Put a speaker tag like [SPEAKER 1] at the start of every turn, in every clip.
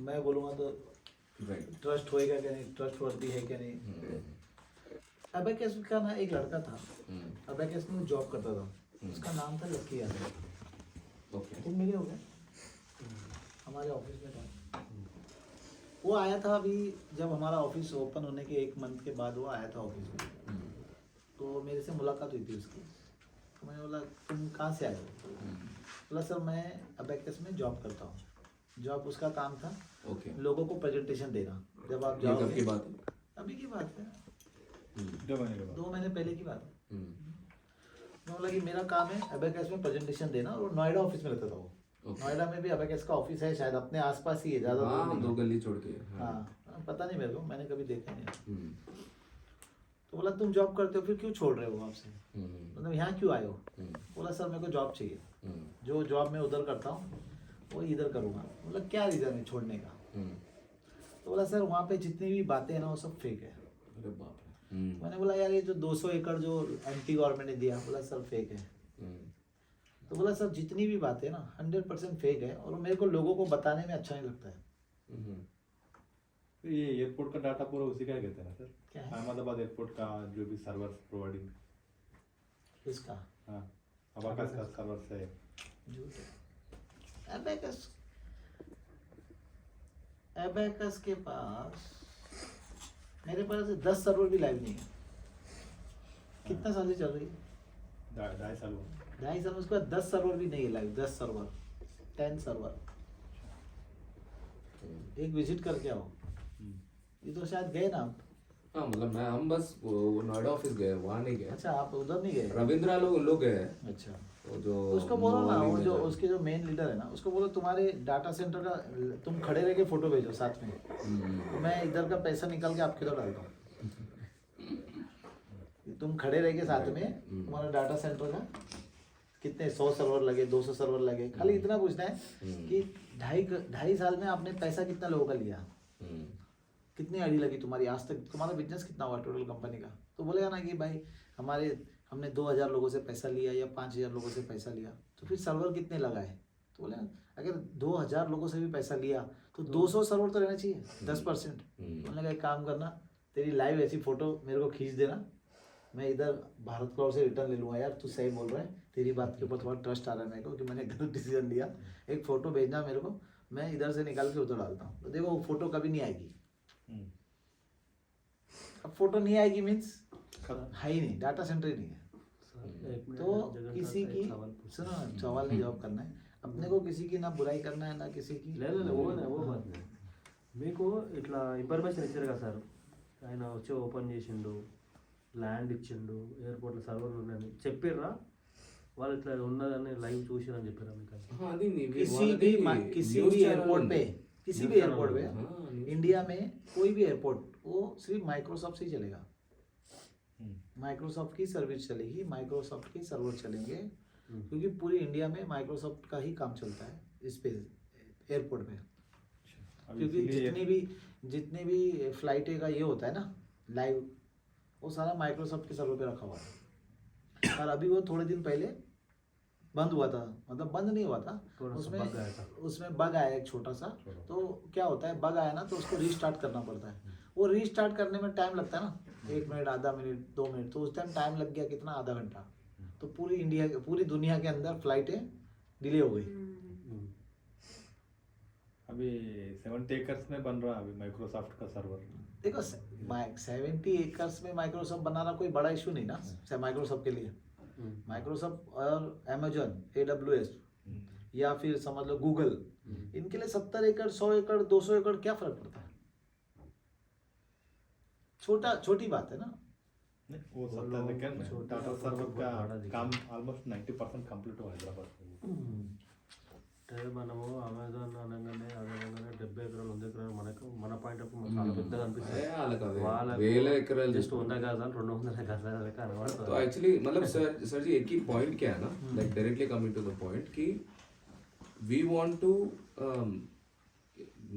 [SPEAKER 1] मैं बोलूँगा तो ट्रस्ट होएगा क्या नहीं, ट्रस्ट वर्दी है क्या नहीं। अबैकस का ना एक लड़का था, अबैकस में जॉब करता था, उसका नाम था लक्की यादव।
[SPEAKER 2] ओके।
[SPEAKER 1] तुम मिले हो क्या? हमारे ऑफिस में था वो, आया था अभी जब हमारा ऑफिस ओपन होने के 1 मंथ के बाद वो आया था ऑफिस में। तो मेरे से मुलाकात हुई थी उसकी, तो मैंने बोला तुम कहाँ से आए हो? बोला सर मैं अबैकस में जॉब करता हूँ। जॉब उसका काम था लोगों को प्रेजेंटेशन देना। जब आप
[SPEAKER 2] ये कब
[SPEAKER 1] जाओगे,
[SPEAKER 2] की बात है?
[SPEAKER 1] अभी की बात है,
[SPEAKER 3] 2
[SPEAKER 1] महीने पहले की बात है। मैं बोला कि मेरा काम है अबैकस में प्रेजेंटेशन देना, और नोएडा ऑफिस में रहता था वो। नोएडा में भी अबैकस का ऑफिस है शायद, अपने आसपास ही है, ज़्यादा दूर नहीं है।
[SPEAKER 2] 2 गली छोड़ के।
[SPEAKER 1] हाँ, पता नहीं मेरे को, मैंने कभी देखा नहीं। तो बोला तुम जॉब करते हो फिर क्यों छोड़ रहे हो वहाँ से? मतलब यहाँ क्यों आए हो? बोला सर मेरे को जॉब चाहिए, जो जॉब मैं उधर करता हूँ वो इधर करूँगा। बोला क्या रीज़न है छोड़ने का? तो बोला सर वहाँ पे जितनी भी बातें हैं ना वो सब फेक है।
[SPEAKER 2] अरे बाप रे।
[SPEAKER 1] मैंने बोला यार ये जो 200 एकड़ जो एंटी गवर्नमेंट ने दिया, बोला सर फेक है। तो बोला सर जितनी भी बातें ना 100% फेक है, और मेरे को लोगों को बताने में अच्छा नहीं लगता है।
[SPEAKER 3] तो ये एयरपोर्ट का डाटा पूरा उसी का ही कहते हैं ना सर?
[SPEAKER 1] क्या है?
[SPEAKER 3] अहमदाबाद एयरपोर्ट का जो भी सर्वर प्रोवाइडिंग।
[SPEAKER 1] किसका?
[SPEAKER 3] हाँ, अबाकस का सर्वर से।
[SPEAKER 1] झूठ है। अबैकस के पास, मेरे पास 10 सर्वर भी लाइव नहीं है। कितना साल से चल रही है?
[SPEAKER 3] 2.5 साल हुआ।
[SPEAKER 1] 2.5 साल। उसके बाद 10 सर्वर भी नहीं है लाइव। 10 server, 10 server. एक विजिट करके आओ। ये तो शायद गए ना आप?
[SPEAKER 2] हाँ मतलब हम बस वो नोएडा ऑफिस गए, वहाँ नहीं गए।
[SPEAKER 1] अच्छा आप उधर नहीं गए?
[SPEAKER 2] रविंद्रा लोग गए।
[SPEAKER 1] अच्छा,
[SPEAKER 2] वो जो
[SPEAKER 1] उसको बोलो ना, वो जो
[SPEAKER 2] है।
[SPEAKER 1] उसके जो मेन लीडर है ना, उसको बोलो तुम्हारे डाटा सेंटर का तुम खड़े रह के फोटो भेजो साथ में, तो मैं इधर का पैसा निकाल के आपके इधर डालता हूँ। तुम खड़े रह के साथ में तुम्हारा डाटा सेंटर का कितने 100 सर्वर लगे, 200 सर्वर लगे, खाली इतना पूछना है कि 2.5 साल में आपने पैसा कितना लोगों का लिया, कितनी आईडी लगी तुम्हारी आज तक, तुम्हारा बिजनेस कितना हुआ टोटल कंपनी का। तो बोलेगा ना कि भाई हमने 2000 लोगों से पैसा लिया या 5000 लोगों से पैसा लिया, तो फिर सर्वर कितने लगाए? तो बोले अगर 2000 लोगों से भी पैसा लिया तो 200 सर्वर तो रहना चाहिए, 10%। बोलने का एक काम करना, तेरी लाइव ऐसी फोटो मेरे को खींच देना, मैं इधर भारत क्लाउड से रिटर्न ले लूँगा। यार तू सही बोल रहा है, तेरी बात के ऊपर थोड़ा ट्रस्ट आ रहा है मेरे को कि मैंने गलत डिसीजन लिया। एक फ़ोटो भेजना मेरे को, मैं इधर से निकाल के उधर डालता हूँ। तो देखो वो फोटो कभी नहीं आएगी। अब फोटो नहीं आएगी मीन्स है ही नहीं, डाटा सेंटर ही नहीं है। तो किसी की सुनो, सवाल नहीं जवाब करना है अपने को, किसी की ना बुराई करना है ना किसी की।
[SPEAKER 4] वो बात नहीं, మీకు ఇట్లా ఇన్ఫర్మేషన్ ఇచ్చారు కదా సార్, ఆయన వచ్చి ఓపెన్ చేసిండు, ల్యాండ్ ఇచ్చిండు, ఎయిర్పోర్ట్లో సర్వర్లు ఉన్నాయని చెప్పిర్రా? వాళ్ళు ఇట్లా ఉన్నదని లైవ్ చూసిరని చెప్పారా మీకు?
[SPEAKER 2] हाँ नहीं
[SPEAKER 1] किसी भी एयरपोर्ट पे इंडिया में कोई भी एयरपोर्ट वो सिर्फ माइक्रोसॉफ्ट से ही चलेगा। माइक्रोसॉफ्ट की सर्विस चलेगी, माइक्रोसॉफ्ट के सर्वर चलेंगे, क्योंकि पूरी इंडिया में माइक्रोसॉफ्ट का ही काम चलता है इस पे एयरपोर्ट पे। क्योंकि जितनी भी फ्लाइट का ये होता है ना लाइव, वो सारा माइक्रोसॉफ्ट के सर्वर पे रखा हुआ है। और अभी वो थोड़े दिन पहले बंद हुआ था, मतलब बंद नहीं हुआ था, उसमें बग आया एक छोटा सा। तो क्या होता है, बग आया ना तो उसको रीस्टार्ट करना पड़ता है। वो रीस्टार्ट करने में टाइम लगता है ना, 1 मिनट, आधा मिनट, 2 मिनट। तो उस टाइम टाइम लग गया कितना, आधा घंटा। तो पूरी दुनिया के अंदर फ्लाइटें डिले हो गई।
[SPEAKER 3] अभी 70 एकर्स में बन रहा है अभी माइक्रोसॉफ्ट का सर्वर।
[SPEAKER 1] देखो 70 एकर्स में माइक्रोसॉफ्ट बनाना कोई बड़ा इशू नहीं ना माइक्रोसॉफ्ट के लिए। माइक्रोसॉफ्ट और अमेजोन AWS या फिर समझ लो गूगल, इनके लिए 70 एकड़, 100 एकड़, 200 एकड़ क्या फर्क पड़ता है? छोटी बात है ना।
[SPEAKER 3] नहीं, वो 70 लेकिन डाटा सर्वर का काम ऑलमोस्ट 90% कंप्लीट हुआ हैदराबाद।
[SPEAKER 4] అంటే మనము అమెజాన్ అనగానే 70 ఎకరాలు 100 ఎకరాలు మనకు మన పాయింట్ ఆఫ్ చాలా పెద్దగా అనిపిస్తుంది, వాళ్ళకి
[SPEAKER 2] వేల ఎకరాలు
[SPEAKER 4] జస్ట్ 100 గజాలు 200 గజాలు లెక్క అనబడుతుంది।
[SPEAKER 2] तो एक्चुअली मतलब सर जी एक ही पॉइंट क्या है ना, like directly coming to the point कि वी वांट टू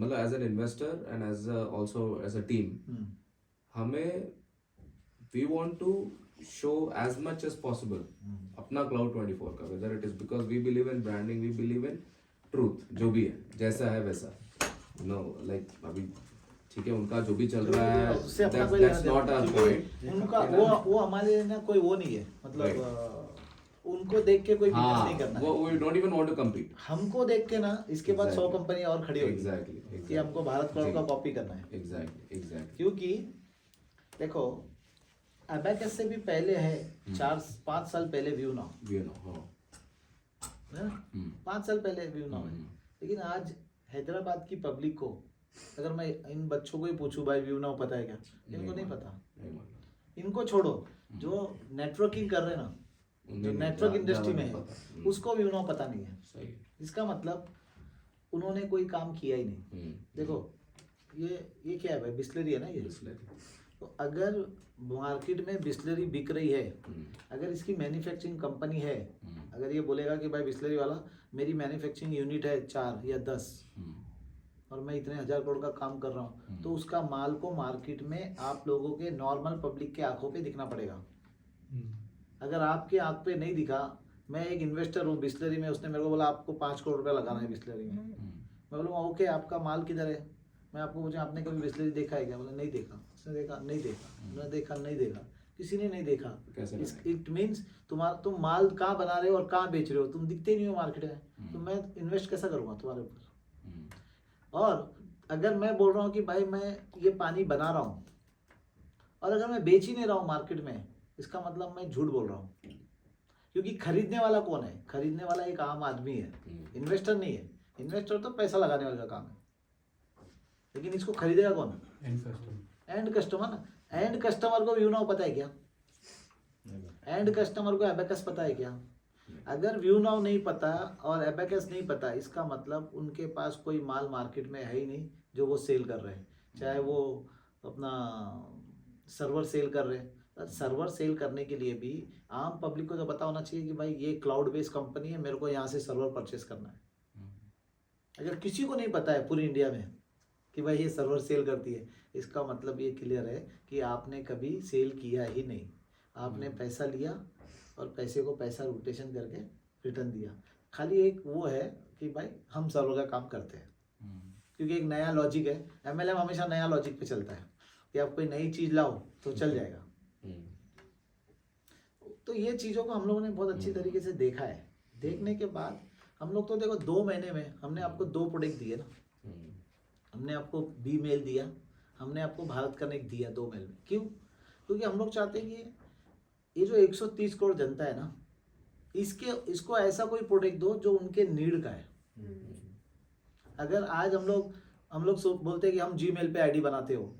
[SPEAKER 2] मतलब as an investor and as also as a team, हमें we want to show as much as possible अपना क्लाउड 24 का, whether it is because we believe in branding, we believe in truth, जो भी है जैसा है वैसा। नो लाइक अभी ठीक है उनका जो भी चल रहा है
[SPEAKER 1] उससे अपना कोई लेना
[SPEAKER 2] दैट्स
[SPEAKER 1] देना
[SPEAKER 2] नॉट आवर
[SPEAKER 1] नहीं।
[SPEAKER 2] पॉइंट
[SPEAKER 1] उनका वो हमारे लिए ना कोई वो नहीं है, मतलब उनको देख के कोई बिजनेस
[SPEAKER 2] हाँ
[SPEAKER 1] नहीं करना
[SPEAKER 2] वो
[SPEAKER 1] है।
[SPEAKER 2] We don't even want to compete
[SPEAKER 1] हमको देख के ना इसके बाद 100
[SPEAKER 2] Exactly.
[SPEAKER 1] कंपनी और खड़ी होगी
[SPEAKER 2] एग्जैक्टली
[SPEAKER 1] कि हमको भारत क्लाउड का कॉपी करना है।
[SPEAKER 2] एग्जैक्टली
[SPEAKER 1] क्योंकि देखो अबैकस से भी पहले है 4-5 साल पहले व्यू नाउ,
[SPEAKER 2] वी नो हाँ
[SPEAKER 1] है ना, 5 साल पहले व्यू नाउ है। लेकिन आज हैदराबाद की पब्लिक को अगर मैं इन बच्चों को ही पूछूं भाई व्यू नाउ पता है क्या, इनको नहीं पता।
[SPEAKER 2] नहीं मालूम
[SPEAKER 1] इनको छोड़ो, जो नेटवर्किंग कर रहे हैं ना, जो नेटवर्क इंडस्ट्री में है उसको व्यू नाउ पता नहीं है।
[SPEAKER 2] सही
[SPEAKER 1] इसका मतलब उन्होंने कोई काम किया ही नहीं। देखो ये क्या है भाई, बिस्लरी है ना ये। तो अगर मार्केट में बिस्लरी बिक रही है, अगर इसकी मैन्युफैक्चरिंग कंपनी है, अगर ये बोलेगा कि भाई बिस्लरी वाला मेरी मैन्युफैक्चरिंग यूनिट है 4 या 10 और मैं इतने 1000 करोड़ का काम कर रहा हूँ, तो उसका माल को मार्केट में आप लोगों के नॉर्मल पब्लिक के आंखों पे दिखना पड़ेगा। अगर आपके आंख पे नहीं दिखा, मैं एक इन्वेस्टर हूँ बिस्लरी में, उसने मेरे को बोला आपको 5 करोड़ रुपया लगाना है बिस्लरी में, मैं बोलूँगा ओके आपका माल किधर है, मैं आपको पूछूँ आपने कभी बिस्लरी देखा है क्या, बोला नहीं देखा। उसने देखा नहीं देखा, मैंने देखा नहीं देखा, किसी ने नहीं देखा।
[SPEAKER 2] कैसे
[SPEAKER 1] इट मीन्स तुम माल कहाँ बना रहे हो और कहाँ बेच रहे हो, तुम दिखते नहीं हो मार्केट में, तो मैं इन्वेस्ट कैसा करूँगा तुम्हारे ऊपर। और अगर मैं बोल रहा हूँ कि भाई मैं ये पानी बना रहा हूँ और अगर मैं बेच ही नहीं रहा हूँ मार्केट में, इसका मतलब मैं झूठ बोल रहा हूँ। क्योंकि खरीदने वाला कौन है, खरीदने वाला एक आम आदमी है, इन्वेस्टर नहीं है। इन्वेस्टर तो पैसा लगाने वाले का काम है, लेकिन इसको खरीदेगा कौन, एंड कस्टमर ना। एंड कस्टमर को व्यू नाउ पता है क्या, एंड कस्टमर को एबेकस पता है क्या। अगर व्यू नाउ नहीं पता और एबेकस नहीं पता, इसका मतलब उनके पास कोई माल मार्केट में है ही नहीं जो वो सेल कर रहे हैं। चाहे वो अपना सर्वर सेल कर रहे हैं, सर्वर सेल करने के लिए भी आम पब्लिक को तो पता होना चाहिए कि भाई ये क्लाउड बेस्ड कंपनी है, मेरे को यहाँ से सर्वर परचेस करना है। अगर किसी को नहीं पता है पूरी इंडिया में कि भाई ये सर्वर सेल करती है, इसका मतलब ये क्लियर है कि आपने कभी सेल किया ही नहीं। आपने पैसा लिया और पैसे को पैसा रोटेशन करके रिटर्न दिया। खाली एक वो है कि भाई हम सर्वर का काम करते हैं, क्योंकि एक नया लॉजिक है। एमएलएम हमेशा नया लॉजिक पे चलता है कि आप कोई नई चीज़ लाओ तो चल जाएगा। तो ये चीज़ों को हम लोगों ने बहुत अच्छी तरीके से देखा है। देखने के बाद हम लोग तो देखो 2 महीने में हमने आपको 2 प्रोडक्ट दिए ना। हमने आपको बी मेल दिया, हमने आपको भारत कनेक्ट दिया 2 मेल में। क्यों? क्योंकि हम लोग चाहते हैं कि ये जो 130 करोड़ जनता है ना, इसको ऐसा कोई प्रोडक्ट दो जो उनके नीड का है। अगर आज हम लोग बोलते हैं कि हम जीमेल पे आईडी बनाते हो,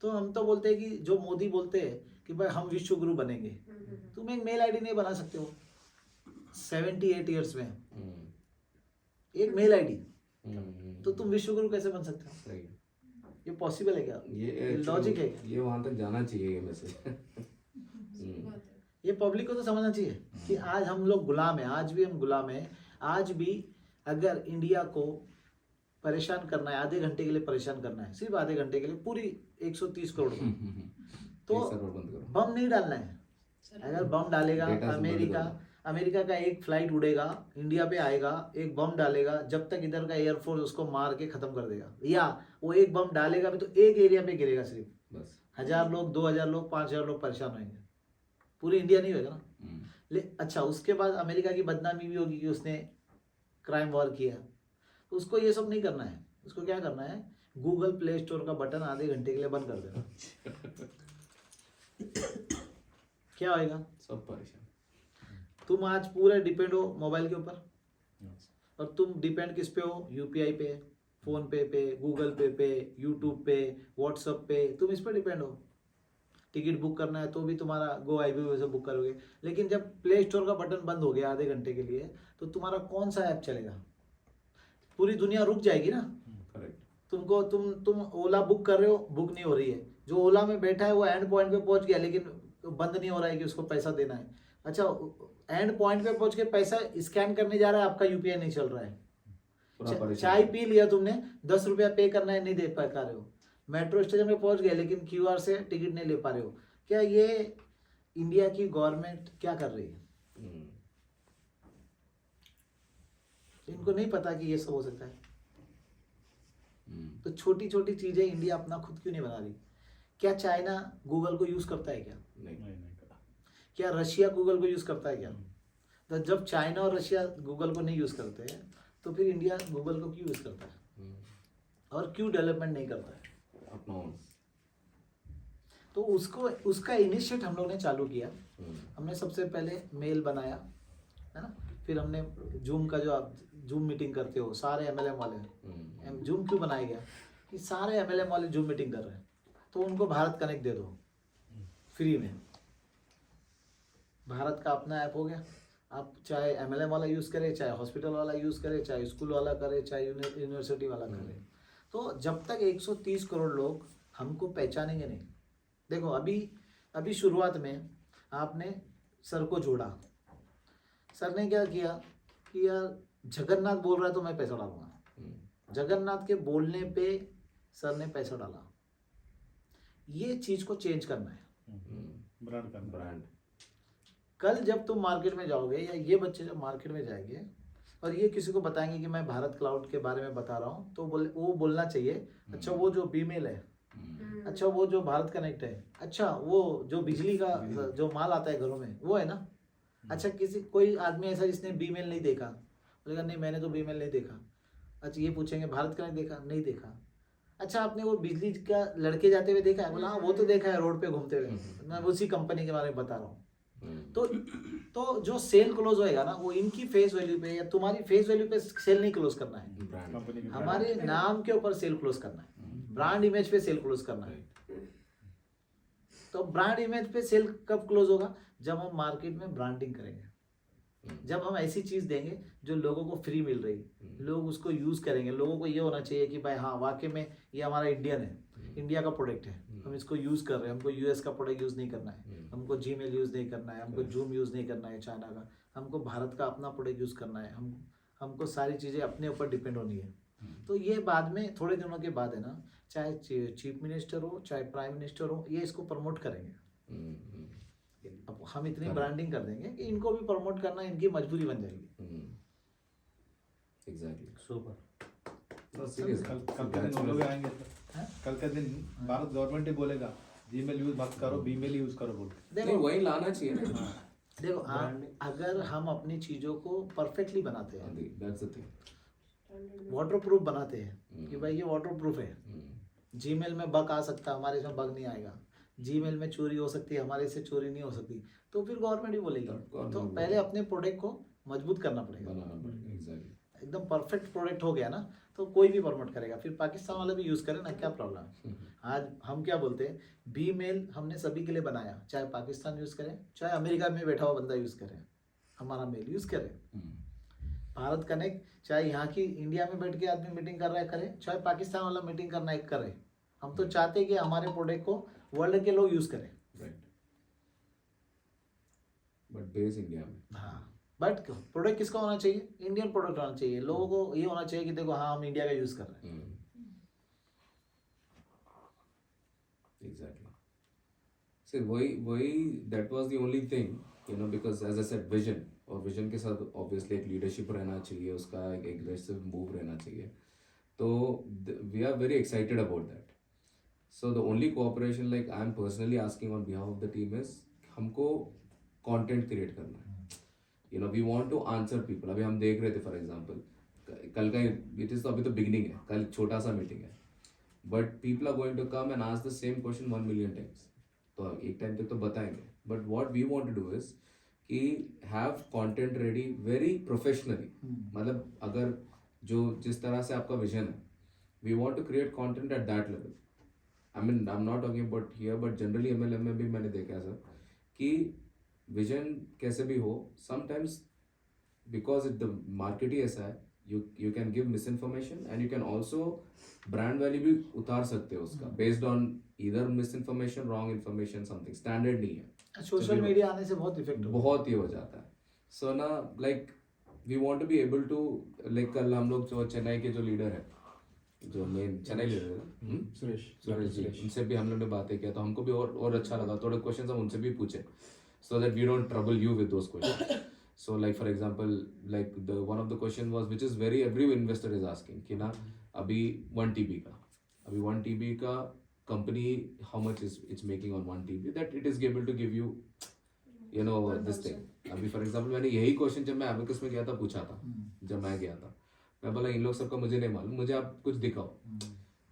[SPEAKER 1] तो हम तो बोलते हैं कि जो मोदी बोलते हैं कि भाई हम विश्व गुरु बनेंगे, तुम एक मेल आईडी नहीं बना सकते हो 78 ईयर्स में, एक मेल आईडी, तो तुम विश्व गुरु कैसे बन सकते हो?
[SPEAKER 2] सही
[SPEAKER 1] ये पॉसिबल है क्या?
[SPEAKER 2] ये
[SPEAKER 1] लॉजिक है क्या?
[SPEAKER 2] ये वहां तक जाना चाहिए ये मैसेज।
[SPEAKER 1] ये पब्लिक को तो समझना चाहिए कि आज हम लोग गुलाम हैं, आज भी हम गुलाम हैं। आज भी अगर इंडिया को परेशान करना है, आधे घंटे के लिए परेशान करना है, सिर्फ आधे घंटे के लिए पूरी 130 करोड़ को, तो बम नहीं डालना है। अगर बम डालेगा, अमेरिका का एक फ्लाइट उड़ेगा, इंडिया पे आएगा, एक बम डालेगा, जब तक इधर का एयरफोर्स उसको मार के खत्म कर देगा। या वो एक बम डालेगा भी तो एक एरिया पे गिरेगा सिर्फ, बस 1000 लोग, 2000 लोग, 5000 लोग परेशान होंगे, पूरी इंडिया नहीं होगा ना। अच्छा, उसके बाद अमेरिका की बदनामी भी होगी कि उसने क्राइम वॉर किया। तो उसको ये सब नहीं करना है। उसको क्या करना है, गूगल प्ले स्टोर का बटन आधे घंटे के लिए बंद कर देना। क्या होएगा?
[SPEAKER 2] सब परेशान।
[SPEAKER 1] तुम आज पूरे डिपेंड हो मोबाइल के ऊपर, और तुम डिपेंड किस पे हो? यूपीआई पे, फोन पे पे, गूगल पे, यूट्यूब पे, व्हाट्सएप पे, तुम इस पे डिपेंड हो। टिकट बुक करना है तो भी तुम्हारा गो आईबीओ से बुक करोगे। लेकिन जब प्ले स्टोर का बटन बंद हो गया आधे घंटे के लिए, तो तुम्हारा कौन सा ऐप चलेगा? पूरी दुनिया रुक जाएगी ना। तुमको तुम ओला बुक कर रहे हो, बुक नहीं हो रही है। जो ओला में बैठा है वो एंड पॉइंट पे पहुंच गया, लेकिन बंद नहीं हो रहा है कि उसको पैसा देना है। अच्छा, एंड पॉइंट पे पहुंच के पैसा स्कैन करने जा रहा है, आपका यूपीआई नहीं चल रहा है। चाय पी लिया तुमने, 10 रुपया पे करना है, नहीं दे पा रहे हो। मेट्रो स्टेशन में पहुंच गए, लेकिन क्यूआर से टिकट नहीं ले पा रहे हो। क्या ये इंडिया की गवर्नमेंट क्या कर रही है? इनको नहीं पता कि ये सब हो सकता है। तो छोटी छोटी चीजें इंडिया अपना खुद क्यों नहीं बना रही? क्या चाइना गूगल को यूज करता है क्या?
[SPEAKER 2] नहीं
[SPEAKER 3] नहीं नहीं करा
[SPEAKER 1] क्या रशिया गूगल को यूज करता है क्या? तो जब चाइना और रशिया गूगल को नहीं यूज करते हैं तो फिर इंडिया गूगल को क्यों यूज करता है और क्यों डेवलपमेंट नहीं करता है?
[SPEAKER 2] अपना own।
[SPEAKER 1] तो उसको उसका इनिशिएट हम लोग ने चालू किया। हमने सबसे पहले मेल बनाया, है ना, फिर हमने जूम का, जो आप जूम मीटिंग करते हो सारे MLM वाले, जूम क्यों बनाया गया कि सारे MLM वाले जूम मीटिंग कर रहे हैं तो उनको भारत कनेक्ट दे दो फ्री में। भारत का अपना ऐप हो गया, आप चाहे MLM वाला यूज़ करें, चाहे हॉस्पिटल वाला यूज़ करें, चाहे स्कूल वाला करे, चाहे यूनिवर्सिटी वाला करे। तो जब तक 130 करोड़ लोग हमको पहचानेंगे नहीं, देखो अभी शुरुआत में आपने सर को जोड़ा, सर ने क्या किया कि यार जगन्नाथ बोल रहा है तो मैं पैसा डालूंगा, जगन्नाथ के बोलने पे सर ने पैसा डाला। ये चीज को चेंज करना है,
[SPEAKER 3] ब्रांड करना
[SPEAKER 2] ब्रांड।
[SPEAKER 1] कल जब तुम मार्केट में जाओगे या ये बच्चे जब मार्केट में जाएंगे और ये किसी को बताएंगे कि मैं भारत क्लाउड के बारे में बता रहा हूँ, तो वो बोलना चाहिए अच्छा वो जो बीमेल है, अच्छा वो जो भारत कनेक्ट है, अच्छा वो जो बिजली का जो माल आता है घरों में वो है ना। अच्छा कोई आदमी ऐसा जिसने बीमेल नहीं देखा, बोलेगा नहीं मैंने तो बीमेल नहीं देखा। अच्छा ये पूछेंगे भारत कनेक्ट देखा? नहीं देखा। अच्छा आपने वो बिजली का लड़के जाते हुए देखा है? बोला हाँ वो तो देखा है रोड पे घूमते हुए, मैं उसी कंपनी के बारे में बता रहा हूँ। तो जो सेल क्लोज होएगा ना वो इनकी फेस वैल्यू पे या तुम्हारी फेस वैल्यू पे सेल नहीं क्लोज करना है,
[SPEAKER 3] कंपनी की
[SPEAKER 1] हमारे नाम के ऊपर सेल क्लोज करना है, ब्रांड इमेज पे सेल क्लोज करना है। तो ब्रांड इमेज पे सेल कब क्लोज होगा? जब हम मार्केट में ब्रांडिंग करेंगे, जब हम ऐसी चीज देंगे जो लोगों को फ्री मिल रही, लोग उसको यूज करेंगे, लोगों को ये होना चाहिए कि भाई हाँ वाकई में ये हमारा इंडियन है, इंडिया का प्रोडक्ट है, हम इसको यूज कर रहे हैं, हमको यूएस का प्रोडक्ट यूज नहीं करना है, हमको जीमेल यूज नहीं करना है, हमको जूम यूज नहीं करना है चाइना का, हमको भारत का अपना प्रोडक्ट यूज करना है, हमको सारी चीजें अपने ऊपर डिपेंड होनी है। तो ये बाद में थोड़े दिनों के बाद है ना, चाहे चीफ मिनिस्टर हो चाहे प्राइम मिनिस्टर हो, ये इसको प्रमोट करेंगे। अब हम इतनी ब्रांडिंग कर देंगे कि इनको भी प्रमोट करना इनकी मजबूरी बन जाएगी।
[SPEAKER 2] एग्जैक्टली।
[SPEAKER 4] सूपर।
[SPEAKER 3] कल के दिन वो लोग आएंगे सर, कल के दिन भारत गवर्नमेंट ही बोलेगा जीमेल यूज मत करो, बीमेल यूज करो बोल के।
[SPEAKER 2] नहीं वही लाना चाहिए ना।
[SPEAKER 1] देखो अगर हम अपनी चीजों को परफेक्टली बनाते हैं,
[SPEAKER 2] that's the thing,
[SPEAKER 1] water proof बनाते हैं कि भाई ये वाटर प्रूफ है, जीमेल में बग आ सकता है, हमारे इसमें बग नहीं आएगा, जीमेल में चोरी हो सकती है, हमारे से चोरी नहीं हो सकती, तो फिर गवर्नमेंट ही बोलेगी। तो पहले अपने प्रोडक्ट को मजबूत करना पड़ेगा,
[SPEAKER 2] बनाना पड़ेगा। एग्जैक्टली।
[SPEAKER 1] एकदम परफेक्ट प्रोडक्ट हो गया ना तो कोई भी प्रमोट करेगा, फिर पाकिस्तान वाले भी यूज करें ना, क्या प्रॉब्लम है। आज हम क्या बोलते हैं, बीमेल हमने सभी के लिए बनाया, चाहे पाकिस्तान यूज करें चाहे अमेरिका में बैठा हुआ बंदा यूज करे, हमारा मेल यूज करे। भारत कनेक्ट चाहे यहाँ की इंडिया में बैठ के आदमी मीटिंग कर रहा है करे, चाहे पाकिस्तान वाला मीटिंग करना है करे, हम तो चाहते हैं कि हमारे प्रोडक्ट को वर्ल्ड के लोग यूज करें।
[SPEAKER 2] राइट। बट बेस इंडिया में।
[SPEAKER 1] हाँ बट प्रोडक्ट किसका होना चाहिए? इंडियन प्रोडक्ट होना चाहिए। लोगों को ये होना चाहिए कि देखो हाँ हम इंडिया का यूज कर रहे हैं।
[SPEAKER 2] एग्जैक्टली। सर वही that was the only thing, you know, because as I said vision, और विजन के साथ ऑब्वियसली एक लीडरशिप रहना चाहिए, उसका एक एग्रेसिव मूव रहना चाहिए। तो we are very excited about that. So the only cooperation like I am personally asking on behalf of the team is, हमको कंटेंट क्रिएट करना है। You know we want to answer people. अभी हम देख रहे थे फॉर एग्जांपल, कल का इट इज तो अभी तो बिगिनिंग है, कल छोटा सा मीटिंग है, but people are going to come and ask the same question 1 million times. तो एक टाइम तक तो बताएंगे, but what we want to do is कि have content ready very professionally. मतलब अगर जो जिस तरह से आपका विजन है, we want to create content at that level. I mean I am not talking about here, but generally MLM में भी मैंने देखा है सर कि विजन कैसे भी हो, समटाइम्स बिकॉज द मार्केट ही ऐसा है, you can give miss information and you can also brand value भी उतार सकते हो उसका, based on either miss information, wrong information, something standard नहीं है।
[SPEAKER 1] सोशल मीडिया आने से बहुत इफेक्ट
[SPEAKER 2] बहुत ही हो जाता है। सो ना like we want to be able to, like कल हम लोग जो चेन्नई के जो लीडर है, जो मेन चेन्नई लीडर है सुरेश जी, उनसे भी हम लोग ने बातें किया, तो हमको भी और अच्छा लगा। थोड़े क्वेश्चन हम उनसे भी पूछे, so that we don't trouble you with those questions. So like for example, like one of the question was, which is very every investor is asking कि ना अभी 1 TB का, अभी 1 TB का company how much is it's making on 1 TB that it is able to give you know this thing. अभी for example मैंने यही question जब मैं एबेकस में गया था पूछा था, जब मैं गया था, मैं बोला इन लोग सबका मुझे नहीं मालूम, मुझे आप कुछ दिखाओ.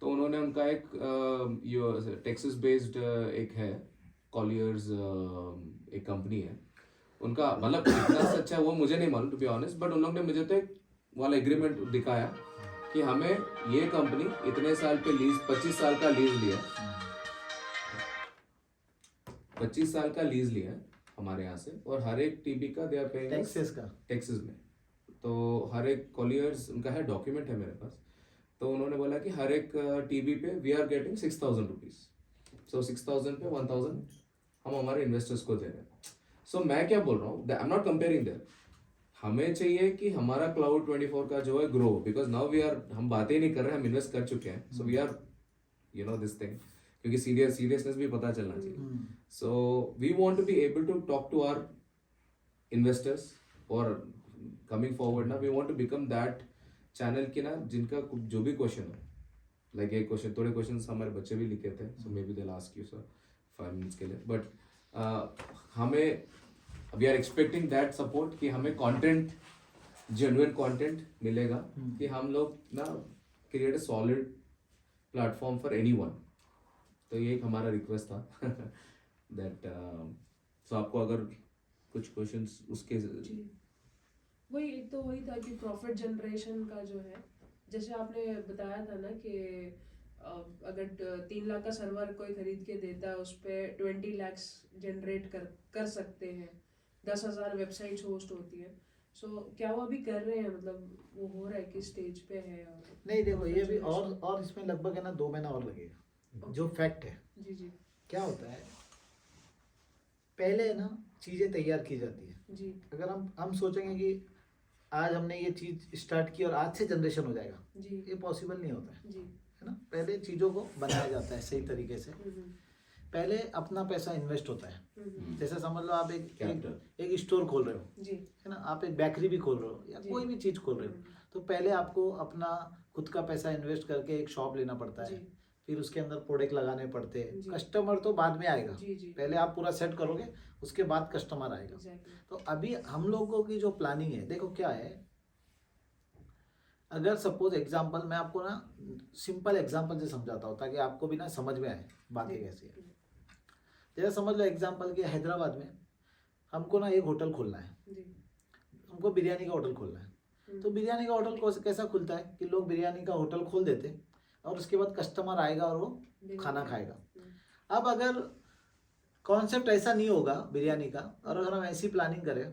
[SPEAKER 2] तो उन्होंने उनका एक टेक्सास बेस्ड एक है कॉलियर्स, एक कंपनी है उनका, मतलब इतना सच्चा है वो मुझे नहीं मालूम टू बी ऑनेस्ट, बट उन लोग ने मुझे तो एक वाला एग्रीमेंट दिखाया कि हमें ये कंपनी इतने साल पे लीज, 25 साल का लीज लिया, 25 साल का लीज लिया हमारे यहाँ से, और हर एक टीबी का दे आर पेइंग टेक्सास में. तो हर एक कॉलियर्स उनका है, डॉक्यूमेंट है मेरे पास. तो उन्होंने बोला कि हर एक टीबी पे वी आर गेटिंग 6,000 रुपीज. सो 6,000 पे 1,000 हम हमारे इन्वेस्टर्स को दे रहे हैं. सो मैं क्या बोल रहा हूँ, I am not comparing that. हमें चाहिए कि हमारा क्लाउड 24 का जो है grow, because now we are, हम बातें नहीं कर रहे हैं, हम इन्वेस्ट कर चुके हैं. So we are you know this thing, क्योंकि सीरियसनेस भी पता चलना चाहिए. So we want to be able to talk to our investors और कमिंग फॉरवर्ड ना, we want to become that channel की ना, जिनका जो भी क्वेश्चन हो, लाइक एक क्वेश्चन, थोड़े क्वेश्चंस हमारे बच्चे भी लिखे थे, so maybe they will ask you sir 5 minutes के लिए, बट हमें we are expecting that support कि हमें कंटेंट, जेन्युइन कंटेंट मिलेगा, कि हम लोग ना create a solid platform for anyone. तो ये एक हमारा रिक्वेस्ट था दैट सो आपको अगर कुछ क्वेश्चंस उसके
[SPEAKER 5] वही एक तो वही था कि प्रॉफिट जनरेशन का जो है, जैसे आपने बताया था ना कि अगर 3 लाख का सर्वर कोई खरीद के देता है, उस पर 20 लाख जनरेट कर सकते हैं, 10,000 वेबसाइट्स होस्ट होती है. सो क्या वो अभी कर रहे हैं, मतलब वो हो रहा है कि स्टेज पे है? और
[SPEAKER 1] नहीं देखो, ये भी और इसमें लगभग है ना 2 महीना और लगेगा. जो फैक्ट है,
[SPEAKER 5] जी
[SPEAKER 1] क्या होता है, पहले ना चीज़ें तैयार की जाती है
[SPEAKER 5] जी.
[SPEAKER 1] अगर हम सोचेंगे कि आज हमने ये चीज़ स्टार्ट की और आज से जनरेशन हो जाएगा,
[SPEAKER 5] जी
[SPEAKER 1] ये पॉसिबल नहीं होता है
[SPEAKER 5] जी.
[SPEAKER 1] है ना. पहले चीज़ों को बनाया जाता है सही तरीके से. पहले अपना पैसा इन्वेस्ट होता है. जैसे समझ लो आप एक स्टोर खोल रहे हो,
[SPEAKER 5] जी
[SPEAKER 1] है ना, आप एक बेकरी भी खोल रहे हो या कोई भी चीज़ खोल रहे हो, तो पहले आपको अपना खुद का पैसा इन्वेस्ट करके एक शॉप लेना पड़ता है, फिर उसके अंदर प्रोडक्ट लगाने पड़ते हैं. कस्टमर तो बाद में आएगा, पहले आप पूरा सेट करोगे, उसके बाद कस्टमर आएगा. तो अभी हम लोगों की जो प्लानिंग है, देखो क्या है, अगर सपोज एग्जांपल मैं आपको ना सिंपल एग्जांपल से समझाता हूँ ताकि आपको भी ना समझ में आए बातें कैसी है. जैसे समझ लो एग्जांपल कि हैदराबाद में हमको ना एक होटल खोलना है, हमको बिरयानी का होटल खोलना है. तो बिरयानी का होटल कैसा खुलता है कि लोग बिरयानी का होटल खोल देते हैं और उसके बाद कस्टमर आएगा और वो खाना खाएगा. अब अगर कॉन्सेप्ट ऐसा नहीं होगा बिरयानी का, और अगर हम ऐसी प्लानिंग करें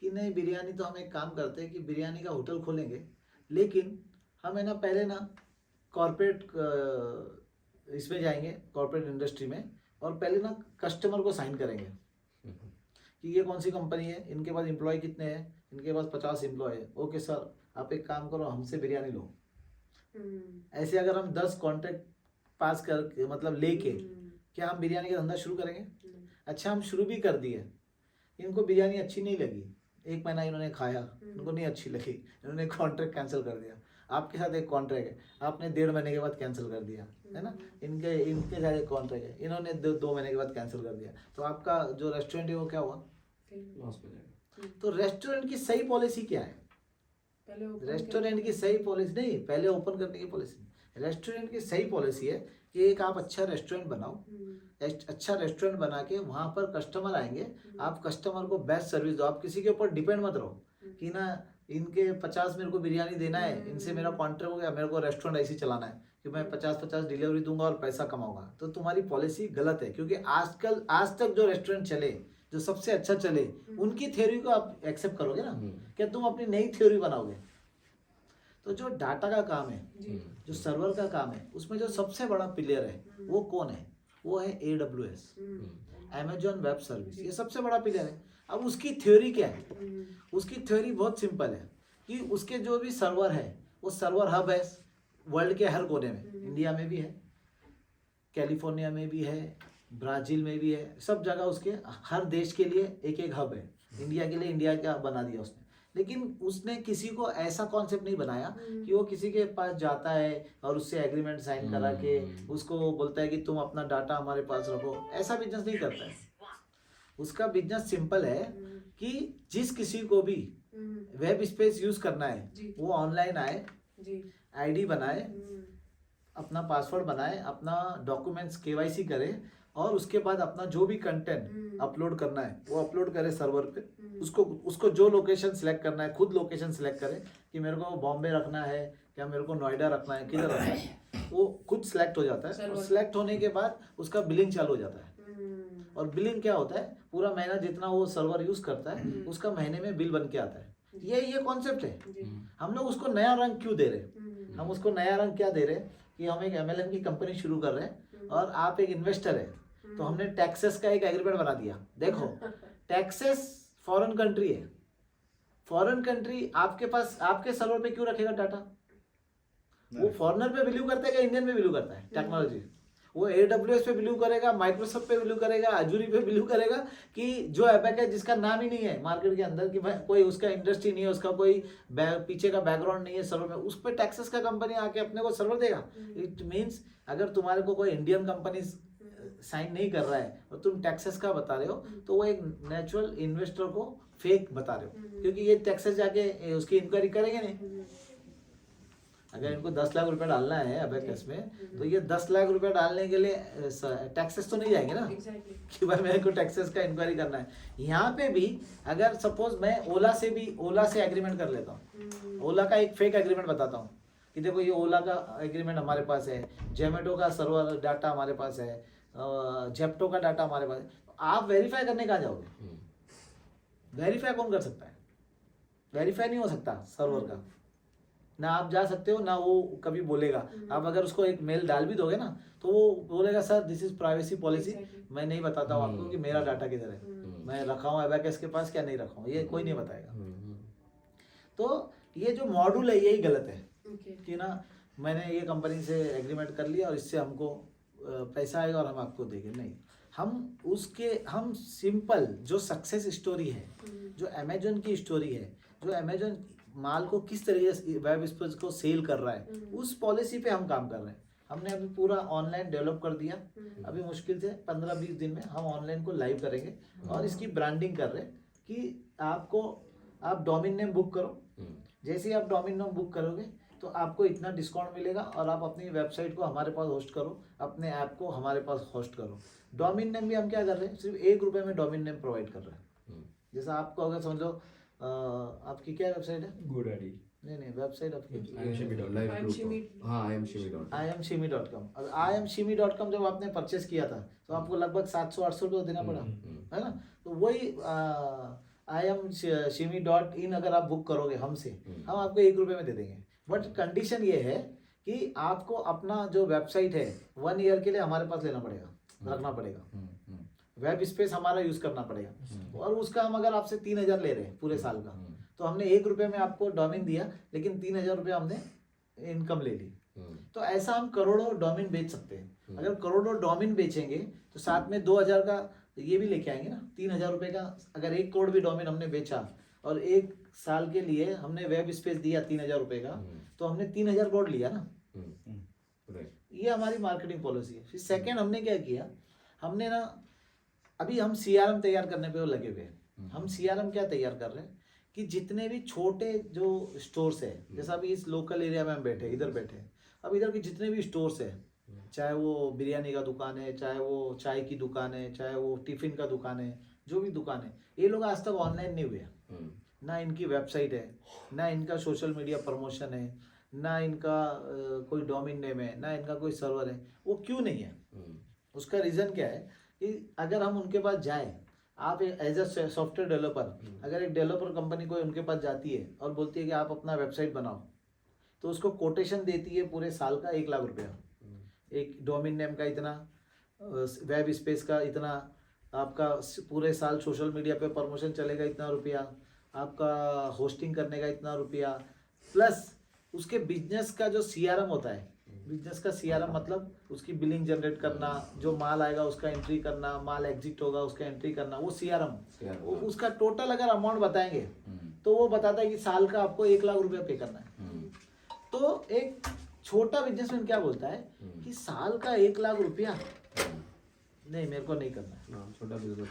[SPEAKER 1] कि नहीं बिरयानी तो हम एक काम करते हैं कि बिरयानी का होटल खोलेंगे, लेकिन हम है ना पहले ना कॉर्पोरेट इसमें जाएंगे, कॉर्पोरेट इंडस्ट्री में, और पहले ना कस्टमर को साइन करेंगे कि ये कौन सी कंपनी है, इनके पास एम्प्लॉय कितने हैं, इनके पास 50 एम्प्लॉय है. ओके सर, आप एक काम करो, हमसे बिरयानी लो. ऐसे अगर हम 10 कॉन्ट्रैक्ट पास कर मतलब लेके क्या हम बिरयानी का धंधा शुरू करेंगे? अच्छा, हम शुरू भी कर दिए, इनको बिरयानी अच्छी नहीं लगी, 1 महीना इन्होंने खाया, इनको नहीं अच्छी लगी, इन्होंने कॉन्ट्रैक्ट कैंसिल कर दिया. आपके साथ एक कॉन्ट्रैक्ट है, आपने 1.5 महीने के बाद कैंसिल कर दिया, है ना. इनके साथ एक कॉन्ट्रैक्ट है, इन्होंने 2 महीने के बाद कैंसिल कर दिया. तो आपका जो रेस्टोरेंट है वो क्या हुआ?
[SPEAKER 2] लॉस में जाएगा.
[SPEAKER 1] तो रेस्टोरेंट की सही पॉलिसी क्या है? रेस्टोरेंट की सही पॉलिसी नहीं, पहले ओपन करने की पॉलिसी. रेस्टोरेंट की सही पॉलिसी है कि एक आप अच्छा रेस्टोरेंट बनाओ, अच्छा रेस्टोरेंट बना के वहाँ पर कस्टमर आएंगे, आप कस्टमर को बेस्ट सर्विस दो. आप किसी के ऊपर डिपेंड मत रहो कि ना इनके 50 मेरे को बिरयानी देना है, इनसे मेरा कॉन्ट्रैक्ट हो गया, मेरे को रेस्टोरेंट ऐसे ही चलाना है कि मैं 50-50 डिलीवरी दूंगा और पैसा कमाऊंगा. तो तुम्हारी पॉलिसी गलत है, क्योंकि आज तक जो रेस्टोरेंट चले, जो सबसे अच्छा चले, उनकी थ्योरी को आप एक्सेप्ट करोगे ना, क्या तुम अपनी नई थ्योरी बनाओगे? तो जो डाटा का काम है, जो सर्वर का काम है, उसमें जो सबसे बड़ा प्लेयर है वो कौन है? वो है AWS, Amazon वेब सर्विस. ये सबसे बड़ा प्लेयर है. अब उसकी थ्योरी क्या है? उसकी थ्योरी बहुत सिंपल है कि उसके जो भी सर्वर है, वो सर्वर हब है वर्ल्ड के हर कोने में. इंडिया में भी है, कैलिफोर्निया में भी है, ब्राज़ील में भी है, सब जगह उसके हर देश के लिए एक एक हब है. इंडिया के लिए इंडिया का बना दिया उसने. लेकिन उसने किसी को ऐसा कॉन्सेप्ट नहीं बनाया कि वो किसी के पास जाता है और उससे एग्रीमेंट साइन करा के उसको बोलता है कि तुम अपना डाटा हमारे पास रखो। ऐसा बिजनेस नहीं करता है। उसका बिजनेस सिंपल है कि जिस किसी को भी वेब स्पेस यूज करना है वो ऑनलाइन आए, आईडी बनाए, अपना पासवर्ड बनाए, अपना डॉक्यूमेंट्स केवाईसी करे और उसके बाद अपना जो भी कंटेंट अपलोड करना है वो अपलोड करे सर्वर पे। उसको जो लोकेशन सिलेक्ट करना है खुद लोकेशन सिलेक्ट करे कि मेरे को बॉम्बे रखना है या मेरे को नोएडा रखना है, किधर रखना है, वो खुद सिलेक्ट हो जाता है। और सिलेक्ट होने के बाद उसका बिलिंग चालू हो जाता है। और बिलिंग क्या होता है, पूरा महीना जितना वो सर्वर यूज करता है उसका महीने में बिल बन के आता है। ये कॉन्सेप्ट है। हम लोग उसको नया रंग क्यों दे रहे? हम उसको नया रंग क्या दे रहे कि हम एक MLM की कंपनी शुरू कर रहे हैं और आप एक इन्वेस्टर है, तो हमने टैक्सेस का एक एग्रीमेंट बना दिया। देखो टैक्सेस फॉरेन कंट्री है, फॉरेन कंट्री आपके पास आपके सर्वर पे क्यों रखेगा डाटा? वो फॉरेनर पे बिलीव करता है कि इंडियन पे बिलीव करता है? टेक्नोलॉजी वो AWS पे बिलीव करेगा, माइक्रोसॉफ्ट पे बिलीव करेगा, अजूरी पे बिलीव करेगा कि जो एपेक है जिसका नाम ही नहीं है मार्केट के अंदर, कि कोई उसका इंडस्ट्री नहीं है, उसका कोई पीछे का बैकग्राउंड नहीं है सर्वर में, उस पर टैक्सेस का कंपनी आके अपने को सर्वर देगा। इट मीन्स अगर तुम्हारे को कोई इंडियन कंपनी साइन नहीं कर रहा है और तुम टैक्सेस का बता रहे हो तो वो एक नेचुरल इन्वेस्टर को फेक बता रहे हो, क्योंकि ये टैक्सेस जाके उसकी इंक्वायरी करेंगे नहीं। अगर इनको 10 लाख रुपए डालना है अबेकस में, तो ये 10 लाख रुपए डालने के लिए टैक्सेस तो नहीं जाएंगे ना, कि भाई मेरे को टैक्सेस का इंक्वायरी करना है। यहाँ पे भी अगर सपोज मैं ओला से एग्रीमेंट कर लेता हूँ, ओला का एक फेक एग्रीमेंट बताता हूँ कि देखो ये ओला का एग्रीमेंट हमारे पास है, जोमेटो का सर्वर डाटा हमारे पास है, जेप्टो का डाटा हमारे पास है, आप वेरीफाई करने कहाँ जाओगे? वेरीफाई कौन कर सकता है? वेरीफाई नहीं हो सकता सर्वर का, ना आप जा सकते हो ना वो कभी बोलेगा। आप अगर उसको एक मेल डाल भी दोगे ना तो वो बोलेगा sir this is privacy policy, मैं नहीं बताता हूँ आपको कि मेरा डाटा किधर है, मैं रखा हूँ एबैकस के पास क्या नहीं रखा हूँ, ये कोई नहीं बताएगा। तो ये जो मॉड्यूल है यही गलत है कि ना मैंने ये कंपनी से एग्रीमेंट कर लिया और इससे हमको पैसा आएगा और हम आपको देंगे, नहीं। हम सिंपल जो सक्सेस स्टोरी है, जो अमेजोन की स्टोरी है, जो अमेजोन माल को किस तरीके से वेब स्पेस को सेल कर रहा है, उस पॉलिसी पे हम काम कर रहे हैं। हमने अभी पूरा ऑनलाइन डेवलप कर दिया, अभी मुश्किल से 15-20 दिन में हम ऑनलाइन को लाइव करेंगे और इसकी ब्रांडिंग कर रहे हैं कि आप डोमेन नेम बुक करो, जैसे ही आप डोमेन नेम बुक करोगे तो आपको इतना डिस्काउंट मिलेगा और आप अपनी वेबसाइट को हमारे पास होस्ट करो, अपने ऐप को हमारे पास होस्ट करो। डोमेन नेम भी हम क्या कर रहे हैं, सिर्फ 1 रुपये में डोमेन नेम प्रोवाइड कर रहे हैं। जैसा आपको अगर समझो आपकी क्या वेबसाइट है?
[SPEAKER 3] GoDaddy।
[SPEAKER 1] नहीं वेबसाइट आपकी IamShimi.com। अब IamShimi.com जब आपने परचेस किया था तो आपको लगभग 700-800 रुपये देना पड़ा, है ना? तो वही IamShimi.in अगर आप बुक करोगे हमसे, हम आपको 1 रुपये में दे देंगे। बट कंडीशन ये है कि आपको अपना जो वेबसाइट है 1 ईयर के लिए हमारे पास लेना पड़ेगा, रखना पड़ेगा, वेब स्पेस हमारा यूज करना पड़ेगा। और उसका हम अगर आपसे 3,000 ले रहे हैं पूरे साल का, तो हमने 1 रुपये में आपको डोमेन दिया लेकिन 3,000 रुपये हमने इनकम ले ली। तो ऐसा हम करोड़ों डोमेन बेच सकते हैं। अगर करोड़ों डोमेन बेचेंगे तो साथ में 2,000 का ये भी लेके आएंगे ना, 3,000 रुपये का। अगर 1 करोड़ भी डोमेन हमने बेचा और 1 साल के लिए हमने वेब स्पेस दिया 3,000 रुपये का, तो हमने 3,000 करोड़ लिया ना। ये हमारी मार्केटिंग पॉलिसी है। फिर सेकेंड हमने क्या किया, हमने ना अभी हम CRM तैयार करने पे वो लगे हुए हैं। हम CRM क्या तैयार कर रहे हैं कि जितने भी छोटे जो स्टोर्स है, जैसा अभी इस लोकल एरिया में हम बैठे, इधर बैठे, अब इधर के जितने भी स्टोर्स है, चाहे वो बिरयानी का दुकान है, चाहे वो चाय की दुकान है, चाहे वो टिफिन का दुकान है, जो भी दुकान है, ये लोग आज तक ऑनलाइन नहीं हुए। ना इनकी वेबसाइट है, ना इनका सोशल मीडिया प्रमोशन है, ना इनका कोई डोमेन नेम है, ना इनका कोई सर्वर है। वो क्यों नहीं है? उसका रीज़न क्या है कि अगर हम उनके पास जाएं, आप एज अ सॉफ्टवेयर डेवलपर, अगर एक डेवलपर कंपनी कोई उनके पास जाती है और बोलती है कि आप अपना वेबसाइट बनाओ, तो उसको कोटेशन देती है पूरे साल का 1 लाख रुपया, एक डोमेन नेम का इतना, वेब स्पेस का इतना, आपका पूरे साल सोशल मीडिया पे प्रमोशन चलेगा इतना रुपया, आपका होस्टिंग करने का इतना रुपया, प्लस उसके बिजनेस का जो CRM होता है, बिजनेस का CRM मतलब उसकी बिलिंग जनरेट करना, जो माल आएगा उसका एंट्री करना, माल एग्जिट होगा उसका एंट्री करना, वो CRM। उसका टोटल अगर अमाउंट बताएंगे तो वो बताता है कि साल का आपको 1 लाख रुपया पे करना है। तो एक छोटा बिजनेसमैन क्या बोलता है कि साल का 1 लाख रुपया नहीं, मेरे को नहीं करना है।
[SPEAKER 2] हाँ, छोटा बिजनेस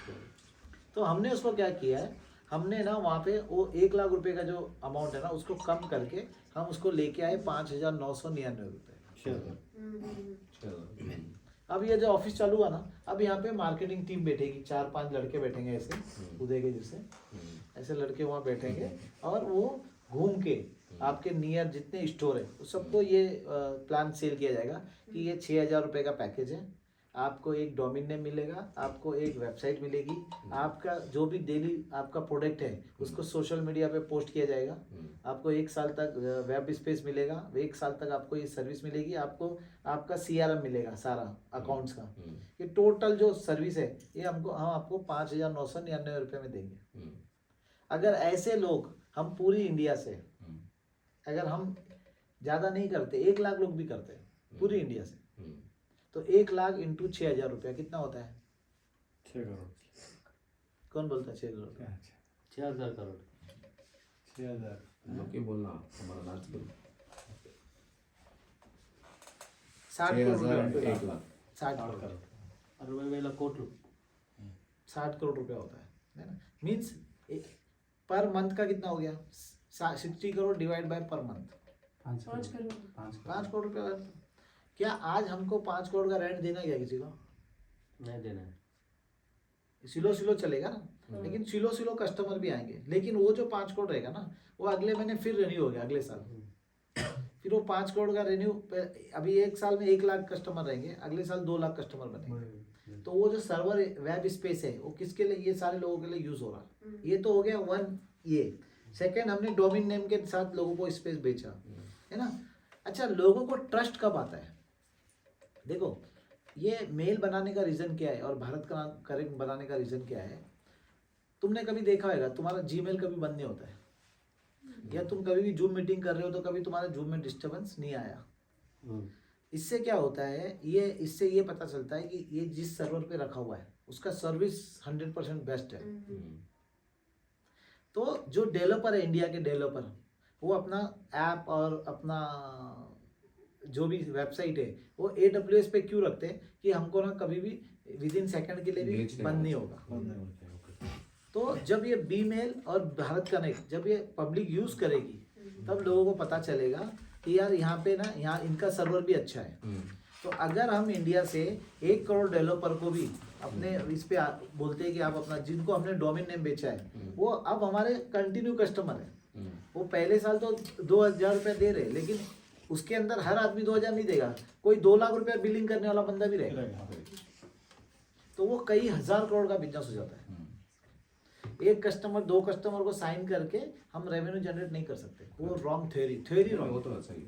[SPEAKER 1] तो हमने उसको क्या किया है, हमने ना वहाँ पे वो 1 लाख रुपए का जो अमाउंट है ना उसको कम करके हम उसको लेके आए 5,999 रुपये।
[SPEAKER 2] चलो।
[SPEAKER 1] अब ये जो ऑफिस चालू हुआ ना, अब यहाँ पे मार्केटिंग टीम बैठेगी, 4-5 लड़के बैठेंगे ऐसे उदय के जैसे, ऐसे लड़के वहाँ बैठेंगे और वो घूम के आपके नियर जितने स्टोर है उस सबको ये प्लान सेल किया जाएगा कि ये 6,000 रुपये का पैकेज है, आपको एक डोमेन नेम मिलेगा, आपको एक वेबसाइट मिलेगी, आपका जो भी डेली आपका प्रोडक्ट है उसको सोशल मीडिया पे पोस्ट किया जाएगा, आपको 1 साल तक वेब स्पेस मिलेगा, 1 साल तक आपको ये सर्विस मिलेगी, आपको आपका CRM मिलेगा सारा अकाउंट्स का। ये टोटल जो सर्विस है ये हम आपको 5,999 रुपये में देंगे। अगर ऐसे लोग हम पूरी इंडिया से, अगर हम ज़्यादा नहीं करते, 1 लाख लोग भी करते हैं पूरी इंडिया से, तो 1 लाख इंटू 6,000 रुपया कितना होता है?
[SPEAKER 3] 6 करोड़।
[SPEAKER 1] कौन बोलता है 6 करोड़?
[SPEAKER 4] 6,000 करोड़।
[SPEAKER 3] 6,000
[SPEAKER 2] लोग बोलना हमारा नाच करो।
[SPEAKER 1] 60 करोड़
[SPEAKER 2] 6,000
[SPEAKER 1] रुपया,
[SPEAKER 2] 1 लाख
[SPEAKER 1] 60 करोड़,
[SPEAKER 4] 60,000 కోట్లు।
[SPEAKER 1] 60 करोड़ रुपया होता है ना। मीन्स पर मंथ का कितना हो गया? 60 crore divide by per month
[SPEAKER 5] 5 crore.
[SPEAKER 1] 5 crore रुपया। क्या आज हमको 5 करोड़ का रेंट देना क्या किसी को?
[SPEAKER 4] नहीं देना है।
[SPEAKER 1] सिलो चलेगा ना, लेकिन सिलो कस्टमर भी आएंगे, लेकिन वो जो 5 करोड़ रहेगा ना वो अगले महीने फिर रिन्यू हो गया, अगले साल फिर वो 5 करोड़ का रिन्यू, अभी 1 साल में 1 लाख कस्टमर रहेंगे, अगले साल 2 लाख कस्टमर बनेंगे। तो वो जो सर्वर वेब स्पेस है वो किसके लिए? ये सारे लोगों के लिए यूज हो रहा है। ये तो हो गया 1। ये सेकेंड, हमने डोमेन नेम के साथ लोगों को स्पेस बेचा, है ना। अच्छा, लोगों को ट्रस्ट कब आता है? देखो, ये मेल बनाने का रीज़न क्या है और भारत का करेक्ट बनाने का रीज़न क्या है? तुमने कभी देखा होगा तुम्हारा जीमेल कभी बंद नहीं होता है, या तुम कभी भी जूम मीटिंग कर रहे हो तो कभी तुम्हारा जूम में डिस्टर्बेंस नहीं आया। इससे क्या होता है, इससे ये पता चलता है कि ये जिस सर्वर पे रखा हुआ है उसका सर्विस 100% बेस्ट है। तो जो डेवलपर है, इंडिया के डेवलपर, वो अपना ऐप और अपना जो भी वेबसाइट है वो AWS पे क्यों रखते हैं कि हमको ना कभी भी विदिन सेकंड के लिए भी बंद नहीं होगा। तो जब ये बीमेल और भारत कनेक्ट जब ये पब्लिक यूज करेगी तब लोगों को पता चलेगा कि यार यहाँ पे ना, यहाँ इनका सर्वर भी अच्छा है। तो अगर हम इंडिया से 1 करोड़ डेवलपर को भी अपने इस पे बोलते हैं कि आप अपना, जिनको हमने डोमेन नेम बेचा है वो अब हमारे कंटिन्यू कस्टमर है। वो पहले साल तो 2,000 रुपया दे रहे, लेकिन उसके अंदर हर आदमी 2,000 नहीं देगा, कोई 2 लाख रुपया बिलिंग करने वाला बंदा भी रहेगा। तो वो कई हजार करोड़ का बिजनेस हो जाता है। 1 कस्टमर 2 कस्टमर को साइन करके हम रेवेन्यू जनरेट नहीं कर सकते। वो रॉन्ग थ्योरी
[SPEAKER 2] वो
[SPEAKER 1] रॉन्ग।
[SPEAKER 2] तो सही।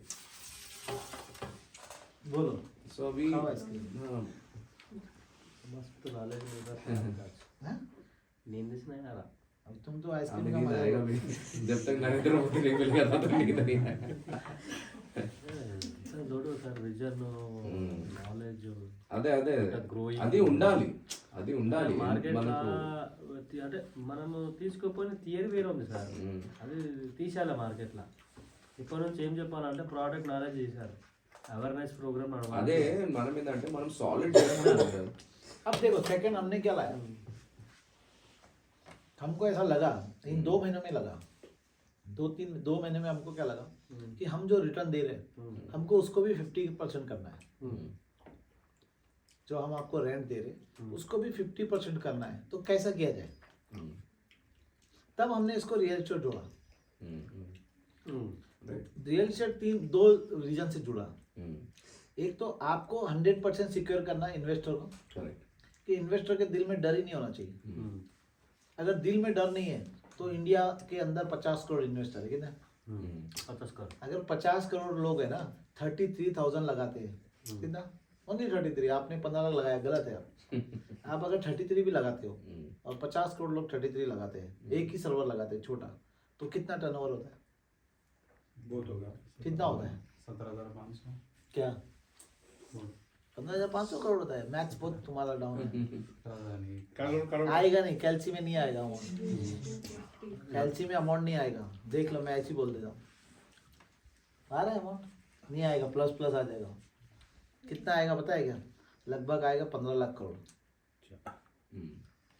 [SPEAKER 1] बोलो।
[SPEAKER 2] सो अभी
[SPEAKER 1] खाओ आइसक्रीम।
[SPEAKER 2] हाँ,
[SPEAKER 4] मस्त नॉलेज मिलता है।
[SPEAKER 1] हाँ?
[SPEAKER 4] नींद से नहीं आ रहा।
[SPEAKER 1] अब तुम तो आइसक्रीम
[SPEAKER 2] आने
[SPEAKER 1] का
[SPEAKER 2] की
[SPEAKER 1] मजा
[SPEAKER 2] आएगा भी जब तक नरेंद्र मोदी नहीं मिल गया था तो नींद नहीं आएगा।
[SPEAKER 4] దొడ్డు సార్ విజన్ నాలెడ్జ్
[SPEAKER 2] అదే అదే
[SPEAKER 4] గ్రోయింగ్
[SPEAKER 2] అది ఉండాలి, అది ఉండాలి
[SPEAKER 4] మార్కెట్
[SPEAKER 2] మనకు.
[SPEAKER 4] అంటే మనము తీసుకోపోయిన థియరీ వేరే ఉంది సార్, అది తీసేయాలి మార్కెట్లో. ఇప్పటి నుంచి ఏం చెప్పాలంటే ప్రోడక్ట్ నాలెడ్జ్ చేశారు, అవేర్నెస్ ప్రోగ్రామ్
[SPEAKER 2] అదే మనం ఏంటంటే మనం సాలిడ్ చేయాలి.
[SPEAKER 1] अब देखो सेकंड हमने क्या लाया, हमको ऐसा लगा इन 2 महीनों में लगा, 2 महीने में हमको क्या लगा कि हम जो रिटर्न दे रहे हैं हमको उसको भी 50% करना है। जो हम आपको रेंट दे रहे उसको भी 50% करना है। तो कैसा किया जाए? तब हमने इसको रियल एस्टेट जोड़ा। रियल एस्टेट 2 रीजन से जुड़ा। एक तो आपको 100% सिक्योर करना है इन्वेस्टर को,
[SPEAKER 2] करेक्ट,
[SPEAKER 1] कि इन्वेस्टर के दिल में डर ही नहीं होना चाहिए। अगर दिल में डर नहीं है तो इंडिया के अंदर 50 करोड़ इन्वेस्टर है, कितना?
[SPEAKER 4] 50 करोड़।
[SPEAKER 1] अगर 50 करोड़ लोग है ना 33,000 लगाते हैं, कितना? ओनली 33, आपने 15 लाख लगाया, गलत है। आप अगर 33 भी लगाते हो और 50 करोड़ लोग 33 लगाते हैं, एक ही सर्वर लगाते हैं छोटा, तो कितना टर्नओवर होता है?
[SPEAKER 3] बहुत होगा।
[SPEAKER 1] कितना होता है?
[SPEAKER 3] 17,500।
[SPEAKER 1] क्या?
[SPEAKER 3] बहुत।
[SPEAKER 1] 15 15,500 करोड़ होता है। मैथ्स बहुत तुम्हारा डाउन है।
[SPEAKER 3] करोड़ करोड़
[SPEAKER 1] आएगा नहीं, कैल्सी में नहीं आएगा अमाउंट। कैल्सी में अमाउंट नहीं आएगा, देख लो, मैं ऐसे ही बोल देता हूँ। आ रहा है अमाउंट, नहीं आएगा, प्लस प्लस आ जाएगा। कितना आएगा पता है क्या? लगभग आएगा 15 लाख करोड़।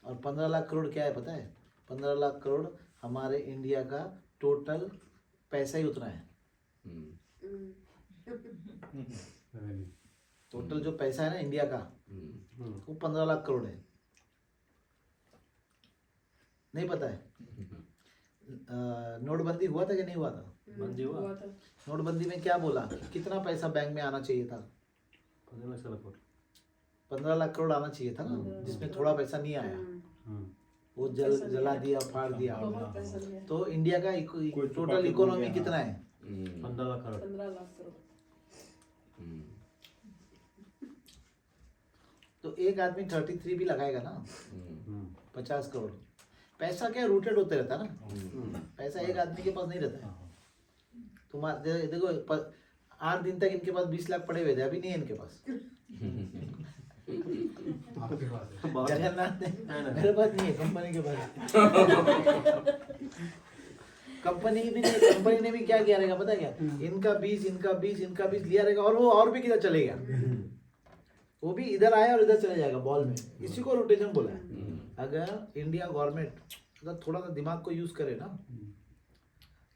[SPEAKER 1] और 15 लाख करोड़ क्या है पता है? 15 लाख करोड़ हमारे इंडिया का टोटल पैसा ही उतना है। टोटल जो पैसा है ना इंडिया का, वो 15 लाख करोड़ है। नहीं पता है? नोटबंदी हुआ था कि नहीं हुआ था?
[SPEAKER 4] बंदी हुआ
[SPEAKER 5] था।
[SPEAKER 1] नोटबंदी में क्या बोला? कितना पैसा बैंक में आना चाहिए था?
[SPEAKER 4] 15 लक्षల కోట్లు
[SPEAKER 1] 15 लाख करोड़ आना चाहिए था ना, जिसमें थोड़ा पैसा नहीं आया। वो जला दिया, फाड़ दिया।
[SPEAKER 5] बहुत पैसा नहीं है।
[SPEAKER 1] तो इंडिया का टोटल इकोनॉमी कितना है?
[SPEAKER 4] 15 लाख करोड़
[SPEAKER 5] 15 लाख करोड़।
[SPEAKER 1] तो एक आदमी 33 भी लगाएगा ना, 50 करोड़। पैसा क्या रूटेड होते रहता है ना, पैसा एक आदमी के पास नहीं रहता है। तुम्हारे देखो 8 दिन तक इनके पास 20 लाख पड़े हुए थे, अभी नहीं है इनके पास। जगन्नाथ ने, मेरे पास नहीं है, कंपनी के पास। कंपनी भी नहीं, कंपनी ने भी क्या किया रहेगा पता है क्या? इनका 20 इनका 20 इनका 20 लिया रहेगा, और वो और भी किधर चले गया, वो भी इधर आया और इधर चले जाएगा बॉल में। इसी को रोटेशन बोला है। अगर इंडिया गवर्नमेंट अगर थोड़ा सा दिमाग को यूज करे ना,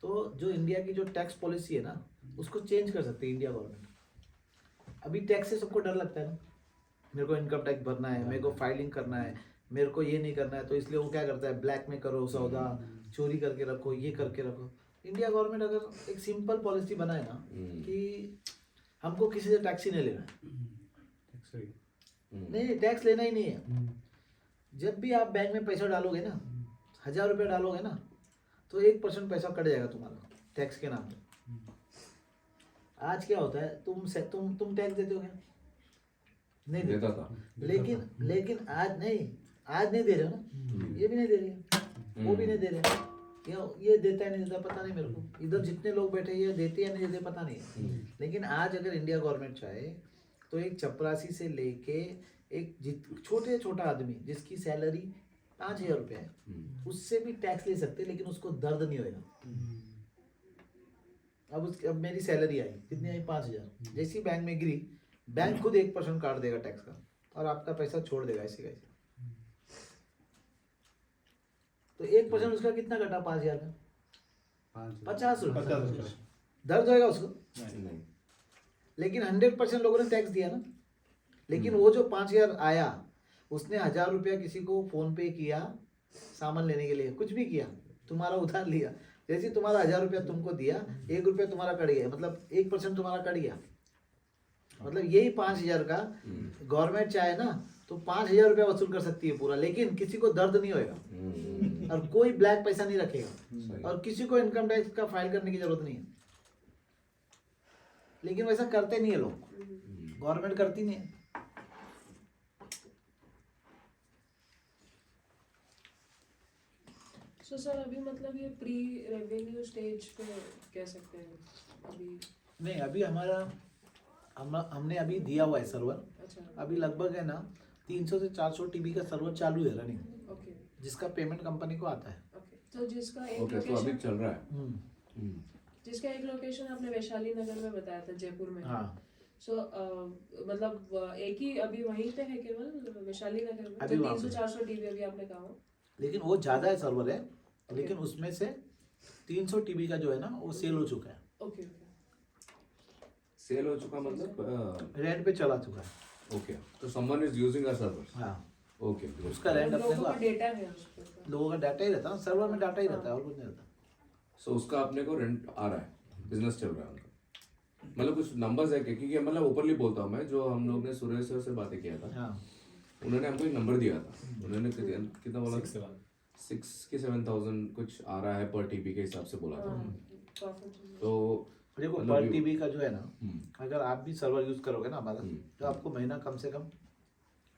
[SPEAKER 1] तो जो इंडिया की जो टैक्स पॉलिसी है ना, उसको चेंज कर सकती है इंडिया गवर्नमेंट। अभी टैक्स से सबको डर लगता है ना, मेरे को इनकम टैक्स भरना है, मेरे को फाइलिंग करना है, मेरे को ये नहीं करना है, तो इसलिए वो क्या करता है, ब्लैक में करो सौदा, चोरी करके रखो, ये करके रखो। इंडिया गवर्नमेंट अगर एक सिंपल पॉलिसी बनाए ना कि हमको किसी से टैक्स ही नहीं लेना है, नहीं टैक्स लेना ही नहीं है। जब भी आप बैंक में पैसा डालोगे ना, 1000 रुपये डालोगे ना, तो 1% पैसा कट जाएगा तुम्हारा टैक्स के नाम पे। आज क्या होता है, तुम टैक्स देते हो क्या? नहीं
[SPEAKER 2] देता
[SPEAKER 1] देते।
[SPEAKER 2] था।
[SPEAKER 1] लेकिन आज नहीं दे रहे हो ना, ये भी नहीं दे रहे हैं, वो भी नहीं दे रहे हैं। ये देता है नहीं देता पता नहीं मेरे को। इधर जितने लोग बैठे ये देते या नहीं देते पता नहीं है। लेकिन आज अगर इंडिया गवर्नमेंट चाहे तो एक चपरासी से लेके एक छोटा आदमी जिसकी सैलरी 5,000 रुपये है, उससे भी टैक्स ले सकते, लेकिन उसको दर्द नहीं होगा। अब मेरी सैलरी आई, कितनी आई? 5,000। जैसी बैंक में गिरी, बैंक खुद 1% काट देगा टैक्स का, और आपका पैसा छोड़ देगा ऐसे कैसे। तो 1% उसका कितना कटा? 5,000 में 50 रुपये। दर्द होएगा उसको?
[SPEAKER 2] नहीं।
[SPEAKER 1] लेकिन 100% लोगों ने टैक्स दिया ना। लेकिन वो जो 5,000 आया, उसने 1,000 रुपया किसी को फोन पे किया सामान लेने के लिए, कुछ भी किया, तुम्हारा उधार लिया। जैसे तुम्हारा 1,000 रुपया तुमको दिया, 1 रुपया तुम्हारा कट गया, मतलब 1% तुम्हारा कट गया। मतलब यही 5,000 का गवर्नमेंट चाहे ना तो 5,000 रुपया वसूल कर सकती है पूरा, लेकिन किसी को दर्द नहीं होएगा, और कोई ब्लैक पैसा नहीं रखेगा, और किसी को इनकम टैक्स का फाइल करने की जरूरत नहीं है। लेकिन वैसा करते नहीं है लोग, गवर्नमेंट करती नहीं है।
[SPEAKER 5] तो सर अभी मतलब ये प्री रेवेन्यू स्टेज पे कह सकते हैं अभी?
[SPEAKER 1] नहीं, अभी हमने अभी दिया हुआ है सर्वर।
[SPEAKER 5] अच्छा।
[SPEAKER 1] अभी लगभग है ना 300 से 400 टीबी का सर्वर चालू है रनिंग,
[SPEAKER 5] ओके
[SPEAKER 1] जिसका पेमेंट कंपनी को आता है।
[SPEAKER 5] ओके। तो जिसका एक
[SPEAKER 2] ओके, तो अभी
[SPEAKER 5] लोकेशन,
[SPEAKER 2] चल रहा है।
[SPEAKER 5] जिसका एक लोकेशन आपने वैशाली नगर में बताया था, जयपुर में।
[SPEAKER 1] हाँ,
[SPEAKER 5] सो मतलब एक ही अभी वहीं पे है केवल वैशाली नगर में,
[SPEAKER 1] अभी
[SPEAKER 5] जो
[SPEAKER 1] वहाँ पे।
[SPEAKER 5] 300-400 टीबी अभी आपने कहा हो?
[SPEAKER 1] लेकिन वो ज़्यादा है सर्वर है, लेकिन उसमें से 300 टीबी का जो है ना वो सेल हो चुका है,
[SPEAKER 5] ओके ओके।
[SPEAKER 2] सेल हो चुका मतलब
[SPEAKER 1] रेंट पे चला चुका है।
[SPEAKER 2] ओके, तो someone is using our server.
[SPEAKER 1] हाँ,
[SPEAKER 2] ओके,
[SPEAKER 1] उसका रेंट अपने
[SPEAKER 5] लोगों का
[SPEAKER 1] को,
[SPEAKER 5] डेटा है उस पर।
[SPEAKER 1] लोगों का डाटा ही रहता है सर्वर में, डाटा ही रहता है और कुछ नहीं रहता।
[SPEAKER 2] सो उसका अपने को रेंट आ रहा है, बिजनेस चल रहा है उनका। मतलब कुछ नंबर्स है क्या? क्योंकि मतलब ओपनली बोलता हूँ मैं, जो हम लोग ने सुरेश सर से बातें किया था,
[SPEAKER 1] हाँ,
[SPEAKER 2] उन्होंने हमको एक नंबर दिया था। उन्होंने कितना बोला? 6 के 7,000 कुछ आ रहा है पर टीबी के हिसाब से बोला था। तो
[SPEAKER 1] देखो
[SPEAKER 2] मतलब
[SPEAKER 1] पर टीबी का जो है ना, अगर आप भी सर्वर यूज करोगे ना हमारा, तो आपको महीना कम से कम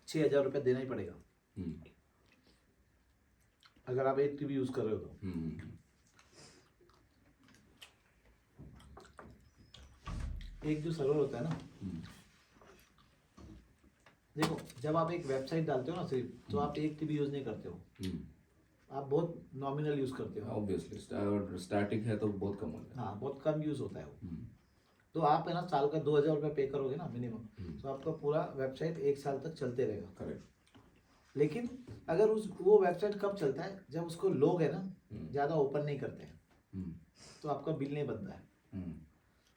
[SPEAKER 1] 6,000 रुपये देना ही पड़ेगा, अगर आप 1 टीबी यूज कर रहे हो तो। एक जो सर्वर होता है ना, देखो जब आप एक वेबसाइट डालते हो ना सिर्फ तो आप एक टीबी यूज नहीं करते हो, आप बहुत नॉमिनल यूज करते हो।
[SPEAKER 2] ऑब्वियसली स्टैटिक है तो बहुत कम होता
[SPEAKER 1] हाँ बहुत कम यूज होता है वो।
[SPEAKER 2] है।
[SPEAKER 1] तो आप है ना साल का 2,000 रुपये पे करोगे ना मिनिमम, तो आपका पूरा वेबसाइट 1 साल तक चलते रहेगा।
[SPEAKER 2] करेक्ट।
[SPEAKER 1] लेकिन अगर उस वो वेबसाइट कब चलता है जब उसको लोग है ना ज़्यादा ओपन नहीं करते हैं, तो आपका बिल नहीं बनता है।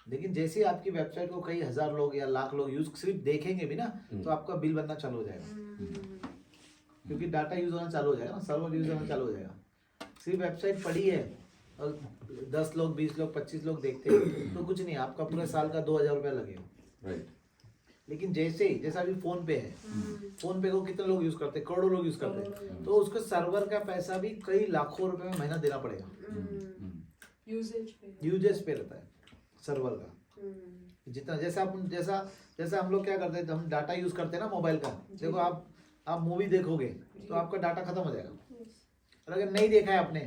[SPEAKER 1] लेकिन जैसे ही आपकी वेबसाइट को कई हजार लोग या लाख लोग यूज सिर्फ देखेंगे भी ना, तो आपका बिल बनना चालू हो जाएगा, क्योंकि डाटा यूज होना चालू हो जाएगा ना, सर्वर यूज होना चालू हो जाएगा। सिर्फ वेबसाइट पड़ी है और 10 लोग 20 लोग 25 लोग देखते हैं तो कुछ नहीं, आपका पूरे साल का 2,000 रुपया लगेगा।
[SPEAKER 2] राइट।
[SPEAKER 1] लेकिन जैसे ही जैसा अभी फोन पे है, फोन पे को कितने लोग यूज करते हैं, करोड़ों लोग यूज करते हैं, तो उसको सर्वर का पैसा भी कई लाखों रुपए में महीना देना पड़ेगा। यूजेस पे रहता है सर्वर का। जितना जैसा हम लोग क्या करते हैं, हम डाटा यूज करते हैं ना मोबाइल का। देखो आप मूवी देखोगे तो आपका डाटा खत्म हो जाएगा, और अगर नहीं देखा है आपने,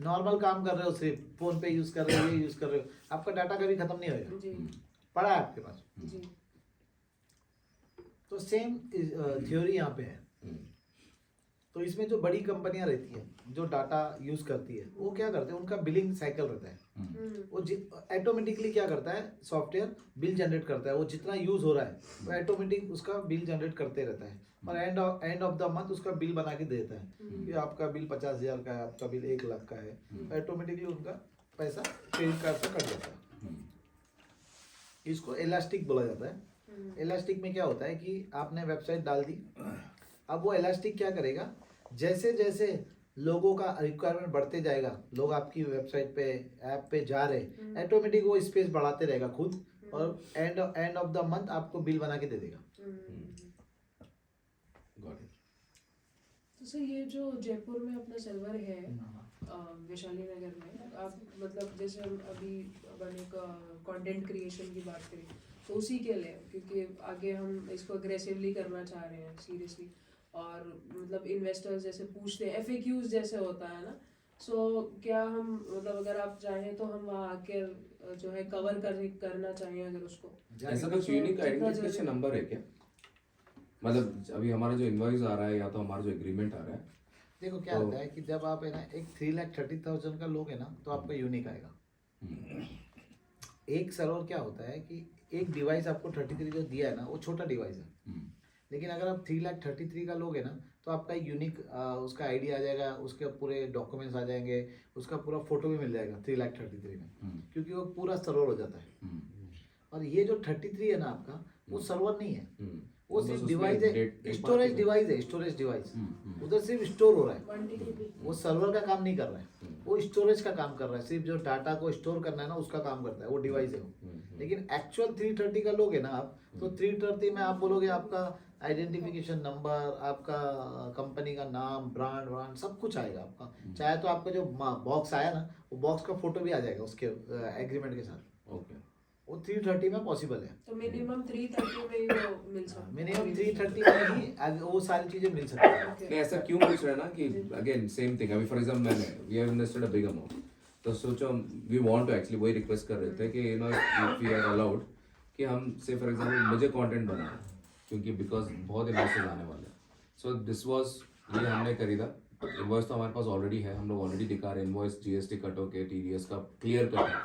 [SPEAKER 1] नॉर्मल काम कर रहे हो, सिर्फ फोन पे यूज कर रहे हो, ये यूज कर रहे हो, आपका डाटा कभी खत्म नहीं होगा, पड़ा है आपके पास। तो सेम थ्योरी यहाँ पे है। तो इसमें जो बड़ी कंपनियां रहती है जो डाटा यूज करती है, वो क्या करते हैं, उनका बिलिंग साइकिल रहता है। वो ऑटोमेटिकली क्या करता है, सॉफ्टवेयर बिल जनरेट करता है। वो जितना यूज हो रहा है वो ऑटोमेटिक उसका बिल जनरेट करते रहता है, और एंड ऑफ द मंथ उसका बिल बना के देता है कि आपका बिल 50,000 का है, आपका बिल 1 लाख का है। ऑटोमेटिकली उनका पैसा क्रेडिट कार्ड से कट जाता है। इसको इलास्टिक बोला जाता है। इलास्टिक में क्या होता है कि आपने वेबसाइट डाल दी, अब वो इलास्टिक क्या करेगा, जैसे जैसे लोगों का रिक्वायरमेंट बढ़ते जाएगा, लोग आपकी वेबसाइट पे ऐप पे जा रहे, ऑटोमेटिक वो स्पेस बढ़ाते रहेगा खुद, और एंड ऑफ द मंथ आपको बिल बना के दे देगा।
[SPEAKER 5] तो सर ये जो जयपुर में अपना सर्वर है वैशाली नगर में, आप मतलब जैसे हम अभी अपन एक कंटेंट क्रिएशन की बात करें तो उसी के लिए, क्योंकि आगे हम इसको अग्रेसिवली करना चाह रहे हैं सीरियसली, और मतलब इन्वेस्टर्स जैसे पूछते हैं, FAQs जैसे होता है ना, सो क्या हम मतलब अगर आप चाहें तो हम वहाँ आकर जो है कवर करना चाहिए अगर उसको,
[SPEAKER 2] ऐसा कुछ यूनिक आइडेंटिफिकेशन नंबर है क्या? मतलब अभी हमारा जो इनवॉइस आ रहा है या तो हमारा जो एग्रीमेंट आ रहा है,
[SPEAKER 1] देखो क्या होता है कि जब आप है ना एक 3,30,000 का लोगे ना, तो आपका यूनिक आएगा। एक सर्वर क्या होता है कि एक डिवाइस आपको 33 जो दिया है ना, वो छोटा डिवाइस है। लेकिन अगर आप 3,33,000 का लोगे ना, तो आपका एक यूनिक उसका आईडी आ जाएगा, उसके पूरे डॉक्यूमेंट्स आ जाएंगे, उसका पूरा फोटो भी मिल जाएगा 3,33,000 में, क्योंकि वो पूरा सर्वर हो जाता है। और ये जो 33 है ना आपका, वो सर्वर नहीं है, वो सिर्फ डिवाइस है, स्टोरेज डिवाइस है, स्टोरेज डिवाइस। उधर सिर्फ स्टोर हो रहा है, वो सर्वर का काम नहीं कर रहा है, वो स्टोरेज का काम कर रहा है। सिर्फ जो डाटा को स्टोर करना है ना, उसका काम करता है, वो डिवाइस है वो। लेकिन एक्चुअल 330 का लोगे ना आप, तो 330 में आप बोलोगे आपका आइडेंटिफिकेशन नंबर, आपका कंपनी का नाम, ब्रांड सब कुछ आएगा आपका। चाहे तो आपका जो बॉक्स आया ना, वो बॉक्स का फोटो भी आ जाएगा उसके एग्रीमेंट के साथ।
[SPEAKER 2] ओके,
[SPEAKER 1] वो 330 में पॉसिबल है।
[SPEAKER 5] तो मिनिमम 330 में ही वो मिल सकता है।
[SPEAKER 1] मिनिमम 330 में ही वो सारी चीजें मिल सकती है।
[SPEAKER 2] नहीं ऐसा क्यों पूछ रहे हैं ना कि अगेन सेम थिंग, अभी फॉर एग्जांपल मैंने we have invested a big amount, तो सोचो वी वांट टू एक्चुअली वही रिक्वेस्ट कर रहे थे कि you know if we are allowed कि हम से फॉर एग्जांपल मुझे कंटेंट बनाना है, क्योंकि बिकॉज बहुत इन्वेस्टर्स आने वाले हैं। सो दिस वाज, ये हमने खरीदा, इनवॉइस तो हमारे पास ऑलरेडी है, हम लोग ऑलरेडी दिखा रहे हैं इनवॉइस, GST कट होके TDS का क्लियर कर रहे हैं,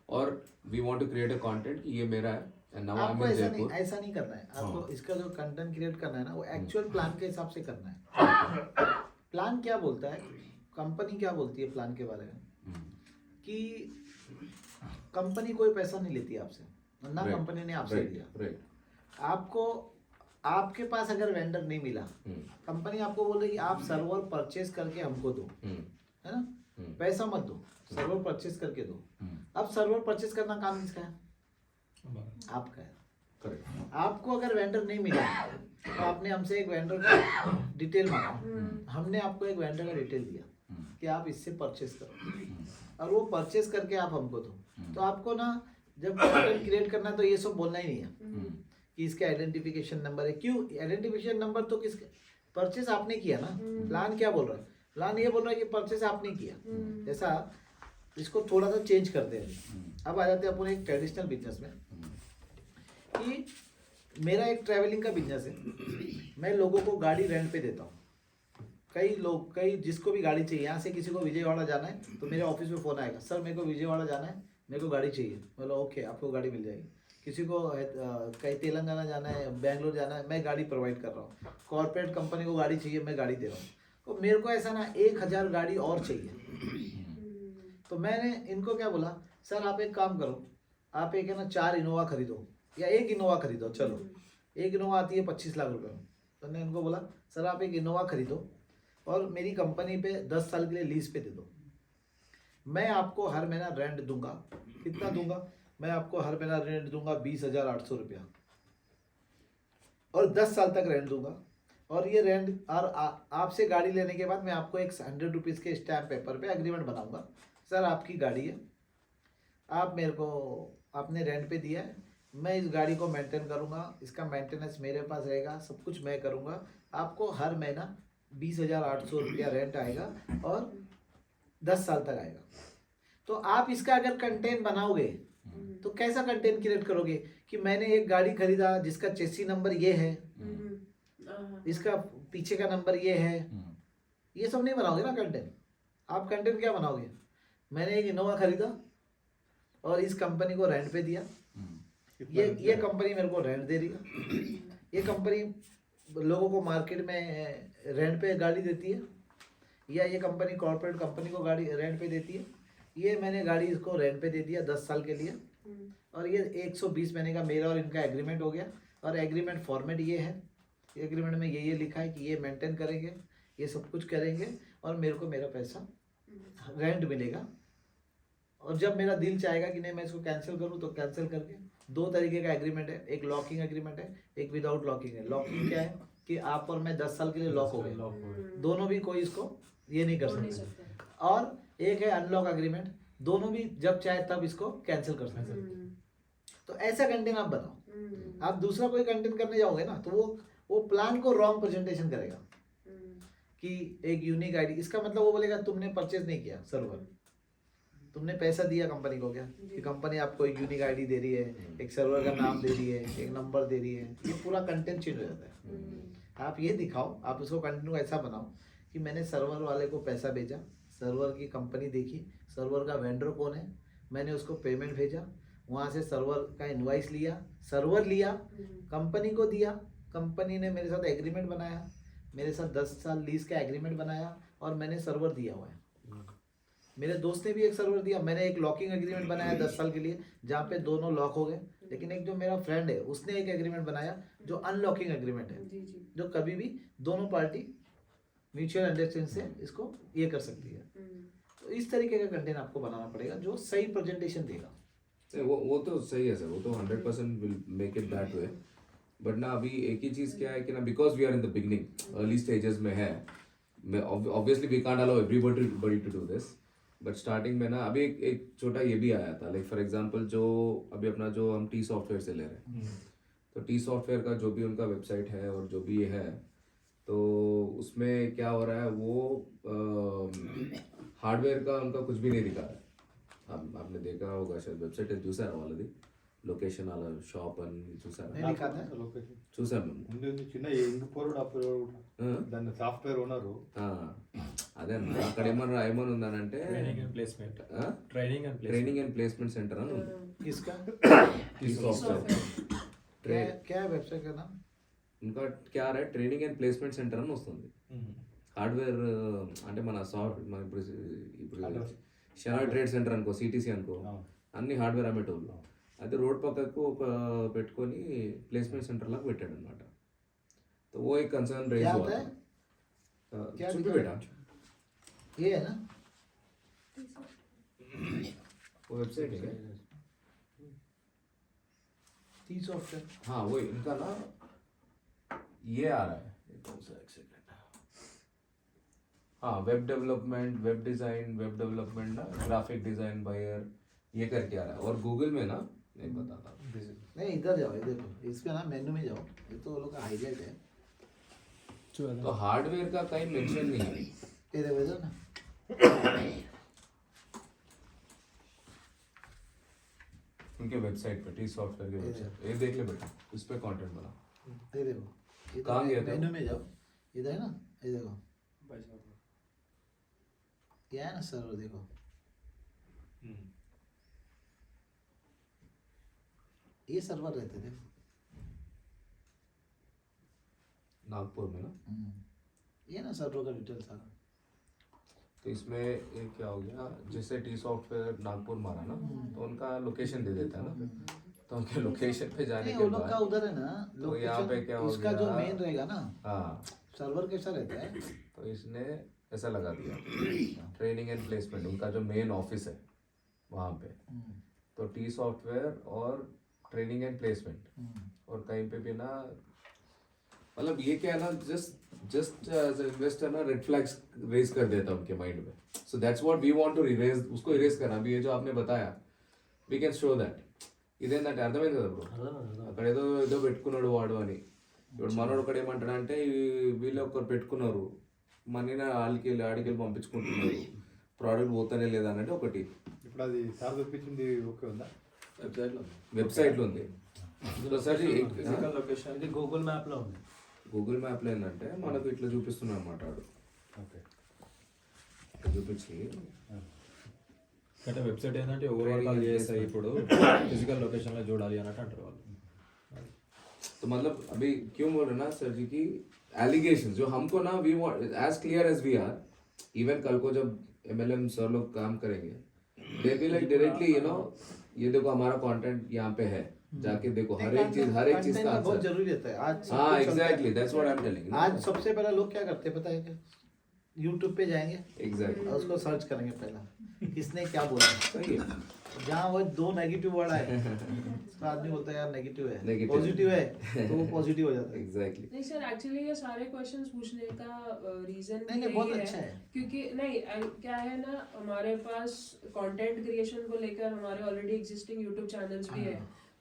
[SPEAKER 2] और we want to create a content कि ये मेरा है एंड नाउ आई एम
[SPEAKER 1] आपको
[SPEAKER 2] इन
[SPEAKER 1] ऐसा
[SPEAKER 2] जयपुर।
[SPEAKER 1] ऐसा नहीं करना है आपको। इसका जो कंटेंट क्रिएट करना है ना, वो एक्चुअल प्लान के हिसाब से करना है। प्लान क्या बोलता है, कंपनी क्या बोलती है प्लान के बारे में, कि कंपनी कोई पैसा नहीं लेती आपसे, ना कंपनी ने आपसे लिया। आपको आपके पास अगर वेंडर नहीं मिला, कंपनी आपको बोल रही है आप सर्वर परचेज करके हमको दो, है ना, पैसा मत दो, सर्वर परचेज करके दो। अब सर्वर परचेज करना काम किसका है, आपका है।
[SPEAKER 2] करेक्ट।
[SPEAKER 1] आपको अगर वेंडर नहीं मिला तो आपने हमसे एक वेंडर का डिटेल मांगा, हमने आपको एक वेंडर का डिटेल दिया कि आप इससे परचेज करो, और वो परचेज करके आप हमको दो। तो आपको ना जब कंटेंट क्रिएट करना है तो ये सब बोलना ही नहीं है कि इसका आइडेंटिफिकेशन नंबर है। क्यों आइडेंटिफिकेशन नंबर, तो किसका परचेज आपने किया ना। प्लान क्या बोल रहा है, प्लान ये बोल रहा है कि परचेज आपने किया। जैसा इसको थोड़ा सा चेंज करते हैं, अब आ जाते हैं अपने एक ट्रेडिशनल बिजनेस में, कि मेरा एक ट्रैवलिंग का बिजनेस है, मैं लोगों को गाड़ी रेंट पे देता हूँ। कई जिसको भी गाड़ी चाहिए, यहाँ से किसी को विजयवाड़ा जाना है तो मेरे ऑफिस में फ़ोन आएगा, सर मेरे को विजयवाड़ा जाना है, मेरे को गाड़ी चाहिए। बोला ओके, आपको गाड़ी मिल जाएगी। किसी को कहीं तेलंगाना जाना है, बेंगलोर जाना है, मैं गाड़ी प्रोवाइड कर रहा हूँ। कॉर्पोरेट कंपनी को गाड़ी चाहिए, मैं गाड़ी दे रहा हूँ। तो मेरे को ऐसा ना 1000 गाड़ी और चाहिए। तो मैंने इनको क्या बोला, सर आप एक काम करो, आप एक है ना 4 इनोवा खरीदो या 1 इनोवा खरीदो, चलो 1 इनोवा आती है 25 लाख रुपए में। तो मैंने इनको बोला सर आप 1 इनोवा खरीदो और मेरी कंपनी पे 10 साल के लिए लीज पे दे दो। मैं आपको हर महीना रेंट दूंगा। कितना दूंगा? मैं आपको हर महीना रेंट दूंगा 20,800 रुपया और 10 साल तक रेंट दूंगा। और ये रेंट और आपसे गाड़ी लेने के बाद मैं आपको एक 100 रुपीज़ के स्टैम्प पेपर पे एग्रीमेंट बनाऊंगा, सर आपकी गाड़ी है, आप मेरे को आपने रेंट पे दिया है, मैं इस गाड़ी को मेंटेन करूंगा, इसका मेंटेनेंस मेरे पास रहेगा, सब कुछ मैं करूंगा, आपको हर महीना 20,800 रुपया रेंट आएगा और 10 साल तक आएगा। तो आप इसका अगर कंटेंट बनाओगे तो कैसा कंटेंट क्रिएट करोगे कि मैंने एक गाड़ी खरीदा जिसका चेसी नंबर ये है, इसका पीछे का नंबर ये है, ये सब नहीं बनाओगे ना कंटेंट। आप कंटेंट क्या बनाओगे, मैंने एक इनोवा खरीदा और इस कंपनी को रेंट पे दिया, ये कंपनी मेरे को रेंट दे रही है, ये कंपनी लोगों को मार्केट में रेंट पे गाड़ी देती है, या ये कंपनी कॉर्पोरेट कंपनी को गाड़ी रेंट पे देती है, ये मैंने गाड़ी इसको रेंट पे दे दिया 10 साल के लिए और ये 120 महीने का मेरा और इनका एग्रीमेंट हो गया। और एग्रीमेंट फॉर्मेट ये है, एग्रीमेंट में ये लिखा है कि ये मेंटेन करेंगे, ये सब कुछ करेंगे और मेरे को मेरा पैसा रेंट मिलेगा। और जब मेरा दिल चाहेगा कि नहीं मैं इसको कैंसिल करूँ तो कैंसिल करके, 2 तरीके का एग्रीमेंट है, एक लॉकिंग एग्रीमेंट है, एक विदाउट लॉकिंग है। लॉकिंग क्या है कि आप और मैं 10 साल के लिए लॉक हो गए, दोनों भी कोई इसको ये नहीं कर सकता। और एक है अनलॉक एग्रीमेंट, दोनों भी जब चाहे तब इसको कैंसिल कर सकते। तो ऐसा कंटेंट आप बनाओ। आप दूसरा कोई कंटेंट करने जाओगे ना तो वो प्लान को रॉन्ग प्रेजेंटेशन करेगा कि एक यूनिक आईडी, इसका मतलब वो बोलेगा तुमने परचेज नहीं किया सर्वर, तुमने पैसा दिया कंपनी को, क्या कि कंपनी आपको एक यूनिक आईडी दे रही है, एक सर्वर का नाम दे रही है, एक नंबर दे रही है, ये पूरा कंटेंट चेंज हो जाता है। आप ये दिखाओ, आप उसको कंटेंट को ऐसा बनाओ कि मैंने सर्वर वाले को पैसा भेजा, सर्वर की कंपनी देखी, सर्वर का वेंडर कौन है, मैंने उसको पेमेंट भेजा, वहाँ से सर्वर का इनवाइस लिया, सर्वर लिया, कंपनी को दिया, कंपनी ने मेरे साथ एग्रीमेंट बनाया, मेरे साथ 10 साल लीज का एग्रीमेंट बनाया और मैंने सर्वर दिया हुआ है। मेरे दोस्त ने भी एक सर्वर दिया, मैंने एक लॉकिंग एग्रीमेंट बनाया 10 साल के लिए जहाँ पे दोनों लॉक हो गए। लेकिन एक जो मेरा फ्रेंड है उसने एक एग्रीमेंट बनाया जो अनलॉकिंग एग्रीमेंट है, जो कभी भी दोनों पार्टी म्यूचुअल अंडरस्टैंडिंग से इसको ये कर सकती है। तो इस तरीके का कंटेंट आपको बनाना पड़ेगा जो सही प्रेजेंटेशन देगा।
[SPEAKER 2] वो तो सही है सर, वो तो 100% will make it that way. But ना अभी एक ही चीज़ क्या है कि ना, because we are in the beginning, early stages में है, obviously we can't allow everybody to do this, but starting में ना अभी एक छोटा ये भी आया था, लाइक फॉर एग्जांपल जो अभी अपना जो हम टी सॉफ्टवेयर से ले रहे हैं, तो टी सॉफ्टवेयर का जो भी उनका वेबसाइट है और जो भी ये है, तो उसमें क्या हो रहा है, वो हार्डवेयर का उनका कुछ भी नहीं दिखा रहा है। आपने देखा होगा शायद, వెబ్సైట్ చూసారా వాళ్ళది, లొకేషన్ అలా షాప్ అని చూసారా? చూసాను.
[SPEAKER 3] చిన్న ఇండిపోర్డ్ అప్పుడు దాని సాఫ్ట్వేర్ ఓనరు
[SPEAKER 2] అదే అన్న, అక్కడ ఏమని ఉందనంటే ట్రైనింగ్ అండ్ ప్లేస్మెంట్ సెంటర్ అని ఉంది.
[SPEAKER 1] किसका?
[SPEAKER 2] టీ సాఫ్ట్వేర్
[SPEAKER 1] क्या वेबसाइट का नाम?
[SPEAKER 2] ఇంకా क्या है, ట్రైనింగ్ అండ్ ప్లేస్మెంట్ సెంటర్ అని వస్తుంది. హార్డ్వేర్ అంటే మన మన ఇప్పుడు షెనాయ్ ట్రేడ్ సెంటర్ అనుకో, సిటీసీ అనుకో, అన్ని హార్డ్వేర్ అమ్మేటోళ్ళు. అయితే రోడ్ పక్కకు ఒక పెట్టుకొని ప్లేస్మెంట్ సెంటర్ లాగా పెట్టాడు అనమాట. तो वो एक कंसर्न रेज हुआ था. चुप बेटा,
[SPEAKER 1] ये है ना
[SPEAKER 2] वो वेबसाइट है
[SPEAKER 1] टी सॉफ्टवेयर।
[SPEAKER 2] हाँ वो इनका ना ये आ रहा है, हाँ web development, web design, web development ना, ग्राफिक डिज़ाइन बायर, ये करके आ रहा है. और गूगल में ना एक बताता हूँ,
[SPEAKER 1] नहीं इधर जाओ, ये देखो इसके ना मेन्यू में जाओ, ये तो वो लोग का हाईलाइट है,
[SPEAKER 2] तो हार्डवेयर का कहीं मेंशन नहीं है.
[SPEAKER 1] ये देखो इधर ना,
[SPEAKER 2] उनके वेबसाइट पे टी सॉफ्टवेयर के वेबसाइट ये देख ले बेटा उस पे कंटेंट बना
[SPEAKER 1] ये देखो
[SPEAKER 2] कहाँ गया था?
[SPEAKER 1] मेनू में जाओ, इधर है ना, ये देखो ये है ना सर्वर, देखो ये सर्वर रहते थे
[SPEAKER 2] नागपुर में ना।
[SPEAKER 1] ये ना सर्वर का डिटेल सारा।
[SPEAKER 2] तो इसमें ये क्या हो गया, जैसे टी सॉफ्टवेयर नागपुर मारा ना तो उनका लोकेशन दे देता है ना, तो उनके लोकेशन पे जाने
[SPEAKER 1] नहीं,
[SPEAKER 2] के
[SPEAKER 1] वो लोग का
[SPEAKER 2] बाद
[SPEAKER 1] उधर है ना
[SPEAKER 2] तो यहाँ पे क्या हो
[SPEAKER 1] इसका
[SPEAKER 2] गया?
[SPEAKER 1] जो मेन रहेगा ना
[SPEAKER 2] हाँ
[SPEAKER 1] सर्वर कैसा रहता है,
[SPEAKER 2] तो इसने ऐसा लगा दिया ट्रेनिंग एंड प्लेसमेंट उनका जो मेन ऑफिस है वहाँ पे, तो टी सॉफ्टवेयर और ट्रेनिंग एंड प्लेसमेंट और कहीं पे भी ना, मतलब ये क्या है ना, जस्ट एज इन्वेस्टर ना रेड फ्लैग्स रेज कर देता है उनके माइंड में। So that's what we want to erase, उसको इरेज करना। अभी ये जो आपने बताया वी कैन शो दैट ఇదేంటంటే అర్థమైంది కదా బ్రో, అక్కడ ఏదో ఏదో పెట్టుకున్నాడు వాడు అని. ఇప్పుడు మనోడు ఒకడు ఏమంటాడంటే వీళ్ళు ఒకరు పెట్టుకున్నారు మనీని ఆడికెళ్ళి పంపించుకుంటున్నారు, ప్రోడక్ట్ పోతానే లేదా అన్నట్టు ఒకటి.
[SPEAKER 3] ఇప్పుడు అది సార్ చూపించింది ఓకే ఉందా?
[SPEAKER 2] వెబ్సైట్లో ఉంది. సో సార్
[SPEAKER 4] ఫిజికల్ లొకేషన్ ఇది గూగుల్ మ్యాప్లో ఉంది.
[SPEAKER 2] గూగుల్ మ్యాప్లో ఏంటంటే మనకు ఇట్లా చూపిస్తున్నాడు అన్నమాట వాడు.
[SPEAKER 3] ఓకే
[SPEAKER 2] చూపించి
[SPEAKER 6] అంటే వెబ్సైట్ ఏంటంటే ఓవరాల్ కాల్ చేస్తాయి, ఇప్పుడు ఫిజికల్ లొకేషన్లో చూడాలి అన్నట్టు అంటారు వాళ్ళు.
[SPEAKER 2] तो मतलब अभी क्यों बोल रहे ना सर जी की एलिगेशन जो हमको ना we want as clear as we are, even कल को जब एमएलएम सर लोग काम करेंगे they will like directly you know ये देखो हमारा कंटेंट यहाँ पे है, जाके देखो हर एक चीज का
[SPEAKER 1] बहुत
[SPEAKER 2] आंसर।
[SPEAKER 1] जरूरी रहता है आज।
[SPEAKER 2] हाँ exactly that's what I am telling.
[SPEAKER 1] आज सबसे पहला लोग क्या करते हैं पता है क्या, यूट्यूब पे जाएंगे
[SPEAKER 2] एग्जैक्टली
[SPEAKER 1] और उसको सर्च करेंगे पहला किसने क्या बोला।
[SPEAKER 2] सही है।
[SPEAKER 1] जहाँ वो दो नेगेटिव वर्ड आए तो आदमी बोलता है यार नेगेटिव है,
[SPEAKER 2] Negative।
[SPEAKER 1] पॉजिटिव है तो वो पॉजिटिव हो जाता है।
[SPEAKER 2] एग्जैक्टली
[SPEAKER 5] नहीं सर, एक्चुअली ये सारे क्वेश्चंस पूछने का रीजन
[SPEAKER 1] नहीं, बहुत अच्छा है।
[SPEAKER 5] क्योंकि नहीं क्या है ना, हमारे पास कंटेंट क्रिएशन को लेकर हमारे ऑलरेडी एग्जिस्टिंग यूट्यूब चैनल्स भी है,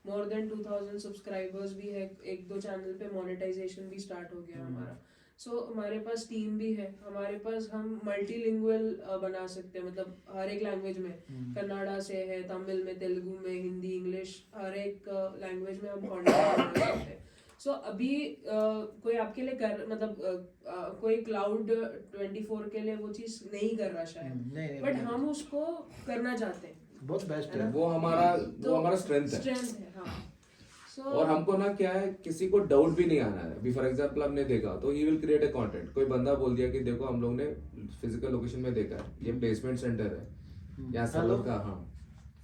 [SPEAKER 5] मोर देन 2000 सब्सक्राइबर्स भी है, एक दो चैनल पे मोनेटाइजेशन भी स्टार्ट हो गया हमारा। सो हमारे पास टीम भी है, हमारे पास हम मल्टीलिंगुअल बना सकते हैं, मतलब हर एक लैंग्वेज में, कन्नड़ा से है, तमिल में, तेलुगु में, हिंदी, इंग्लिश, हर एक लैंग्वेज में हम कंटेंट बना सकते हैं। सो अभी कोई आपके लिए कर मतलब कोई क्लाउड 24 के लिए वो चीज नहीं कर रहा शायद,
[SPEAKER 1] नहीं,
[SPEAKER 5] बट हम उसको करना चाहते हैं।
[SPEAKER 1] बहुत बेस्ट है।
[SPEAKER 2] वो हमारा स्ट्रेंथ है।
[SPEAKER 5] स्ट्रेंथ है हाँ। So,
[SPEAKER 2] और हमको ना क्या है किसी को डाउट भी नहीं आना है। अभी फॉर एग्जांपल हमने देखा तो he will create a content, कोई बंदा बोल दिया कि देखो हम लोग ने फिजिकल लोकेशन में देखा है ये प्लेसमेंट सेंटर है यहाँ सर्वर का। हाँ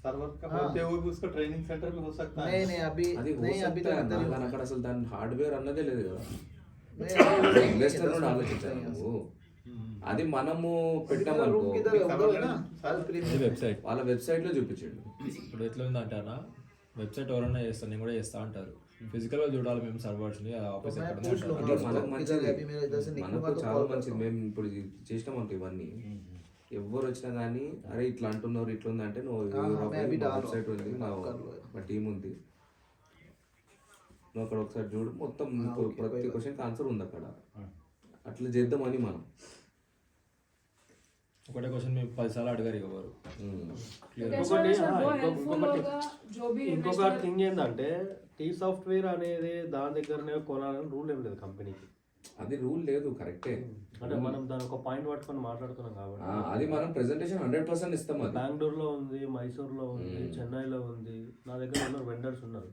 [SPEAKER 3] సర్వర్ का
[SPEAKER 1] हाँ।
[SPEAKER 3] होते हुए भी उसका ट्रेनिंग सेंटर भी हो सकता है।
[SPEAKER 1] नहीं नहीं अभी
[SPEAKER 2] అది
[SPEAKER 1] नहीं अभी
[SPEAKER 2] होता
[SPEAKER 1] तक
[SPEAKER 2] है
[SPEAKER 1] अंदर ही
[SPEAKER 2] ना,
[SPEAKER 1] होता है।
[SPEAKER 2] అక్కడ అసలు దాని హార్డ్వేర్ అన్నదే లేదు కదా,
[SPEAKER 1] नहीं, अभी नहीं,
[SPEAKER 2] ఇన్వెస్టర్
[SPEAKER 1] 10
[SPEAKER 2] నుండి
[SPEAKER 1] मिनट
[SPEAKER 2] ఆలోచించాలి
[SPEAKER 1] नहीं है।
[SPEAKER 2] నువ్వు. అది మనము
[SPEAKER 1] अभी तो
[SPEAKER 2] పెట్టామనుకో
[SPEAKER 1] रूम किधर है उधर है ना साल
[SPEAKER 6] ఇది
[SPEAKER 1] प्रीमियम।
[SPEAKER 6] వెబ్సైట్.
[SPEAKER 2] వాళ్ళ వెబ్సైట్ లో చూపించండి.
[SPEAKER 6] ఇప్పుడు ఎట్లా ఉందంటే అన్న వెబ్సైట్ ఎవరైనా చేస్తారు, నేను కూడా చేస్తా అంటారు. ఫిజికల్గా చూడాలి మేము సర్వర్స్ని, ఆఫీస్
[SPEAKER 1] मैं
[SPEAKER 6] ఎక్కడ ఉంది
[SPEAKER 1] पूछ
[SPEAKER 6] అంటారు.
[SPEAKER 1] लूंगा।
[SPEAKER 2] అంటే మనకు మంచిది,
[SPEAKER 1] अभी मेरा इधर से निकलूंगा
[SPEAKER 2] మనకు
[SPEAKER 1] तो
[SPEAKER 2] చాలా
[SPEAKER 1] कॉल
[SPEAKER 2] మంచిది.
[SPEAKER 1] करता हूँ।
[SPEAKER 2] మేము ఇప్పుడు చేసినాం అనుకో ఇవన్నీ, ఎవరు వచ్చినా కానీ అరే ఇట్లా అంటున్నారు ఇట్లా ఉంది అంటే నువ్వు
[SPEAKER 1] मैं अभी डाल रहा हूँ।
[SPEAKER 2] వెబ్సైట్ ఉంది
[SPEAKER 1] कर लो।
[SPEAKER 2] మా టీం ఉంది, నువ్వు అక్కడ ఒకసారి చూడు మొత్తం
[SPEAKER 1] ఓకే,
[SPEAKER 2] ప్రతి
[SPEAKER 1] పోయి
[SPEAKER 2] క్వశ్చన్కి ఆన్సర్ ఉంది అక్కడ. అట్లా చేద్దామని మనం.
[SPEAKER 6] ఒకటే క్వశ్చన్ మేము 10 సార్లు అడిగారు ఎవరు.
[SPEAKER 5] तो कैसा
[SPEAKER 4] ఇంకొకటి
[SPEAKER 5] है सर, वो
[SPEAKER 4] ఇంకొకటి
[SPEAKER 5] हेल्पफुल होगा जो भी
[SPEAKER 4] ఇంకొక
[SPEAKER 5] investor-
[SPEAKER 4] థింగ్ ఏంటంటే టీ సాఫ్ట్వేర్ అనేది దాని దగ్గరనే కొనాలని రూల్ ఏం లేదు కంపెనీకి.
[SPEAKER 2] అది రూల్ లేదు, కరెక్టే.
[SPEAKER 4] అంటే మనం దాని ఒక పాయింట్ పట్టుకొని మాట్లాడుతున్నాం కాబట్టి.
[SPEAKER 2] అది మనం ప్రెజెంటేషన్ 100% ఇస్తాం. అది
[SPEAKER 4] బెంగళూరులో ఉంది, మైసూర్లో ఉంది, చెన్నైలో ఉంది, నా దగ్గర ఉన్నారు, వెండర్స్ ఉన్నారు.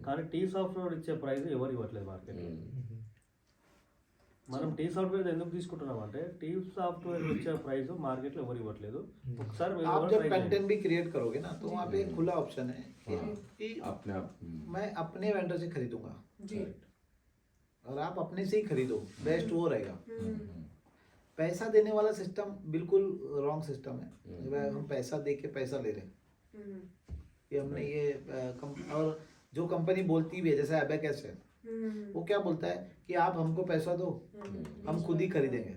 [SPEAKER 4] కానీ టీ సాఫ్ట్వేర్ ఇచ్చే ప్రైస్ ఎవరు ఇవ్వట్లేదు మార్కెట్. మనం టీ సాఫ్ట్వేర్ ఎందుకు తీసుకుంటున్నాం అంటే టీ సాఫ్ట్వేర్ ఇచ్చే ప్రైస్ మార్కెట్ లో ఎవరు ఇవ్వట్లేదు. ఒకసారి మీరు
[SPEAKER 1] आप
[SPEAKER 4] ఎవరు
[SPEAKER 1] जब
[SPEAKER 4] try చేయండి.
[SPEAKER 1] कंटेंट भी क्रिएट करोगे ना तो वहाँ पे एक खुला ऑप्शन है कि
[SPEAKER 2] अपने आप
[SPEAKER 1] मैं अपने वेंडर से खरीदूंगा
[SPEAKER 5] जी
[SPEAKER 1] और आप अपने से ही खरीदो, बेस्ट वो रहेगा। पैसा देने वाला सिस्टम बिल्कुल रॉन्ग सिस्टम है। हम पैसा दे के पैसा ले रहे हैं कि हमने ये और जो कंपनी बोलती भी है जैसे अबेकस है, वो क्या बोलता है कि आप हमको पैसा दो हम खुद ही खरीदेंगे।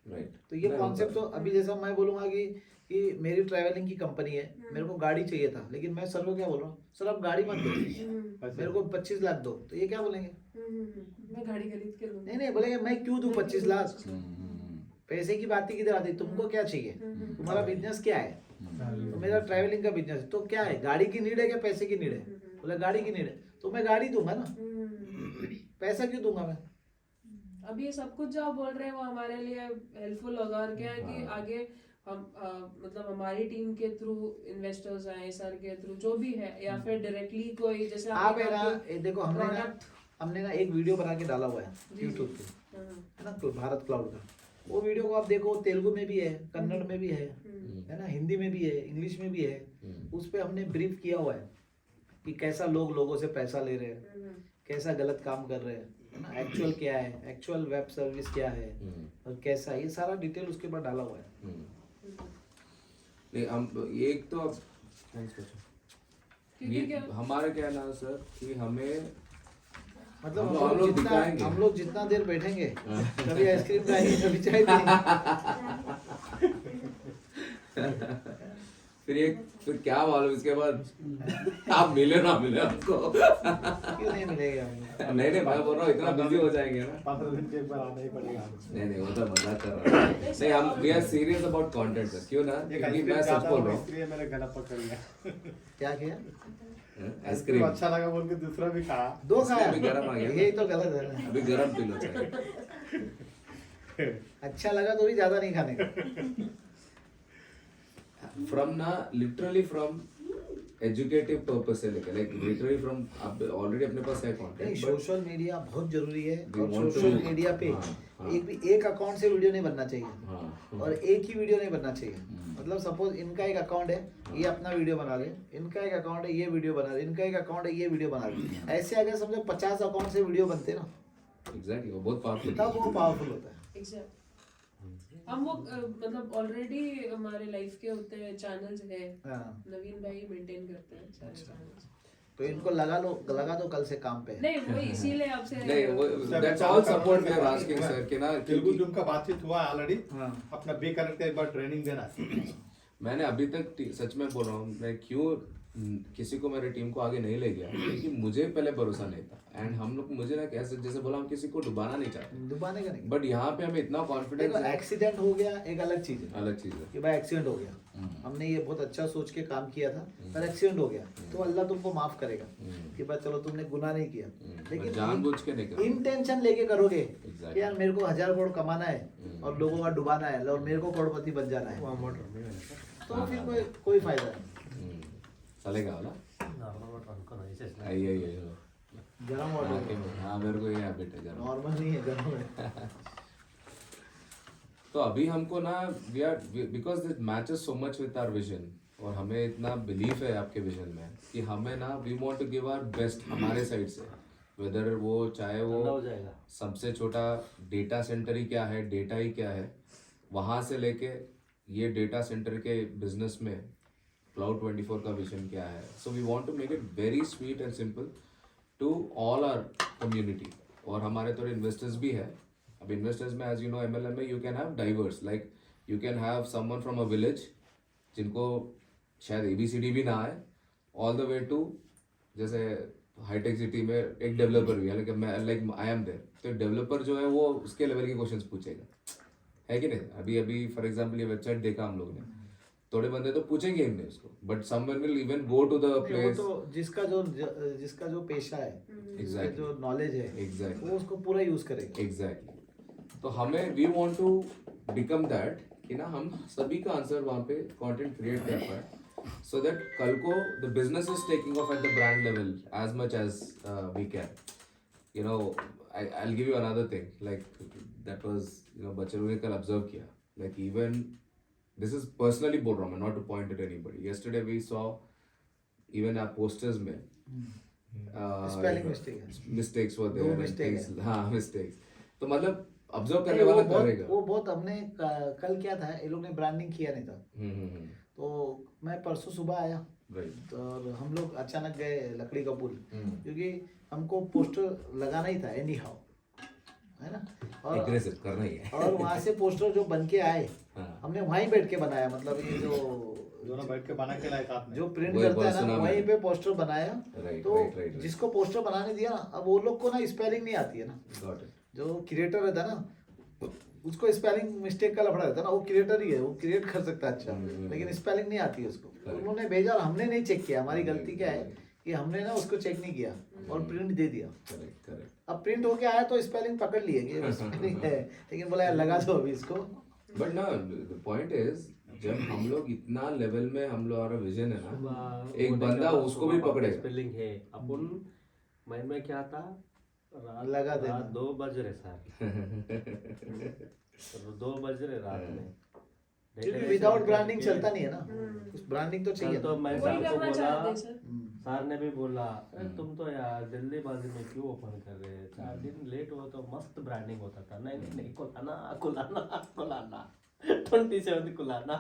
[SPEAKER 2] राइट।
[SPEAKER 1] तो ये कॉन्सेप्ट तो अभी जैसा मैं बोलूंगा कि मेरी ट्रैवलिंग की कंपनी है, मेरे को गाड़ी चाहिए था, लेकिन मैं सर को क्या बोल रहा हूँ, सर आप गाड़ी मत दो, मेरे को 25 लाख दो। तो ये क्या बोलेंगे,
[SPEAKER 5] मैं गाड़ी खरीद के लूंगा।
[SPEAKER 1] नहीं नहीं बोलेंगे मैं क्यों दूं 25 लाख। पैसे की बात ही किधर आती है, तुमको क्या चाहिए, तुम्हारा बिजनेस क्या है, तो मेरा ट्रैवलिंग का बिजनेस है, तो क्या है, गाड़ी की नीड है क्या पैसे की नीड है? बोले गाड़ी की नीड है, तो मैं गाड़ी दूंगा ना, पैसा क्यों दूंगा मैं?
[SPEAKER 5] अब ये सब कुछ जो आप बोल रहे हैं वो हमारे लिए हेल्पफुल होगा, और क्या है कि आगे हम मतलब हमारी टीम के थ्रू इन्वेस्टर्स आए, सर के थ्रू जो भी है, या फिर डायरेक्टली कोई जैसे
[SPEAKER 1] आप
[SPEAKER 5] आपने
[SPEAKER 1] है ना,
[SPEAKER 5] कहा कि
[SPEAKER 1] ये देखो हमने ना एक वीडियो बना के डाला हुआ है
[SPEAKER 5] जी,
[SPEAKER 1] यूट्यूब पे,
[SPEAKER 5] हाँ,
[SPEAKER 1] है ना, भारत क्लाउड का। वो वीडियो को आप देखो, तेलुगु में भी है, कन्नड़ में भी है ना, हिंदी में भी है, इंग्लिश में भी है। उस पे हमने ब्रीफ किया हुआ है कि कैसा लोग लोगों से पैसा ले रहे हैं, कैसा गलत काम कर रहे हैं, है ना, एक्चुअल क्या है, एक्चुअल वेब सर्विस क्या है, और कैसा, ये सारा डिटेल उसके बाद डाला हुआ है।
[SPEAKER 2] नहीं हम एक तो अब थैंक्स
[SPEAKER 5] क्योंकि
[SPEAKER 2] ये
[SPEAKER 5] क्या
[SPEAKER 2] हमारा क्या है ना सर कि हमें
[SPEAKER 1] मतलब
[SPEAKER 2] हम लोग दिखाएंगे।
[SPEAKER 1] हम लोग जितना देर बैठेंगे, कभी आइसक्रीम खाएंगे, कभी चाय पिएंगे।
[SPEAKER 2] फिर क्या मालूम इसके बाद आप मिले ना मिले हमको।
[SPEAKER 1] क्यों नहीं मिलेगा हमें?
[SPEAKER 2] नहीं मैं बोल रहा हूँ इतना बिजी हो जाएंगे ना।
[SPEAKER 3] 15 दिन के एक बार आना ही पड़ेगा।
[SPEAKER 2] नहीं वो तो मजाक कर रहा है। नहीं हम we are serious about content sir, क्यों ना,
[SPEAKER 3] एक
[SPEAKER 2] क्योंकि मैं
[SPEAKER 3] आइसक्रीम
[SPEAKER 2] सच बोल रहा हूँ।
[SPEAKER 3] इसलिए मेरा गला पकड़ गया।
[SPEAKER 1] क्या किया?
[SPEAKER 3] आइसक्रीम
[SPEAKER 2] आइसक्रीम
[SPEAKER 3] अच्छा लगा बोल के दूसरा भी खाया।
[SPEAKER 1] दो
[SPEAKER 2] इसलिए
[SPEAKER 1] खाया,
[SPEAKER 2] अभी गर्म आ गया ना।
[SPEAKER 1] यही तो गलत है ना।
[SPEAKER 2] अभी गरम पी लो चाहिए।
[SPEAKER 1] अच्छा लगा तो भी ज्यादा नहीं खाने का।
[SPEAKER 2] फ्रॉम ना लिटरली फ्रॉम एजुकेटिव पर्पस से लेकर लाइक लिटरली फ्रॉम आप ऑलरेडी अपने पास है
[SPEAKER 1] नहीं,
[SPEAKER 2] कंटेंट
[SPEAKER 1] सोशल मीडिया बहुत जरूरी है,
[SPEAKER 2] We
[SPEAKER 1] और
[SPEAKER 2] want
[SPEAKER 1] सोशल
[SPEAKER 2] to-
[SPEAKER 1] मीडिया पे
[SPEAKER 2] हाँ।
[SPEAKER 1] एक अकाउंट से वीडियो नहीं बनना चाहिए,
[SPEAKER 2] हाँ
[SPEAKER 1] और एक ही वीडियो नहीं बनना चाहिए। मतलब सपोज इनका एक अकाउंट है, ये अपना वीडियो बना ले, इनका एक अकाउंट है, ये वीडियो बना ले, इनका एक अकाउंट है, ये वीडियो बना ले। ऐसे अगर समझो 50 अकाउंट से वीडियो बनते ना,
[SPEAKER 2] एग्जैक्टली वो बहुत पावरफुल
[SPEAKER 1] तब वो पावरफुल होता है।
[SPEAKER 5] एग्जैक्ट हम वो मतलब ऑलरेडी हमारे लाइफ के होते हैं चैनल्स है,
[SPEAKER 1] हाँ।
[SPEAKER 5] नवीन भाई मेंटेन करते हैं सारे चैनल्स।
[SPEAKER 1] तो इनको लगा दो कल से काम पे।
[SPEAKER 5] नहीं वो इसीलिए आपसे
[SPEAKER 2] नहीं वो that's all support we are asking sir कि ना
[SPEAKER 3] तेलुगु टीम का बातचीत हुआ ऑलरेडी।
[SPEAKER 1] हाँ।
[SPEAKER 3] अपना बी कनेक्ट का एक बार ट्रेनिंग देना।
[SPEAKER 2] मैंने अभी तक सच में बोल रहा हूँ, मैं क्यों किसी को मेरे टीम को आगे नहीं ले गया, क्योंकि मुझे पहले भरोसा नहीं था। एंड हम लोग मुझे ना कैसे जैसे बोला हम किसी को डुबाना नहीं चाहते,
[SPEAKER 1] डुबाने का नहीं।
[SPEAKER 2] बट यहाँ पे हमें इतना कॉन्फिडेंस
[SPEAKER 1] देखो
[SPEAKER 2] है।
[SPEAKER 1] एक्सीडेंट हो गया एक अलग चीज है,
[SPEAKER 2] अलग चीज है।
[SPEAKER 1] कि भाई एक्सीडेंट हो गया, हमने ये बहुत अच्छा सोच के काम किया था, पर एक्सीडेंट हो गया तो अल्लाह तुमको माफ करेगा कि भाई चलो तुमने गुनाह नहीं किया,
[SPEAKER 2] पर जानबूझ के नहीं करा।
[SPEAKER 1] इंटेंशन लेके करोगे
[SPEAKER 2] Exactly.
[SPEAKER 1] कि यार मेरे को 1000 करोड़ कमाना है और लोगों का डुबाना है और मेरे को करोड़पति बन जाना है, तो फिर कोई फायदा नहीं।
[SPEAKER 2] चलेगा वाला
[SPEAKER 4] నార్మల్ వాటర్ అనుకున్నా వేసేసిన
[SPEAKER 2] अయ్यो
[SPEAKER 1] गर्म वाटर
[SPEAKER 2] हाँ मेरे को ये हैबिट है जरा।
[SPEAKER 1] नॉर्मल नहीं है, गर्म है।
[SPEAKER 2] तो अभी हमको ना we are because this matches so much with our vision, और हमें इतना बिलीफ है आपके विजन में कि हमें ना we want to give our best हमारे साइड से, वेदर वो चाहे वो
[SPEAKER 4] हो जाएगा।
[SPEAKER 2] सबसे छोटा डेटा सेंटर ही क्या है, डेटा ही क्या है, वहाँ से लेके ये डेटा सेंटर के बिजनेस में क्लाउड 24 का विजन क्या है। So we want to make it very sweet and simple to all our community. और हमारे थोड़े इन्वेस्टर्स भी है। अब इन्वेस्टर्स में एज यू नो MLM में you can have diverse, like you can have someone from a village जिनको शायद ABCD भी ना आए, ऑल द वे टू जैसे हाईटेक सिटी में एक डेवलपर भी है, लेकिन मैं लाइक आई एम देयर, तो एक डेवलपर जो है वो उसके लेवल के क्वेश्चंस पूछेगा, है कि नहीं। अभी फॉर एग्जांपल ये वेबसाइट देखा हम लोग ने, थोड़े बंदे तो पूछेंगे ही नहीं उसको, but someone will even go to the
[SPEAKER 1] वो
[SPEAKER 2] प्लेस।
[SPEAKER 1] तो जिसका जो पेशा है,
[SPEAKER 2] Exactly.
[SPEAKER 1] जो नॉलेज है,
[SPEAKER 2] Exactly.
[SPEAKER 1] वो उसको पूरा यूज करेगा।
[SPEAKER 2] एग्जैक्टली। तो हमें we want to become that कि ना हम सभी का आंसर वहाँ पे कंटेंट क्रिएट कर पाए, सो दैट कल को the business is taking off at the brand level as much as we can. You know I will give you another thing, like that was you know बच्चों ने कल observe किया, like even this is personally बोल रहा हूँ मैं, not to point at anybody. Yesterday we saw even our posters में
[SPEAKER 1] spelling mistake है,
[SPEAKER 2] mistakes were
[SPEAKER 1] two
[SPEAKER 2] there and
[SPEAKER 1] mistake
[SPEAKER 2] things,
[SPEAKER 1] है।
[SPEAKER 2] हाँ मिस्टेक्स। तो मतलब ऑब्जर्व करने
[SPEAKER 1] नहीं,
[SPEAKER 2] वाला करेगा।
[SPEAKER 1] वो बहुत हमने कल क्या था, ये लोग ने ब्रांडिंग किया नहीं था,
[SPEAKER 2] हम्म।
[SPEAKER 1] तो मैं परसों सुबह आया
[SPEAKER 2] राइट।
[SPEAKER 1] और हम लोग अचानक गए लकड़ी का पुल,
[SPEAKER 2] हम्म।
[SPEAKER 1] क्योंकि हमको पोस्टर लगाना ही था एनी हाउ, है ना, और
[SPEAKER 2] एग्रेसिव करना ही है।
[SPEAKER 1] और वहाँ से पोस्टर जो बन के आए,
[SPEAKER 2] हाँ।
[SPEAKER 1] हमने वहीं बैठ के बनाया, मतलब ये जो
[SPEAKER 3] दोनों बैठ के बना के लाए साथ में।
[SPEAKER 1] जो प्रिंट
[SPEAKER 2] वही
[SPEAKER 1] करता है
[SPEAKER 2] सुना
[SPEAKER 1] ना,
[SPEAKER 2] मैंने।
[SPEAKER 1] वहीं पे पोस्टर बनाया।
[SPEAKER 2] Right,
[SPEAKER 1] तो
[SPEAKER 2] right, right.
[SPEAKER 1] जिसको पोस्टर बनाने दिया ना, अब वो लोग को ना स्पेलिंग नहीं आती है ना,
[SPEAKER 2] गॉट इट।
[SPEAKER 1] जो क्रिएटर रहता है ना, उसको स्पेलिंग मिस्टेक का लफड़ा रहता है ना, वो क्रिएटर ही है, वो क्रिएट कर सकता है अच्छा, लेकिन स्पेलिंग नहीं आती है उसको। उन्होंने भेजा और हमने नहीं चेक किया। हमारी गलती क्या है कि हमने ना उसको चेक नहीं किया और प्रिंट दे दिया।
[SPEAKER 2] Correct correct.
[SPEAKER 1] अब प्रिंट होके आया तो स्पेलिंग पकड़ लिए कि ये स्पेलिंग है, लेकिन बोला यार लगा दो अभी इसको।
[SPEAKER 2] बट ना द पॉइंट इज, जब हम लोग इतना लेवल में हम लोग हमारा विजन है ना, एक बंदा उसको भी पकड़ेगा।
[SPEAKER 4] स्पेलिंग है अपन माइंड में क्या था,
[SPEAKER 1] लगा देना।
[SPEAKER 4] रात 2 बज रहे सर 2 बज रहे रात में,
[SPEAKER 1] क्योंकि विदाउट ब्रांडिंग चलता नहीं है ना, कुछ ब्रांडिंग तो चाहिए।
[SPEAKER 4] तो मैं
[SPEAKER 5] वही
[SPEAKER 4] सर को
[SPEAKER 5] करना
[SPEAKER 4] बोला,
[SPEAKER 5] चाहते सर।
[SPEAKER 4] सर ने भी बोला "अरे तुम तो यार जल्दीबाजी में क्यों ओपन कर रहे हैं, 4 दिन लेट हुआ तो मस्त ब्रांडिंग होता था। नहीं नहीं नहीं, कुलाना 27 कुलाना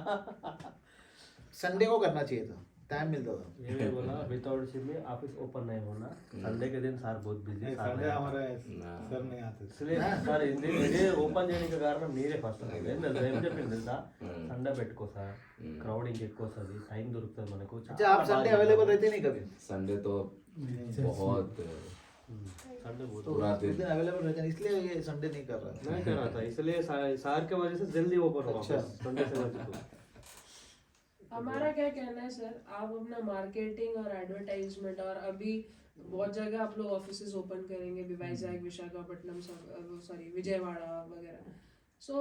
[SPEAKER 1] संडे को करना चाहिए था, टाइम मिलता था।
[SPEAKER 4] ये भी बोला विदाउट शिप में ऑफिस ओपन नहीं होना, संडे के दिन सर बहुत बिजी,
[SPEAKER 3] संडे हमारे सर नहीं आते थे।
[SPEAKER 4] इसलिए సార్ ఇది ఓపెన్ చేయడానికి కారణం మీరే ఫస్ట్. నేను ఏం చెప్పింది తెలుసా, సండే పెట్టుకో సార్, క్రౌడింగ్ ఎక్కువ వస్తుంది, టైం దొరుకుతుంది మనకు.
[SPEAKER 1] अच्छा आप संडे अवेलेबल रहते नहीं कभी?
[SPEAKER 2] संडे तो बहुत
[SPEAKER 4] संडे बहुत
[SPEAKER 1] तो
[SPEAKER 2] पूरा
[SPEAKER 1] उस
[SPEAKER 2] दिन
[SPEAKER 1] दिन अवेलेबल रहते नहीं, इसलिए ये संडे नहीं कर रहा था।
[SPEAKER 4] नहीं कर रहा था, इसलिए सर के वजह से जल्दी ओपन हुआ
[SPEAKER 1] अच्छा।
[SPEAKER 4] संडे से बजे को.
[SPEAKER 5] हमारा क्या कहना है सर, आप अपना मार्केटिंग और एडवर्टाइजमेंट, और अभी बहुत जगह आप लोग ऑफिसेज ओपन करेंगे भी, वाइजैग, विशाखापट्टनम, सॉरी विजयवाड़ा वगैरह। सो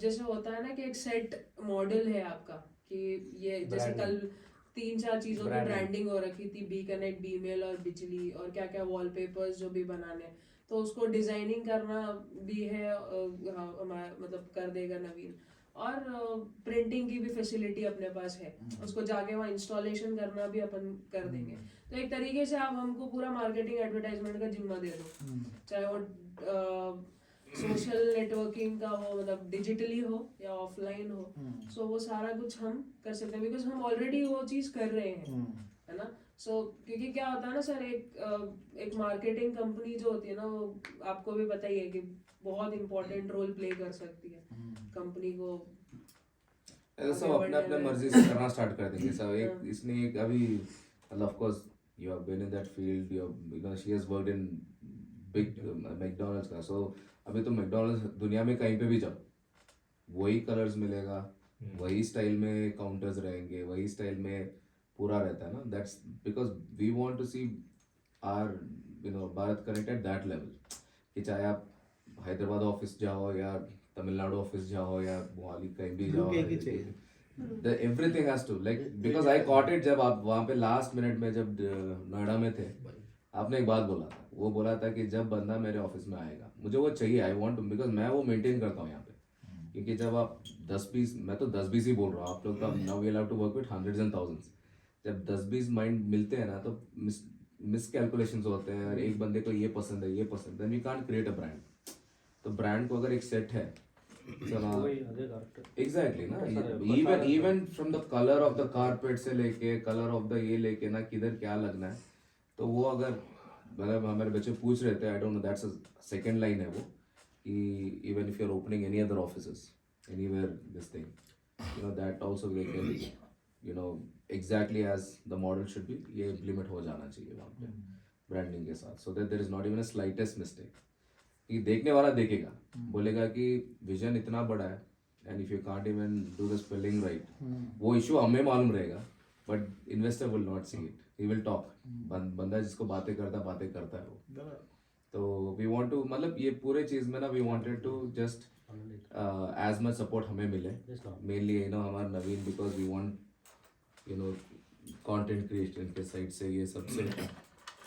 [SPEAKER 5] जैसे होता है ना कि एक सेट मॉडल है आपका कि ये जैसे कल 3-4 चीजों की ब्रांडिंग हो रखी थी, बी कनेक्ट, बी मेल और बिजली, और क्या क्या वॉलपेपर्स जो भी बनाने, तो उसको डिजाइनिंग करना भी है, मतलब कर देगा नवीन, और प्रिंटिंग की भी फैसिलिटी अपने पास है, उसको जाके वहाँ इंस्टॉलेशन करना भी अपन कर देंगे। तो एक तरीके से आप हमको पूरा मार्केटिंग एडवर्टाइजमेंट का जिम्मा दे दो, चाहे वो सोशल नेटवर्किंग का हो, मतलब डिजिटली हो या ऑफलाइन हो, सो वो सारा कुछ हम कर सकते हैं, बिकॉज हम ऑलरेडी वो चीज कर रहे हैं, है ना। सो क्योंकि क्या होता है ना सर, एक मार्केटिंग कंपनी जो होती है ना, वो आपको भी पता ही है कि बहुत इंपॉर्टेंट रोल प्ले कर सकती है कंपनी को।
[SPEAKER 2] ऐसा सब अपने अपने मर्जी से करना स्टार्ट कर देंगे सब। एक इसने एक अभी मतलब of course you have been in that field, you know she has worked in big McDonald's का। सो अभी तो मैकडॉनल्ड्स दुनिया में कहीं पे भी जाओ वही कलर्स मिलेगा, वही स्टाइल में काउंटर्स रहेंगे, वही स्टाइल में पूरा रहता है ना। That's because we want to see are you know Bharat connect at that level, कि चाहे आप हैदराबाद ऑफिस जाओ या तमिलनाडु ऑफिस जाओ या मोहाली कहीं भी जाओ, everything has to like, because I caught it जब आप वहाँ पे लास्ट मिनट में जब नोएडा में थे, आपने एक बात बोला था, वो बोला था कि जब बंदा मेरे ऑफिस में आएगा मुझे वो चाहिए, आई वांट, बिकॉज मैं वो मेंटेन करता हूँ यहाँ पे। क्योंकि जब आप 10-20, मैं तो 10-20 ही बोल रहा हूँ, आप लोग तो now we have to work with hundreds and thousands. जब 10-20 माइंड मिलते हैं ना, तो मिस कैलकुलेशंस होते हैं, और एक बंदे को ये पसंद है, ये पसंद है, we can't create a brand. तो ब्रांड को अगर एक सेट है, एग्जैक्टली ना, even from the colour of the carpet से लेके कलर ऑफ द ये लेके ना, किधर क्या लगना है, तो वो अगर मतलब हमारे बच्चे पूछ रहे थे, I don't know, that's second line है वो, कि even if you are opening any other offices anywhere, this thing you know that also they can you know exactly as the model should be, ये implement हो जाना चाहिए वहाँ पे branding के साथ, so that there is not even a slightest mistake. कि देखने वाला देखेगा, बोलेगा कि विजन इतना बड़ा है, and if you can't even do the spelling right, वो इशू हमें मालूम रहेगा, but investor will not see it, he will talk. बंदा जिसको बातें करता है वो। तो वी वांट टू, मतलब ये पूरे चीज में ना, we wanted to just as much support हमें मिले, मेनली यू नो हमारा Naveen, because we want you know content creation के साइड से ये सबसे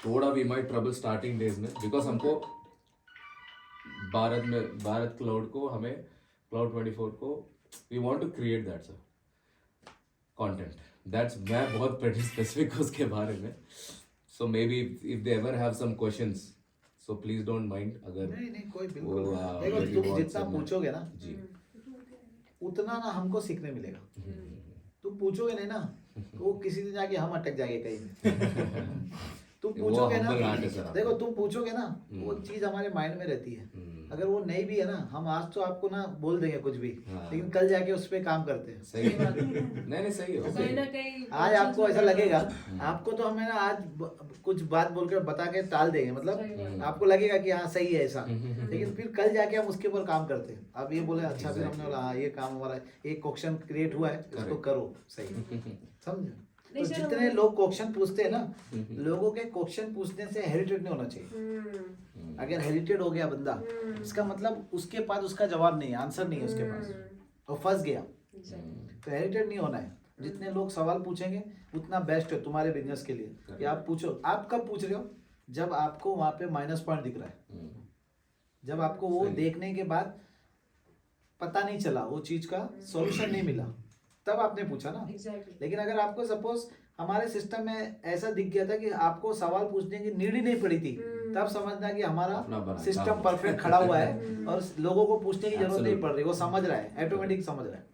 [SPEAKER 2] थोड़ा we might trouble starting days में, बिकॉज हमको भारत क्लाउड को, हमें क्लाउड 24 को we want to create that sir content, that's, मैं बहुत प्रेटी स्पेसिफिक हूँ उसके बारे में। So maybe if they ever have some questions, so please don't mind. अगर
[SPEAKER 1] नहीं कोई बिल्कुल, देखो तुम जितना पूछोगे ना
[SPEAKER 2] जी,
[SPEAKER 1] उतना ना हमको सीखने मिलेगा। तुम पूछोगे नहीं ना, तो वो किसी दिन जाके हम अटक जाएंगे कहीं में। तुम
[SPEAKER 2] वो
[SPEAKER 1] पूछोगे
[SPEAKER 2] humble heart है
[SPEAKER 1] ना,
[SPEAKER 2] सर आपका।
[SPEAKER 1] देखो तुम पूछोगे ना वो चीज हमारे माइंड में रहती है। अगर वो नहीं भी है ना, हम आज तो आपको ना बोल देंगे कुछ भी,
[SPEAKER 2] हाँ।
[SPEAKER 1] लेकिन कल जाके उस पर काम करते हैं।
[SPEAKER 2] सही है। नहीं नहीं सही है
[SPEAKER 5] तो कहीं ना कहीं
[SPEAKER 1] आज आपको ऐसा लगेगा, आपको तो हमें ना आज कुछ बात बोलकर बता के टाल देंगे,
[SPEAKER 5] सही
[SPEAKER 1] मतलब
[SPEAKER 5] बात।
[SPEAKER 1] आपको लगेगा कि हाँ सही है ऐसा, लेकिन फिर कल जाके हम उसके ऊपर काम करते हैं। अब ये बोले अच्छा, फिर हमने बोला हाँ ये काम हमारा, एक क्वेश्चन क्रिएट हुआ है, इसको करो सही, समझे। तो
[SPEAKER 5] नहीं सर,
[SPEAKER 1] जितने
[SPEAKER 5] हमें-
[SPEAKER 1] लोग क्वेश्चन पूछते हैं ना, लोगों के क्वेश्चन पूछने से हेरिटेड नहीं होना चाहिए।
[SPEAKER 5] हम्म,
[SPEAKER 1] अगर हेरिटेड हो गया बंदा, इसका मतलब उसके पास उसका जवाब नहीं है, आंसर नहीं है उसके पास, और फंस गया।
[SPEAKER 5] exactly.
[SPEAKER 1] तो हेरिटेड नहीं होना है। जितने लोग सवाल पूछेंगे उतना बेस्ट है तुम्हारे बिजनेस के लिए कि आप पूछो। आप कब पूछ रहे हो? जब आपको वहां पे माइनस पॉइंट दिख रहा है, जब आपको वो
[SPEAKER 2] सही।
[SPEAKER 1] देखने के बाद पता नहीं चला, वो चीज का सॉल्यूशन नहीं मिला, तब आपने पूछा ना।
[SPEAKER 5] Exactly.
[SPEAKER 1] लेकिन अगर आपको सपोज हमारे सिस्टम में ऐसा दिख गया था कि आपको सवाल पूछने की नीड ही नहीं पड़ी थी, तब समझना कि
[SPEAKER 2] अपना
[SPEAKER 1] हमारा
[SPEAKER 2] बना
[SPEAKER 1] सिस्टम
[SPEAKER 2] काम।
[SPEAKER 1] परफेक्ट खड़ा हुआ है और लोगों को पूछने की जरूरत नहीं
[SPEAKER 2] Absolutely.
[SPEAKER 1] पड़ रही, वो समझ रहा है, ऑटोमेटिक समझ रहा है।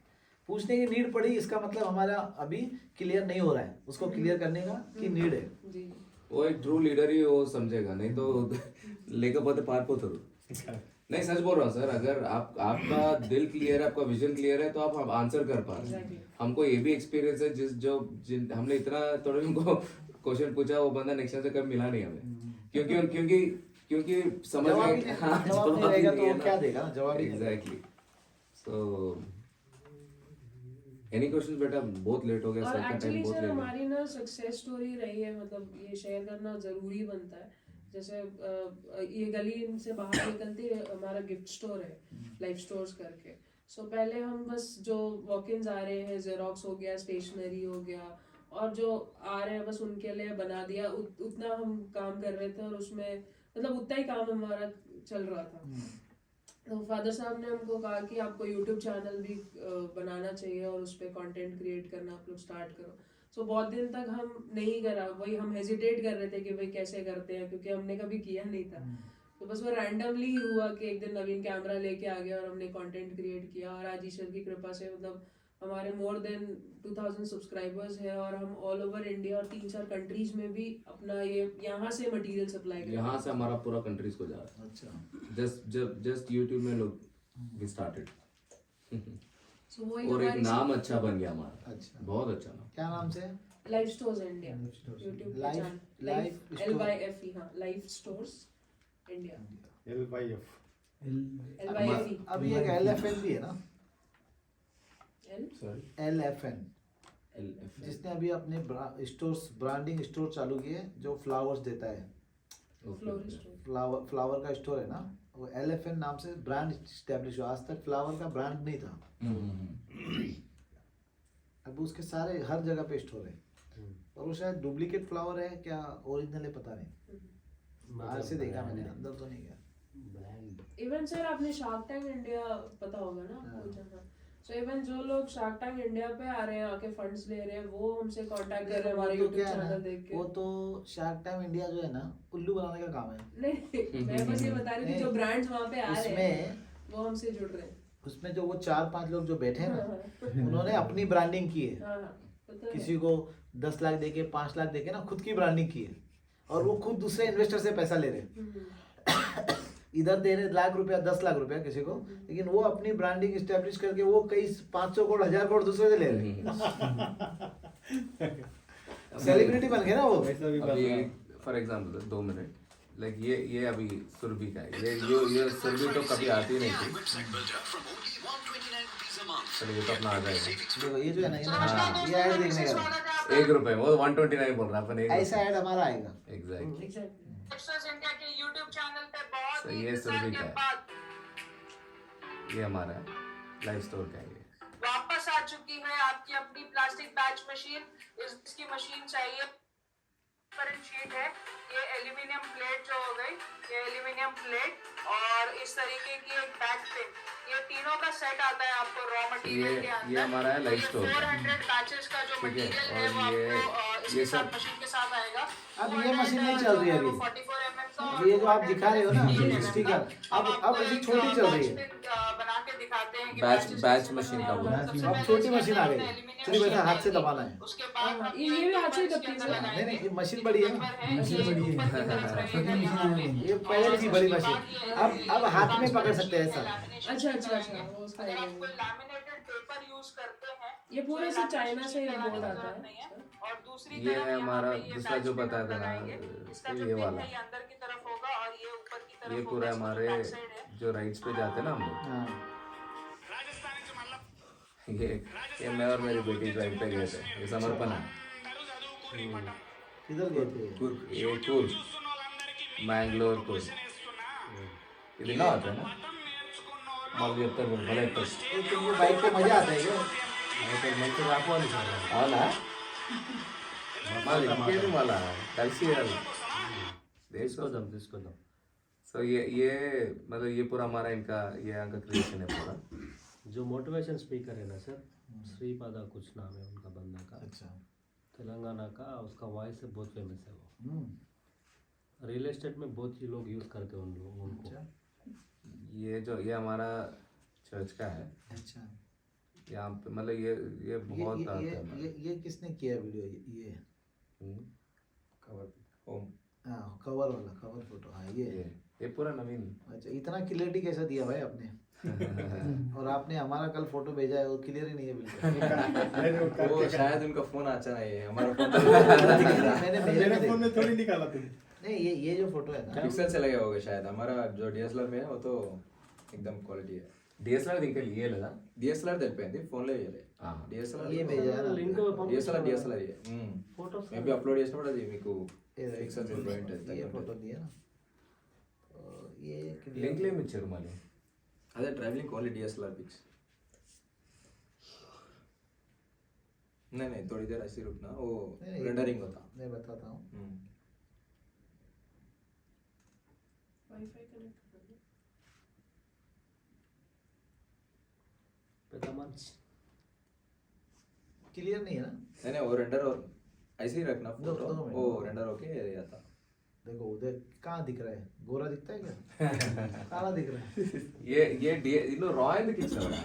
[SPEAKER 1] पूछने की नीड पड़ी, इसका मतलब हमारा अभी क्लियर नहीं हो रहा है, उसको क्लियर करने का की नीड है।
[SPEAKER 5] जी
[SPEAKER 2] वो एक ट्रू लीडर ही वो समझेगा, नहीं तो लेकर पोते पार पोते नहीं, सच बोल रहा हूँ सर। अगर आपका दिल क्लियर है, आपका विजन क्लियर है, तो आप आंसर कर पा रहे हैं। हमको ये भी एक्सपीरियंस है, हमने इतना थोड़े उनको क्वेश्चन पूछा, वो बंदा नेक्स्ट टाइम से कभी मिला नहीं हमें, क्योंकि समझ
[SPEAKER 1] जवाब
[SPEAKER 2] में
[SPEAKER 1] ही नहीं- जवाब नहीं रहेगा तो वो क्या देगा ना, जवाब ही नहीं देगा।
[SPEAKER 2] एग्जैक्टली। सो एनी क्वेश्चंस बेटा? बहुत लेट हो गया
[SPEAKER 5] और
[SPEAKER 2] सर का टाइम
[SPEAKER 5] एक्चुअली
[SPEAKER 2] बहुत
[SPEAKER 5] सर
[SPEAKER 2] लेट है।
[SPEAKER 5] हमारी ना सक्सेस स्टोरी रही है, मतलब ये शेयर करना जरूरी बनता है। जैसे ये गली से बाहर निकलते ही हमारा गिफ्ट स्टोर है, लाइफ स्टोर्स करके। सो पहले हम बस जो वॉक इन्स आ रहे हैं, जेरोक्स हो गया, स्टेशनरी हो गया, और जो आ रहे हैं बस उनके लिए बना दिया, उतना हम काम कर रहे थे, और उसमें मतलब उतना ही काम हमारा चल रहा था। तो फादर साहब ने हमको कहा कि आपको यूट्यूब चैनल भी बनाना चाहिए और उस पर कॉन्टेंट क्रिएट करना आप लोग स्टार्ट करो। सो बहुत दिन तक हम नहीं करा, वही हम हेजिटेट कर रहे थे कि भाई कैसे करते हैं, क्योंकि हमने कभी किया नहीं था। तो बस वो रैंडमली हुआ कि एक दिन नवीन कैमरा लेके आ गया और हमने कंटेंट क्रिएट किया, और आज ईश्वर की कृपा से मतलब हमारे मोर देन 2000 सब्सक्राइबर्स है, और हम ऑल ओवर इंडिया और 3-4 कंट्रीज में भी अपना ये यहाँ से मटेरियल सप्लाई कर रहे हैं।
[SPEAKER 2] यहाँ से हमारा पूरा कंट्रीज को जा रहा
[SPEAKER 1] अच्छा,
[SPEAKER 2] है। जस्ट यूट्यूब में लोग वी स्टार्टेड
[SPEAKER 5] सो वही
[SPEAKER 2] और एक
[SPEAKER 5] हमारी
[SPEAKER 2] नाम अच्छा बन गया हमारा।
[SPEAKER 1] अच्छा।
[SPEAKER 2] बहुत अच्छा नाम।
[SPEAKER 1] क्या नाम से?
[SPEAKER 5] Life stores India YouTube
[SPEAKER 1] Life-
[SPEAKER 5] channel,
[SPEAKER 1] Life
[SPEAKER 5] life
[SPEAKER 1] Store-
[SPEAKER 5] LYFE, हाँ, life stores India,
[SPEAKER 3] LYF
[SPEAKER 5] LYFE
[SPEAKER 1] अभी एक LFN भी है ना,
[SPEAKER 5] L
[SPEAKER 6] सॉरी
[SPEAKER 1] LFN,
[SPEAKER 2] LFN
[SPEAKER 1] जिसने अभी अपने स्टोर्स ब्रांडिंग स्टोर चालू किए हैं, जो फ्लावर्स देता है,
[SPEAKER 5] फ्लोरिस्ट।
[SPEAKER 1] फ्लावर का स्टोर है ना, वो LFN नाम से ब्रांड स्टैब्लिश हुआ। आज तक फ्लावर का ब्रांड नहीं था, अब उसके सारे हर जगह पे स्टोर है, और वो शायद डुप्लीकेट फ्लावर है क्या ओरिजिनल है पता नहीं, बाहर से देखा मैंने, अंदर तो नहीं गया।
[SPEAKER 5] इवन सर आपने शार्क टैंक इंडिया पता होगा ना आपको, जहाँ सो इवन जो लोग शार्क टैंक इंडिया पे आ रहे हैं, आके फंड्स ले रहे हैं, वो हमसे कांटेक्ट कर रहे हैं हमारे
[SPEAKER 1] वो तो
[SPEAKER 5] यूट्यूब
[SPEAKER 1] क्या है
[SPEAKER 5] चैनल
[SPEAKER 1] ना,
[SPEAKER 5] देख के।
[SPEAKER 1] वो तो शार्क टैंक इंडिया जो है ना, उल्लू बनाने का काम है।
[SPEAKER 5] नहीं मैं बस ये बता रही थी, जो ब्रांड्स वहाँ पे आ रहे हैं
[SPEAKER 1] उसमें
[SPEAKER 5] वो हमसे जुड़ रहे हैं।
[SPEAKER 1] उसमें जो वो 4-5 लोग जो बैठे हैं ना, उन्होंने अपनी ब्रांडिंग की है।
[SPEAKER 5] हाँ हाँ, पता है।
[SPEAKER 1] किसी को 10 लाख देके 5 लाख देके ना खुद की ब्रांडिंग की है, और वो खुद दूसरे इन्वेस्टर से पैसा ले रहे हैं। इधर दे रहे लाख रुपया 10 लाख रुपया किसी को, लेकिन वो अपनी ब्रांडिंग स्टैब्लिश करके वो कई 500 करोड़ 1000 करोड़ दूसरे से ले रहे हैं। सेलिब्रिटी बन गए ना वो।
[SPEAKER 3] ऐसा भी
[SPEAKER 2] अभी
[SPEAKER 3] बात
[SPEAKER 2] फॉर एग्जांपल 2 मिनट, लाइक ये अभी सुरभि का है, ये सुरभि तो कभी आती नहीं थी, चलो ये तो अपना आ जाएगा।
[SPEAKER 1] देखो ये जो है ना, ये ऐड देखने का,
[SPEAKER 2] 1 रुपए वो 129 बोल रहा है अपन,
[SPEAKER 1] ऐसा ऐड हमारा आएगा।
[SPEAKER 2] एग्जैक्टली।
[SPEAKER 5] Exactly.
[SPEAKER 7] इंडिया के YouTube चैनल पे बहुत
[SPEAKER 2] सही
[SPEAKER 7] ही
[SPEAKER 2] है,
[SPEAKER 7] इंतजार
[SPEAKER 2] सुरभि
[SPEAKER 7] के
[SPEAKER 2] का है।
[SPEAKER 7] बाद
[SPEAKER 2] ये हमारा लाइफ स्टोर का है ये।
[SPEAKER 7] वापस आ चुकी है आपकी अपनी प्लास्टिक बैच मशीन। इसकी मशीन चाहिए शीट है, ये एल्यूमिनियम प्लेट जो हो गई, ये एल्यूमिनियम प्लेट और इस तरीके की एक बैक पिन, ये तीनों का सेट आता है आपको रॉ मटेरियल के अंदर।
[SPEAKER 2] ये हमारा है लाइफ स्टोर का।
[SPEAKER 7] 400 बैचेस का जो
[SPEAKER 2] ठीक है,
[SPEAKER 7] मटेरियल है वो
[SPEAKER 2] और ये-
[SPEAKER 7] आपको इसके
[SPEAKER 2] ये
[SPEAKER 7] साथ
[SPEAKER 2] सब-
[SPEAKER 7] मशीन के साथ आएगा।
[SPEAKER 1] अब ये मशीन नहीं चल रही है अभी।
[SPEAKER 7] 44 mm का
[SPEAKER 1] अब ये जो आप दिखा रहे हो ना
[SPEAKER 7] ये
[SPEAKER 1] स्टिकर, अब ऐसी छोटी चल रही है।
[SPEAKER 7] बना के दिखाते हैं कि
[SPEAKER 2] बैच
[SPEAKER 7] कैसे
[SPEAKER 2] मशीन
[SPEAKER 7] बनते
[SPEAKER 2] का
[SPEAKER 7] हैं।
[SPEAKER 2] बोला।
[SPEAKER 7] सबसे
[SPEAKER 1] अब
[SPEAKER 7] पहले
[SPEAKER 1] छोटी
[SPEAKER 7] इसमें
[SPEAKER 1] मशीन आ
[SPEAKER 7] हमने
[SPEAKER 1] गई,
[SPEAKER 7] एल्यूमिनियम
[SPEAKER 1] सिर्फ ऐसा
[SPEAKER 7] शीट
[SPEAKER 1] हाथ से
[SPEAKER 7] डाली
[SPEAKER 1] दबाना
[SPEAKER 7] है।
[SPEAKER 1] है।
[SPEAKER 7] उसके बाद
[SPEAKER 5] हाँ,
[SPEAKER 7] हमने
[SPEAKER 5] ये भी हाथ से
[SPEAKER 7] पेपर
[SPEAKER 5] दबती है
[SPEAKER 7] इसके
[SPEAKER 5] सर।
[SPEAKER 7] अंदर
[SPEAKER 1] नहीं नहीं, ये
[SPEAKER 7] लगाएंगे।
[SPEAKER 1] मशीन
[SPEAKER 7] जो
[SPEAKER 1] बड़ी है
[SPEAKER 7] पेपर
[SPEAKER 1] ना,
[SPEAKER 7] है ये ऊपर की तरफ रहेगा यहाँ पे।
[SPEAKER 1] ये पहले की बड़ी मशीन। अब हाथ में पकड़ सकते हैं ऐसा।
[SPEAKER 5] अच्छा अच्छा अच्छा, वो उसका
[SPEAKER 7] अगर
[SPEAKER 5] idea
[SPEAKER 7] आप कोई
[SPEAKER 5] है।
[SPEAKER 7] लैमिनेटेड पेपर यूज करते हैं
[SPEAKER 5] ये पूरे
[SPEAKER 7] तो
[SPEAKER 5] से
[SPEAKER 7] lamination
[SPEAKER 5] चाइना से
[SPEAKER 7] sheet लगाने
[SPEAKER 5] इम्पोर्ट
[SPEAKER 7] की
[SPEAKER 5] आता
[SPEAKER 7] जरूरत
[SPEAKER 5] है
[SPEAKER 7] नहीं है।
[SPEAKER 5] सर।
[SPEAKER 7] और दूसरी
[SPEAKER 2] ये
[SPEAKER 7] तरफ
[SPEAKER 2] है
[SPEAKER 7] यहाँ
[SPEAKER 2] हमारा
[SPEAKER 7] पे ये
[SPEAKER 2] दूसरा जो
[SPEAKER 7] batch में
[SPEAKER 2] बताया
[SPEAKER 7] हम
[SPEAKER 2] था ना,
[SPEAKER 7] लगाएंगे। इसका
[SPEAKER 2] तो
[SPEAKER 7] जो
[SPEAKER 2] ये
[SPEAKER 7] पिन
[SPEAKER 2] वाला,
[SPEAKER 7] है ये अंदर की तरफ होगा और ये ऊपर की तरफ
[SPEAKER 2] ये
[SPEAKER 7] होगा।
[SPEAKER 2] पूरा
[SPEAKER 7] इसका जो
[SPEAKER 2] हमारे
[SPEAKER 7] बैक साइड है
[SPEAKER 2] जो राइड्स पे जाते हैं ना हम लोग,
[SPEAKER 1] हाँ,
[SPEAKER 2] ये मैं और मेरी बेटी ड्राइव पे गए थे, ये समर्पण है।
[SPEAKER 1] किधर गए थे?
[SPEAKER 2] ये కూర్గ్ మ్యాంగ్లూర్ కూర్గ్ ఇది నా आता है ना మళ్ళీ చెప్తారు భలే చెప్తారు
[SPEAKER 1] ये तुमको बाइक पे मजा आता है क्या?
[SPEAKER 4] అయితే మంచి రాకపోవాలి సార్
[SPEAKER 2] అవునా మళ్ళీ ఇంకేంటి మళ్ళా కలిసి చేయాలి
[SPEAKER 4] తీసుకుందాం
[SPEAKER 2] सो ये मतलब ये पूरा हमारा इनका ये इनका क्रिएशन है पूरा।
[SPEAKER 4] जो मोटिवेशन स्पीकर है ना सर, श्रीपादा कुछ नाम है उनका बंदा का,
[SPEAKER 1] अच्छा।
[SPEAKER 4] तेलंगाना का, उसका वॉइस से बहुत फेमस है वो।
[SPEAKER 1] हम्म,
[SPEAKER 4] रियल एस्टेट में बहुत ही लोग यूज़ करते हैं उनको।
[SPEAKER 1] अच्छा
[SPEAKER 2] ये हमारा चर्च का है
[SPEAKER 1] अच्छा।
[SPEAKER 2] यहाँ पे, मतलब ये बहुत आता है हमारे।
[SPEAKER 1] ये किसने किया वीडियो? ये
[SPEAKER 2] हम्म,
[SPEAKER 6] कवर होम
[SPEAKER 1] हाँ, कवर वाला, कवर फोटो। हाँ,
[SPEAKER 2] ये पूरा नवीन।
[SPEAKER 1] अच्छा, इतना क्लियरिटी कैसा दिया भाई आपने? और आपने हमारा कल फोटो भेजा है, वो क्लियर ही नहीं है बिल्कुल।
[SPEAKER 6] वो शायद उनका फोन अच्छा नहीं है, हमारा फोन
[SPEAKER 1] मैंने भेजा
[SPEAKER 3] मेरे
[SPEAKER 1] नहीं
[SPEAKER 3] फोन में
[SPEAKER 1] देखा।
[SPEAKER 3] थोड़ी निकाला तुमने।
[SPEAKER 1] नहीं, ये जो फोटो है ना,
[SPEAKER 6] पिक्सल से लगा होगा शायद। हमारा जो DSLR में है वो तो एकदम क्वालिटी है।
[SPEAKER 2] DSLR ఇంకా ఇయ్యలేదా?
[SPEAKER 6] DSLR తెలిపోయింది, ఫోన్లో ఇవ్వలే.
[SPEAKER 2] ఆ.
[SPEAKER 6] DSLR
[SPEAKER 1] ये भेजा है ना?
[SPEAKER 4] లింక్
[SPEAKER 6] DSLR ఇయ్యే.
[SPEAKER 4] ఫోటోస్
[SPEAKER 6] మేబీ అప్లోడ్ చేసినప్పుడు అది మీకు
[SPEAKER 1] ये
[SPEAKER 6] పిక్సెల్స్ వెళ్ళిపోయి ఉంటుంది.
[SPEAKER 1] ये फोटो दिया ना, तो ये
[SPEAKER 2] లింక్లు ఏమి ఇచ్చారు మళ్ళీ?
[SPEAKER 6] అదే ట్రావెలింగ్ ఓన్ली DSLR पिक्स। नहीं थोड़ी देर ऐसे रुकना, वो
[SPEAKER 1] नहीं,
[SPEAKER 6] रेंडरिंग होता।
[SPEAKER 1] मैं बताता हूँ।
[SPEAKER 5] वाईफाई कनेक्ट कर दो।
[SPEAKER 4] పెద్ద మంచి
[SPEAKER 1] क्लियर नहीं है ना?
[SPEAKER 6] नहीं वो रेंडर और ऐसे ही रखना
[SPEAKER 1] दो
[SPEAKER 6] फोटो,
[SPEAKER 1] मिनट।
[SPEAKER 6] वो रेंडर होके जाता।
[SPEAKER 1] देखो उधर कहाँ दिख रहा है? गोरा दिखता है क्या? काला दिख रहा है।
[SPEAKER 2] ఇల్లు రా ఎందుకు ఇచ్చారా?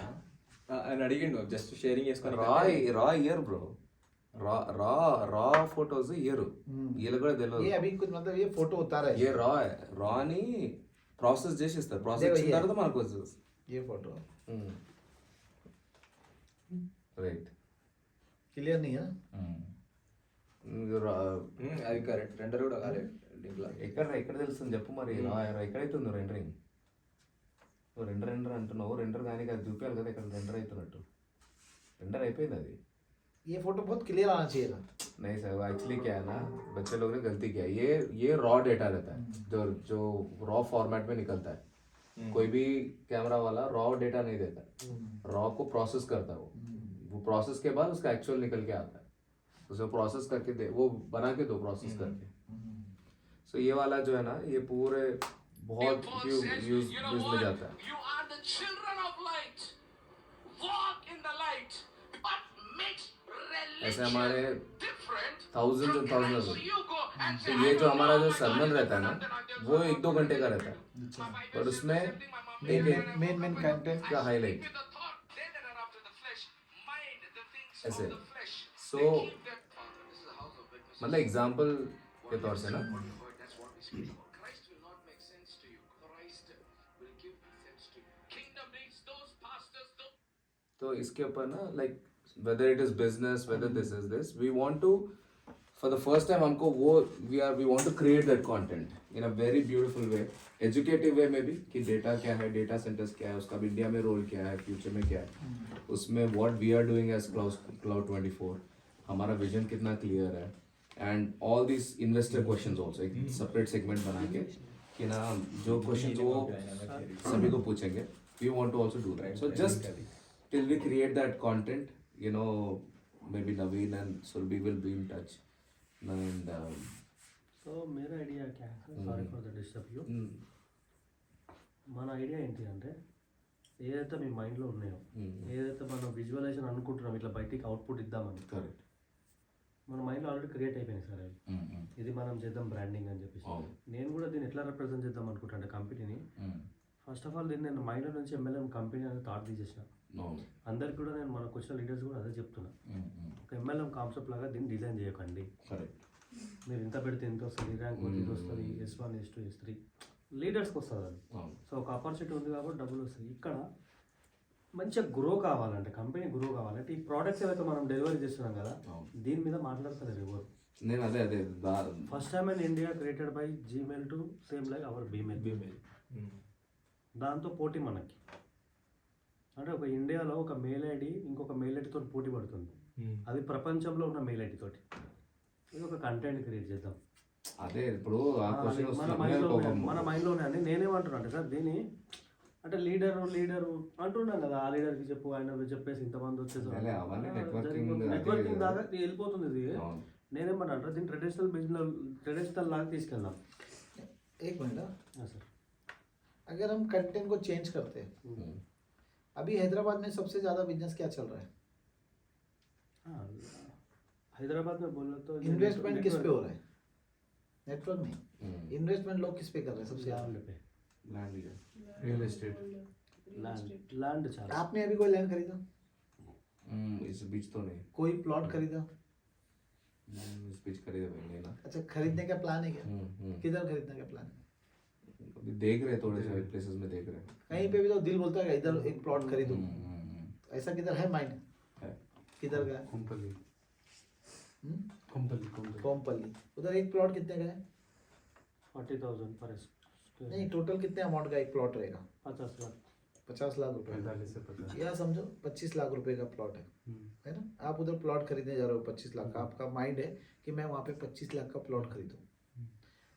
[SPEAKER 6] అని అడిగిండు, జస్ట్ షేరింగ్ చేసుకొని
[SPEAKER 2] రా ఇయర్ బ్రో, రా ఫోటోస్ ఇయర్ వీళ్ళు కూడా తెలియదు.
[SPEAKER 1] ये अभी कुछ मतलब ये फोटो उतारा है।
[SPEAKER 2] ఏ రాని ప్రాసెస్ చేసి ఇస్తారు, ప్రాసెస్
[SPEAKER 1] देखो
[SPEAKER 2] చేసిన
[SPEAKER 1] ये-
[SPEAKER 2] తర్వాత మనకు వస్తుంది.
[SPEAKER 1] ये फोटो
[SPEAKER 2] రైట్.
[SPEAKER 1] क्लियर नहीं है ना?
[SPEAKER 6] అది కరెక్ట్, రెండర్ కూడా కాలేదు లింక్లో.
[SPEAKER 2] ఎక్కడ తెలుస్తుంది చెప్పు మరి? ఎక్కడైతే ఉందో రెండరింగ్? రెండర్ అంటున్నావు, రెండర్ కానీ అది చూపించాలి కదా ఇక్కడ రెండర్ అవుతున్నట్టు. రెండర్ అయిపోయింది అది.
[SPEAKER 1] ये फोटो बहुत क्लियर आना चाहिए था।
[SPEAKER 2] नहीं सर, वो एक्चुअली क्या है ना, बच्चे लोग ने गलती किया। ये रॉ डेटा रहता है जो रॉ फॉर्मेट में निकलता है। कोई भी कैमरा वाला रॉ डेटा नहीं देता, रॉ को प्रोसेस करता है वो प्रोसेस के बाद उसका एक्चुअल निकल के आता है, उसे प्रोसेस करके दे, वो बना के दो प्रोसेस करके। सो ये वाला जो है ना, ये पूरे बहुत यूज में जाता है।
[SPEAKER 8] You are the children of light. Walk in the light, but mix
[SPEAKER 2] ऐसे
[SPEAKER 8] religion
[SPEAKER 2] हमारे
[SPEAKER 8] different.
[SPEAKER 2] thousands and thousands
[SPEAKER 8] So
[SPEAKER 2] of,
[SPEAKER 8] you go and
[SPEAKER 2] तो
[SPEAKER 8] say,
[SPEAKER 2] ये
[SPEAKER 8] I
[SPEAKER 2] जो
[SPEAKER 8] don't
[SPEAKER 2] हमारा
[SPEAKER 8] know
[SPEAKER 2] जो
[SPEAKER 8] my
[SPEAKER 2] सरमन
[SPEAKER 8] God
[SPEAKER 2] रहता है ना, वो 1-2 घंटे का रहता है, पर उसमें
[SPEAKER 1] मेन कंटेंट
[SPEAKER 2] का highlight
[SPEAKER 8] With the thought, they that are after the flesh, mind the things
[SPEAKER 2] ऐसे.
[SPEAKER 8] of the flesh.
[SPEAKER 2] So,
[SPEAKER 8] They keep their thought. This is the house of witnesses.
[SPEAKER 2] मतलब एग्जाम्पल के तौर से ना,
[SPEAKER 8] That's what we speak about. Christ will not make sense to you. Christ will give sense to you. Kingdom needs those pastors, those
[SPEAKER 2] तो इसके ऊपर ना, like whether it is business, whether this is this, we want to, for the first time हमको वो we want to create that content in a very beautiful way, educative way में भी, कि data क्या है, डेटा सेंटर्स क्या है, उसका इंडिया में रोल क्या है, फ्यूचर में क्या है, उसमें what we are doing as Cloud 24, हमारा विजन कितना क्लियर है, and all this investor questions also एक सेपरेट सेगमेंट बना के, कि ना जो क्वेश्चंस वो सभी को पूछेंगे, we want to also do that. So just till we create that content, you know, maybe Naveen and Surbi will be in touch. And
[SPEAKER 4] so Mera idea క్యా sorry for the disturb you. మన idea ఏంటి అంటే, ఏదైతే మీ మైండ్లో ఉన్నాయో, ఏదైతే మనం visualisation అనుకుంటున్నాం ఇట్లా బయటికి అవుట్పుట్ ఇద్దామని,
[SPEAKER 2] correct.
[SPEAKER 4] మన మైండ్లో ఆల్రెడీ క్రియేట్ అయిపోయింది సార్ అవి. ఇది మనం చేద్దాం బ్రాండింగ్ అని చెప్పేసి. నేను కూడా దీన్ని ఎట్లా రిప్రజెంట్ చేద్దాం అనుకుంటా అంటే, కంపెనీని ఫస్ట్ ఆఫ్ ఆల్ దీన్ని నేను మైండ్ నుంచి ఎమ్మెల్యే కంపెనీ అనేది థాట్ తీసేసిన.
[SPEAKER 2] అవును.
[SPEAKER 4] అందరికి కూడా నేను మనకు వచ్చిన లీడర్స్ కూడా అదే చెప్తున్నా.
[SPEAKER 2] ఉమ్, ఉమ్.
[SPEAKER 4] ఒక ఎమ్మెల్యే కాన్సెప్ట్ లాగా దీన్ని డిజైన్ చేయకండి.
[SPEAKER 2] కరెక్ట్.
[SPEAKER 4] మీరు ఇంత పెడితే ఎంత వస్తుంది, ర్యాంక్ ఇది వస్తుంది, S1 S2 S3 లీడర్స్కి వస్తుంది అది.
[SPEAKER 2] అవును.
[SPEAKER 4] సో ఒక ఆపర్చునిటీ ఉంది కాబట్టి డబ్బులు వస్తాయి. ఇక్కడ మంచిగా గ్రో కావాలంటే, కంపెనీ గ్రో కావాలంటే ఈ ప్రోడక్ట్స్ ఏవైతే మనం డెలివరీ చేస్తున్నాం కదా,
[SPEAKER 2] అవును.
[SPEAKER 4] దీని మీద మాట్లాడతలేరు ఎవరు.
[SPEAKER 2] నేను అదే
[SPEAKER 4] first time in India created by Gmail to same like our Bmail. దాంతో పోటీ మనకి అంటే ఒక ఇండియాలో ఒక మెయిల్ ఐడి ఇంకొక మెయిల్ ఐడితో పోటీ పడుతుంది. అది ప్రపంచంలో ఉన్న మెయిల్ ఐడి తోటి. ఇది ఒక కంటెంట్ క్రియేట్ చేద్దాం.
[SPEAKER 2] అదే ఇప్పుడు ఆ క్వశ్చన్
[SPEAKER 4] మన మైండ్లోనే అండి. నేనేమంటున్నా అంటే సార్ దీన్ని అంటే లీడరు అంటున్నాం కదా, ఆ లీడర్కి చెప్పు, ఆయన చెప్పేసి ఇంతమంది
[SPEAKER 2] అవన్నీ
[SPEAKER 4] నెట్వర్కింగ్ దాకా వెళ్ళిపోతుంది ఇది.
[SPEAKER 2] అవును.
[SPEAKER 4] నేనేమంటా అంటే దీన్ని ట్రెడిషనల్ లాగా తీసుకెళ్దాం.
[SPEAKER 1] एक मिनट
[SPEAKER 4] हाँ सर.
[SPEAKER 1] अगर हम कंटेंट को चेंज करते हैं, अभी हैदराबाद में सबसे ज़्यादा बिजनेस क्या चल रहा है?
[SPEAKER 4] हाँ, हैदराबाद में बोलो तो
[SPEAKER 1] इन्वेस्टमेंट किस पे हो रहा है? नेटवर्क में. इन्वेस्टमेंट लोग किस पे कर रहे हैं सबसे
[SPEAKER 4] लैंड
[SPEAKER 1] ज़्यादा?
[SPEAKER 4] पे,
[SPEAKER 2] लैंड लिया,
[SPEAKER 3] रियल एस्टेट.
[SPEAKER 4] Land charge.
[SPEAKER 1] आपने अभी कोई लैंड खरीदा?
[SPEAKER 2] इस बीच तो नहीं.
[SPEAKER 1] कोई प्लॉट खरीदा?
[SPEAKER 2] इस बीच खरीदे भाई नहीं ना.
[SPEAKER 1] अच्छा, खरीदने का प्लान है क्या? किधर खरीदने का प्लान है?
[SPEAKER 2] अभी देख रहे थोड़े से प्लेसेस में देख रहे हैं.
[SPEAKER 1] कहीं पे भी तो दिल बोलता है इधर एक प्लॉट खरीदूं. ऐसा किधर है माइंड?
[SPEAKER 2] है.
[SPEAKER 1] किधर का है? कोमपल्ली. उधर एक प्लॉट कितने का है?
[SPEAKER 4] 40,000 पर
[SPEAKER 1] नहीं, टोटल कितने अमाउंट का एक प्लॉट रहेगा?
[SPEAKER 4] 50 लाख.
[SPEAKER 1] 50 लाख रुपए.
[SPEAKER 3] 45 से 50.
[SPEAKER 1] या समझो 25 लाख रुपए का प्लॉट है ना. आप उधर प्लॉट खरीदने जा रहे हो 25 लाख का. आपका माइंड है कि मैं वहाँ पे 25 लाख का प्लॉट खरीदूं.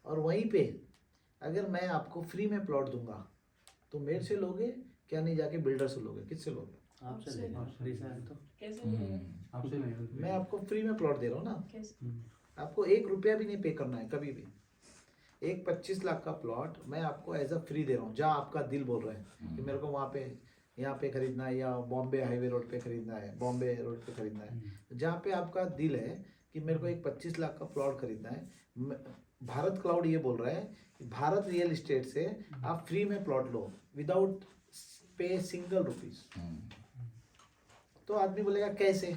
[SPEAKER 1] और वहीं पे अगर मैं आपको फ्री में प्लॉट दूंगा तो मेरे से लोगे क्या, नहीं जाके बिल्डर से लोगे? किससे लोगे?
[SPEAKER 4] आपसे लेना फ्री से है तो
[SPEAKER 5] कैसे लेंगे?
[SPEAKER 3] आपसे नहीं.
[SPEAKER 1] मैं आपको फ्री में प्लॉट दे रहा हूँ ना.
[SPEAKER 5] कैसे?
[SPEAKER 1] आपको 1 रुपया भी नहीं पे करना है कभी भी. एक 25 लाख का प्लॉट मैं आपको एज अ फ्री दे रहा हूँ. जहाँ आपका दिल बोल रहा है कि मेरे को वहाँ पे यहाँ पे खरीदना है, या बॉम्बे हाईवे रोड पे खरीदना है, बॉम्बे रोड पे खरीदना है. जहाँ पे आपका दिल है कि मेरे को एक 25 लाख का प्लॉट खरीदना है, भारत क्लाउड ये बोल रहा है कि भारत रियल इस्टेट से आप फ्री में प्लॉट लो विदाउट पे सिंगल रुपीज. तो आदमी बोलेगा कैसे?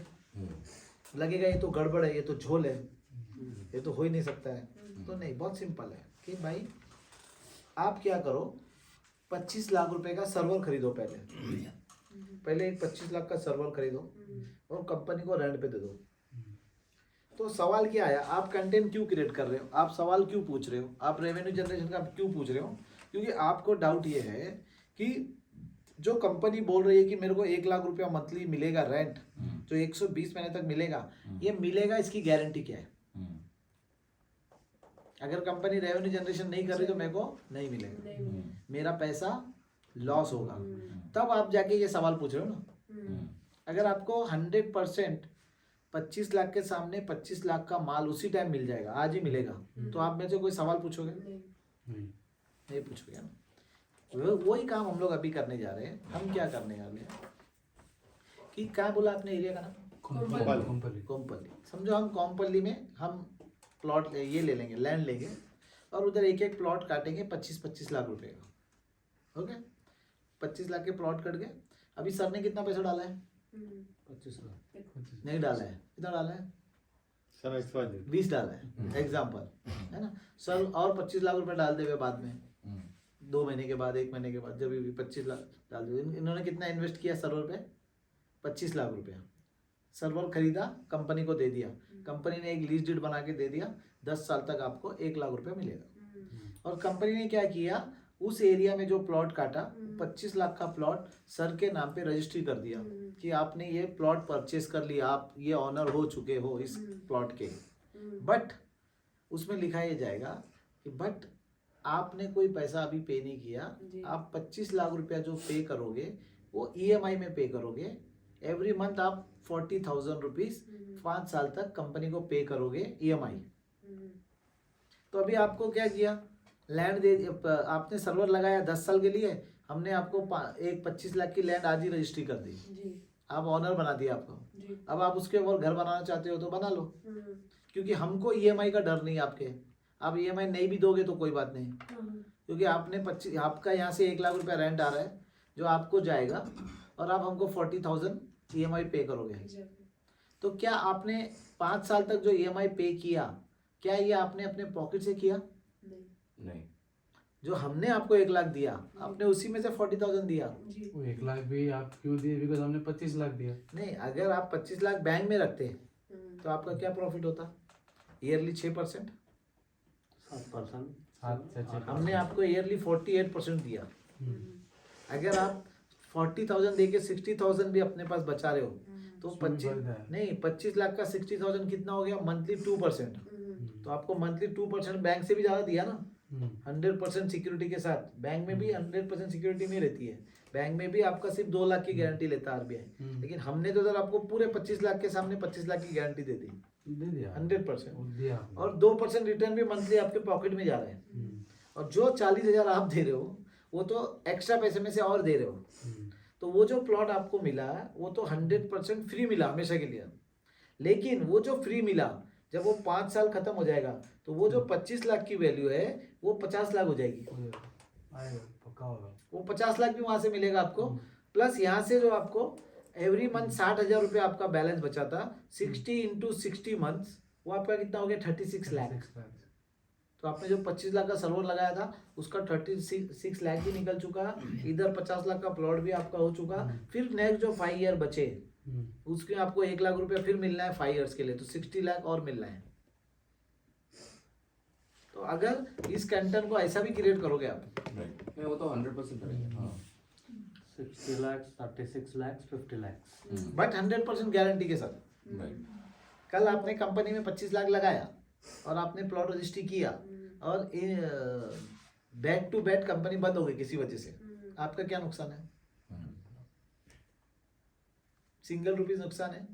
[SPEAKER 1] लगेगा ये तो गड़बड़ है, ये तो झोल है, ये तो हो ही नहीं सकता है. तो नहीं, बहुत सिंपल है कि भाई आप क्या करो, 25 लाख रुपए का सर्वर खरीदो. पहले एक 25 लाख का सर्वर खरीदो और कंपनी को रेंट पे दे दो. तो सवाल क्या आया, आप कंटेंट क्यों क्रिएट कर रहे हो? आप सवाल क्यों पूछ रहे हो? आप रेवेन्यू जनरेशन का क्यों पूछ रहे हो? क्योंकि आपको डाउट ये है कि जो कंपनी बोल रही है कि मेरे को 1 लाख रुपया मंथली मिलेगा रेंट, जो 120 महीने तक मिलेगा, ये मिलेगा, इसकी गारंटी क्या है? अगर कंपनी रेवेन्यू जनरेशन नहीं कर रही तो मेरे को नहीं मिलेगा, मेरा पैसा लॉस होगा. तब आप जाके ये सवाल पूछ रहे हो ना. अगर आपको 100% 25 लाख के सामने 25 लाख का माल उसी टाइम मिल जाएगा, आज ही मिलेगा, तो आप मेरे से कोई सवाल पूछोगे? नहीं पूछोगे ना. वही काम हम लोग अभी करने जा रहे हैं. हम क्या करने वाले हैं कि क्या बोला आपने एरिया का नाम? कोमपल्ली. समझो हम कोमपल्ली में हम प्लॉट ये ले लेंगे, लैंड लेंगे, और उधर एक एक प्लॉट काटेंगे 25-25 लाख रुपए का. ओके, 25 लाख के प्लॉट कट गए. अभी सर ने कितना पैसा डाला है?
[SPEAKER 4] 25 लाख
[SPEAKER 1] नहीं डाला है. कितना डाला है?
[SPEAKER 3] सर XYZ
[SPEAKER 1] 20 डाला है, एग्जाम्पल है ना. सर और 25 लाख रुपए डाल देवे बाद में, 2 महीने के बाद, 1 महीने के बाद, जब भी 25 लाख डाल दे. इन्होंने कितना इन्वेस्ट किया सर्वर पे? 25 लाख रुपया. सर्वर खरीदा, कंपनी को दे दिया, कंपनी ने एक लीज डीड बना के दे दिया, 10 साल तक आपको 1 लाख रुपया मिलेगा. और कंपनी ने क्या किया, उस एरिया में जो प्लॉट काटा, 25 लाख का प्लॉट सर के नाम पे रजिस्ट्री कर दिया कि आपने ये प्लॉट परचेस कर लिया, आप ये ऑनर हो चुके हो इस प्लॉट के. बट उसमें लिखा ये जाएगा कि बट आपने कोई पैसा अभी पे नहीं किया. आप 25 लाख रुपया जो पे करोगे वो EMI में पे करोगे. एवरी मंथ आप 40,000 रुपीज 5 साल तक कंपनी को पे करोगे EMI. तो अभी आपको क्या किया, लैंड दे, आपने सर्वर लगाया 10 साल के लिए, हमने आपको एक 25 लाख की लैंड आज ही रजिस्ट्री कर दी. आप ऑनर बना दिया आपको. अब आप उसके ऊपर घर बनाना चाहते हो तो बना लो, क्योंकि हमको EMI का डर नहीं. आपके आप EMI नहीं भी दोगे तो कोई बात नहीं, क्योंकि आपने 25 आपका यहाँ से 1 लाख रुपया रेंट आ रहा है जो आपको जाएगा और आप हमको 40,000 EMI पे करोगे।
[SPEAKER 5] Exactly.
[SPEAKER 1] तो क्या आपने 5 साल तक जो EMI पे किया, क्या ये आपने अपने पॉकेट से किया?
[SPEAKER 5] नहीं
[SPEAKER 2] नहीं,
[SPEAKER 1] जो हमने आपको 1 लाख दिया, आपने उसी में से 40,000 दिया।
[SPEAKER 5] जी
[SPEAKER 9] वो 1 लाख भी आप क्यों दिए? बिकॉज हमने 25 लाख दिया।
[SPEAKER 1] नहीं, अगर आप 25 लाख बैंक में रखते तो आपका क्या प्रॉफिट होता? ईयरली 6%।
[SPEAKER 4] 7%।
[SPEAKER 9] 7
[SPEAKER 1] हमने आपको ईयरली 48% दिया। अगर आप 40,000 दे के 60,000 भी अपने पास बचा रहे हो तो
[SPEAKER 9] उसमें
[SPEAKER 1] 25
[SPEAKER 9] बढ़ जाए।
[SPEAKER 1] नहीं 25 लाख का 60,000 कितना हो गया? मंथली 2%। तो आपको मंथली 2% बैंक से भी ज़्यादा दिया ना। 100% सिक्योरिटी के साथ। बैंक में भी 100% सिक्योरिटी नहीं रहती है। बैंक में भी आपका सिर्फ 2 लाख की गारंटी लेता है RBI। लेकिन हमने तो सर आपको पूरे 25 लाख के सामने 25 लाख की गारंटी दे दी,
[SPEAKER 9] दे दिया
[SPEAKER 1] 100%।
[SPEAKER 9] वो दिया आपने।
[SPEAKER 1] और 2% रिटर्न भी मंथली आपके पॉकेट में जा रहे हैं। और जो 40,000 आप दे रहे हो वो तो एक्स्ट्रा पैसे में से और दे रहे हो। तो वो जो प्लॉट आपको मिला वो तो 100% फ्री मिला हमेशा के लिए। लेकिन वो जो फ्री मिला जब वो 5 साल खत्म हो जाएगा तो वो जो 25 लाख की वैल्यू है वो 50 लाख हो जाएगी।
[SPEAKER 9] आएगा, पक्का होगा।
[SPEAKER 1] वो 50 लाख भी वहां से मिलेगा आपको। प्लस यहाँ से जो आपको एवरी मंथ 60,000 रुपये आपका बैलेंस बचा था, 60 इंटू 60 मंथ्स, वो आपका कितना हो गया? 36 लाख।
[SPEAKER 9] 6 लाख।
[SPEAKER 1] तो आपने जो 25 लाख का सर्वर लगाया था उसका 36 लाख भी निकल चुका। इधर 50 लाख का प्लॉट भी आपका हो चुका। फिर नेक्स्ट जो 5 ईयर बचे उसके आपको 1 लाख रुपया फिर मिलना है 5 ईयर्स के लिए, तो 60 लाख और मिलना है। तो अगर इस कंटेंट को ऐसा भी क्रिएट करोगे आप,
[SPEAKER 2] राइट, नहीं वो तो 100% करेंगे। हाँ
[SPEAKER 4] 60 लाख, 36 लाख, 50 लाख।
[SPEAKER 1] बट 100% गारंटी के साथ।
[SPEAKER 2] राइट,
[SPEAKER 1] कल आपने कंपनी में 25 लाख लगाया और आपने प्लॉट रजिस्ट्री किया और बैक टू बैक कंपनी बंद हो गई किसी वजह से, आपका क्या नुकसान है? सिंगल रुपीज नुकसान है?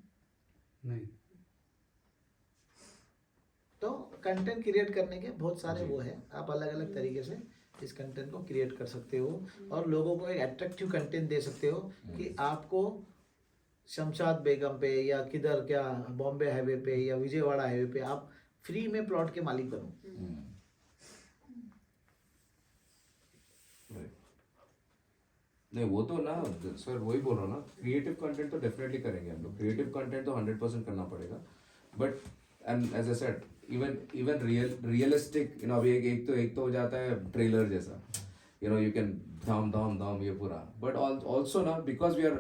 [SPEAKER 9] नहीं।
[SPEAKER 1] तो कंटेंट क्रिएट करने के बहुत सारे वो है, आप अलग अलग तरीके से इस कंटेंट को क्रिएट कर सकते हो और लोगों को एक अट्रैक्टिव कंटेंट दे सकते हो कि आपको शमशाद बेगम पे या किधर क्या बॉम्बे हाईवे पे या विजयवाड़ा हाईवे पे आप फ्री में प्लॉट के मालिक बनो।
[SPEAKER 2] नहीं वो तो ना सर वही बोल रहा हूँ ना, क्रिएटिव कंटेंट तो डेफिनेटली करेंगे हम लोग। क्रिएटिव कंटेंट तो 100% करना पड़ेगा। But and as I said even realistic अभी एक तो हो जाता है ट्रेलर जैसा, यू कैन धाम धाम धाम ये पूरा। बट ऑल्सो ना because we are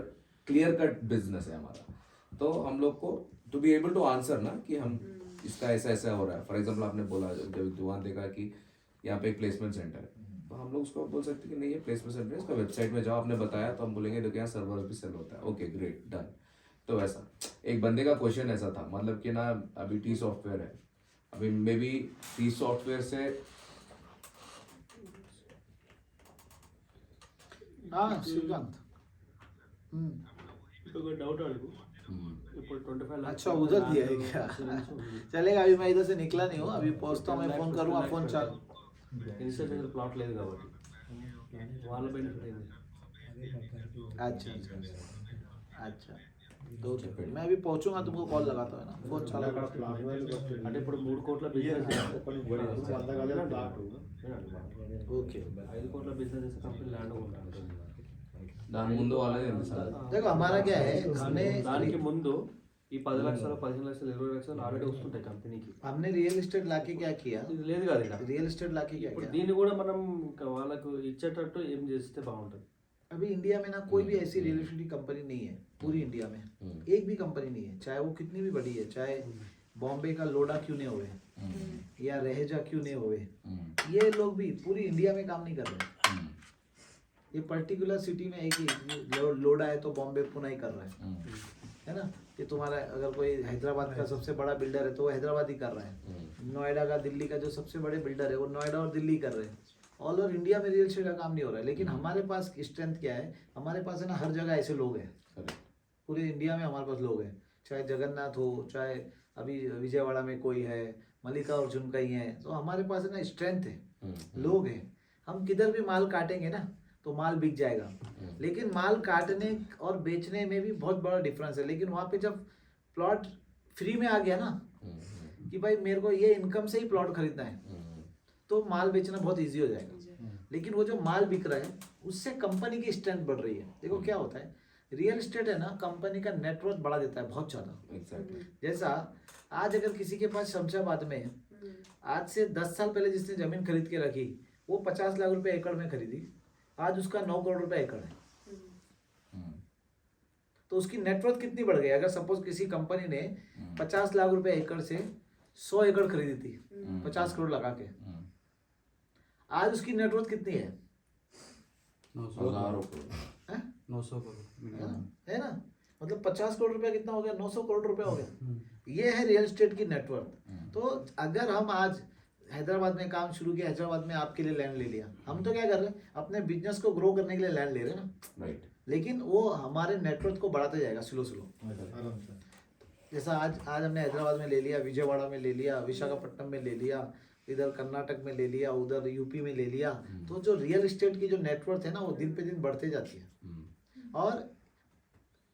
[SPEAKER 2] clear cut business है हमारा, तो हम लोग को to be able to answer ना कि हम इसका ऐसा ऐसा हो रहा है। फॉर एग्जाम्पल आपने बोला जब दुकान देखा कि यहाँ पे एक प्लेसमेंट सेंटर है, तो हम लोग उसको बोल सकते हैं कि नहीं ये प्लेसमेंट सेंटर है, इसका वेबसाइट में जाओ, आपने बताया तो हम बोलेंगे देखो यहाँ सर्वर भी सेल होता है। Okay great done. तो वैसा एक बंदे का क्वेश्चन ऐसा था, मतलब कि ना अभी टी सॉफ्टवेयर है, अभी मे बी टी सॉफ्टवेयर से
[SPEAKER 1] हाँ श्रीकांत
[SPEAKER 4] तो कोई डाउट అడుగు ఇప్పుడు 25 लाख
[SPEAKER 1] अच्छा उधर दिया है क्या? चलेगा, अभी मैं इधर से निकला नहीं हूँ, अभी पहुँचता हूँ, मैं फोन करूँगा, फोन चालू।
[SPEAKER 4] ఇన్స్టాగ్రామ్ ప్లాట్ లేదు కాబట్టి వాళ్ళ బెనిఫిట్ ఏంది?
[SPEAKER 1] अच्छा अच्छा तो मैं अभी पहुँचूंगा, तुमको कॉल लगाता हूँ ना, फोन चालू।
[SPEAKER 4] అంటే ఇప్పుడు 3 కోట్ల బిజినెస్
[SPEAKER 1] ओके
[SPEAKER 4] 5 కోట్ల బిజినెస్ చేసే కంపెనీ ల్యాండ్ కొంటారు.
[SPEAKER 2] దాని ముందు వాళ్ళే ఉంది సార్।
[SPEAKER 1] देखो हमारा क्या है, हमने
[SPEAKER 4] దానికి ముందు ఈ 10 లక్షలు 15 లక్షలు 20 లక్షలు ఆల్రెడీ వస్తుంటాయి కంపెనీకి.
[SPEAKER 1] हमने रियल एस्टेट लाके क्या किया,
[SPEAKER 4] ఇది లేదు కదా ఇక్కడ.
[SPEAKER 1] रियल एस्टेट लाके क्या
[SPEAKER 4] ఇప్పుడు
[SPEAKER 1] किया,
[SPEAKER 4] దీన్ని కూడా మనం ఇంకా వాళ్ళకు ఇచ్చేటట్టు ఏం చేస్తే బాగుంటుంది?
[SPEAKER 1] अभी इंडिया में ना कोई भी ऐसी रियल एस्टेट कंपनी नहीं है पूरी इंडिया में, एक भी कंपनी नहीं है, चाहे वो कितनी भी बड़ी है, चाहे बॉम्बे का लोडा क्यों नहीं हुए या रहेजा क्यों नहीं हुए, ये लोग भी पूरी इंडिया में काम नहीं कर रहे। ये पर्टिकुलर सिटी में एक ही लोडा है तो बॉम्बे पुणे ही कर रहा है ना। कि तुम्हारा अगर कोई हैदराबाद का सबसे बड़ा बिल्डर है तो वो हैदराबाद ही कर रहा है, नोएडा का दिल्ली का जो सबसे बड़े बिल्डर है वो नोएडा और दिल्ली कर रहे हैं। ऑल ओवर इंडिया में रियल एस्टेट का काम नहीं हो रहा है, लेकिन हमारे पास स्ट्रेंथ क्या है, हमारे पास है ना हर जगह ऐसे लोग हैं, पूरे इंडिया में हमारे पास लोग हैं, चाहे जगन्नाथ हो, चाहे अभी विजयवाड़ा में कोई है, मल्लिकार्जुन का ही है, तो हमारे पास है ना स्ट्रेंथ है, लोग हैं। हम किधर भी माल काटेंगे ना तो माल बिक जाएगा, लेकिन माल काटने और बेचने में भी बहुत बड़ा डिफरेंस है। लेकिन वहाँ पे जब प्लॉट फ्री में आ गया ना कि भाई मेरे को ये इनकम से ही प्लॉट खरीदना है, तो माल बेचना बहुत इजी हो जाएगा। लेकिन वो जो माल बिक रहा है उससे कंपनी की स्ट्रेंथ बढ़ रही है। देखो क्या होता है, रियल एस्टेट है ना, कंपनी का नेटवर्थ बढ़ा देता है बहुत ज़्यादा।
[SPEAKER 2] एग्जैक्टली।
[SPEAKER 1] जैसा आज अगर किसी के पास शमशाबाद में आज से 10 साल पहले जिसने जमीन खरीद के रखी, वो 50 लाख रुपए एकड़ में खरीदी, आज उसका 9 करोड़ रुपए एकड़ है। तो उसकी नेटवर्थ कितनी बढ़ गई। अगर सपोज किसी कंपनी ने 50 लाख रुपए एकड़ से 100 एकड़ खरीदी थी 50 करोड़ लगा के, आज उसकी नेटवर्थ कितनी है?
[SPEAKER 9] 900
[SPEAKER 2] हजारों करोड़।
[SPEAKER 1] हैं?
[SPEAKER 9] 900 करोड़
[SPEAKER 1] है ना, मतलब 50 करोड़ रुपया कितना हो गया? 900 करोड़ रुपया हो गया। ये है रियल एस्टेट की नेटवर्थ। तो अगर हम आज हैदराबाद में काम शुरू किया, हैदराबाद में आपके लिए लैंड ले लिया, हम तो क्या कर रहे हैं, अपने बिजनेस को ग्रो करने के लिए लैंड ले रहे हैं ना,
[SPEAKER 2] राइट।
[SPEAKER 1] लेकिन वो हमारे नेटवर्क को बढ़ाते जाएगा स्लो स्लो।
[SPEAKER 3] आराम से।
[SPEAKER 1] जैसा आज हमने हैदराबाद में ले लिया, विजयवाड़ा में ले लिया, विशाखापट्टनम में ले लिया, इधर कर्नाटक में ले लिया, उधर यूपी में ले लिया, तो जो रियल एस्टेट की जो नेटवर्थ है ना, वो दिन पे दिन बढ़ते जाती है। और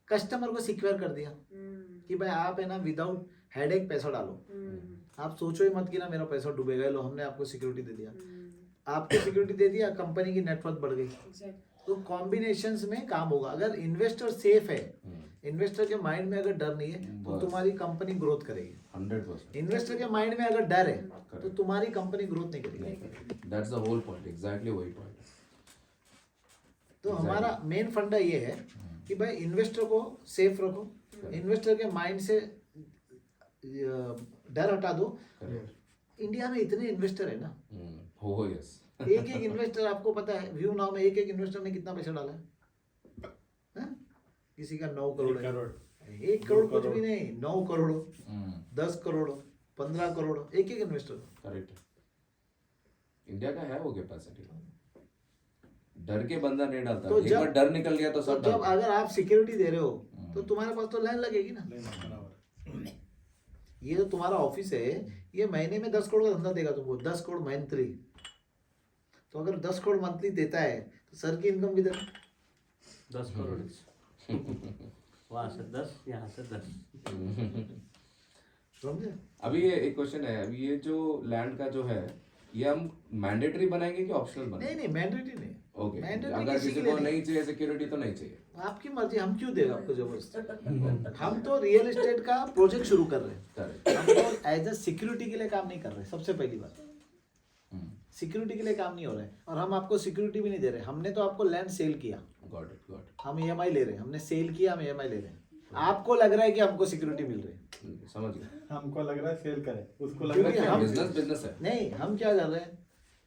[SPEAKER 1] कस्टमर को सिक्योर कर दिया कि भाई आप है ना विदाउट हेडेक पैसा डालो, आप सोचो ही मत कि ना मेरा पैसा डूबेगा, लो हमने आपको सिक्योरिटी दे दिया, आपको सिक्योरिटी दे दिया, कंपनी की नेटवर्थ बढ़ गई। तो कॉम्बिनेशंस में काम होगा। अगर इन्वेस्टर सेफ है, इन्वेस्टर के माइंड में अगर डर नहीं है तो तुम्हारी कंपनी ग्रोथ करेगी।
[SPEAKER 2] 100%।
[SPEAKER 1] इन्वेस्टर के माइंड में अगर डर है तो तुम्हारी कंपनी ग्रोथ नहीं करेगी।
[SPEAKER 2] That's the whole point, exactly वही पॉइंट।
[SPEAKER 1] तो हमारा मेन फंडा ये है कि भाई इन्वेस्टर को सेफ रखो, इन्वेस्टर के माइंड से डर हटा दो। इंडिया में इतने इन्वेस्टर है ना,
[SPEAKER 2] हो यस।
[SPEAKER 1] एक इन्वेस्टर, आपको पता है व्यू नाउ में एक इन्वेस्टर ने कितना पैसा डाला है? हाँ? किसी का 9 करोड़ है, 1 करोड़ कुछ भी नहीं, 9 करोड़, 10 करोड़, 15 करोड़, एक इन्वेस्टर।
[SPEAKER 2] करेक्ट। इंडिया का है वो कैपेसिटी, डर के बंदा नहीं डालता।
[SPEAKER 1] तो
[SPEAKER 2] एक बार डर निकल गया तो सब
[SPEAKER 1] जब
[SPEAKER 2] डालता है।
[SPEAKER 1] अगर आप सिक्योरिटी दे रहे हो तो तुम्हारे पास तो लाइन लगेगी ना। ये जो तुम्हारा ऑफिस है, ये महीने में 10 करोड़ का धंधा देगा तुमको, 10 करोड़ मंथली। तो अगर 10 करोड़ मंथली देता है तो सर की इनकम किधर है?
[SPEAKER 4] 10 करोड़ वहाँ से 10, यहाँ से 10।
[SPEAKER 1] समझे?
[SPEAKER 2] अभी ये एक क्वेश्चन है, अभी ये जो लैंड का जो है, ये हम मैंडेटरी बनाएंगे कि ऑप्शनल
[SPEAKER 1] नहीं
[SPEAKER 2] बनाएंगे?
[SPEAKER 1] नहीं, मैंडेटरी नहीं।
[SPEAKER 2] ओके।
[SPEAKER 1] mandatory
[SPEAKER 2] अगर
[SPEAKER 1] किसी
[SPEAKER 2] किसी
[SPEAKER 1] के लिए
[SPEAKER 2] को
[SPEAKER 1] नहीं।
[SPEAKER 2] नहीं चाहिए सिक्योरिटी तो नहीं चाहिए।
[SPEAKER 1] आपकी मर्जी, हम क्यों देगा आपको जबरदस्ती। हम तो रियल एस्टेट का प्रोजेक्ट शुरू कर रहे हैं,
[SPEAKER 2] करेक्ट।
[SPEAKER 1] हम तो एज ए सिक्योरिटी के लिए काम नहीं कर रहे। सबसे पहली बात, सिक्योरिटी के लिए काम नहीं हो रहा है, और हम आपको सिक्योरिटी भी नहीं दे रहे। हमने तो आपको लैंड सेल किया,
[SPEAKER 2] गॉट इट, गॉट
[SPEAKER 1] हम EMI ले रहे हैं, हमने सेल किया, हम EMI ले रहे हैं। आपको लग रहा है कि हमको सिक्योरिटी मिल रही है,
[SPEAKER 2] इट। समझ गया।
[SPEAKER 3] हमको लग रहा है सेल करे, उसको लग
[SPEAKER 1] क्योंकि
[SPEAKER 3] रहा है
[SPEAKER 1] हम
[SPEAKER 2] बिजनेस है।
[SPEAKER 1] नहीं, हम क्या कर रहे हैं,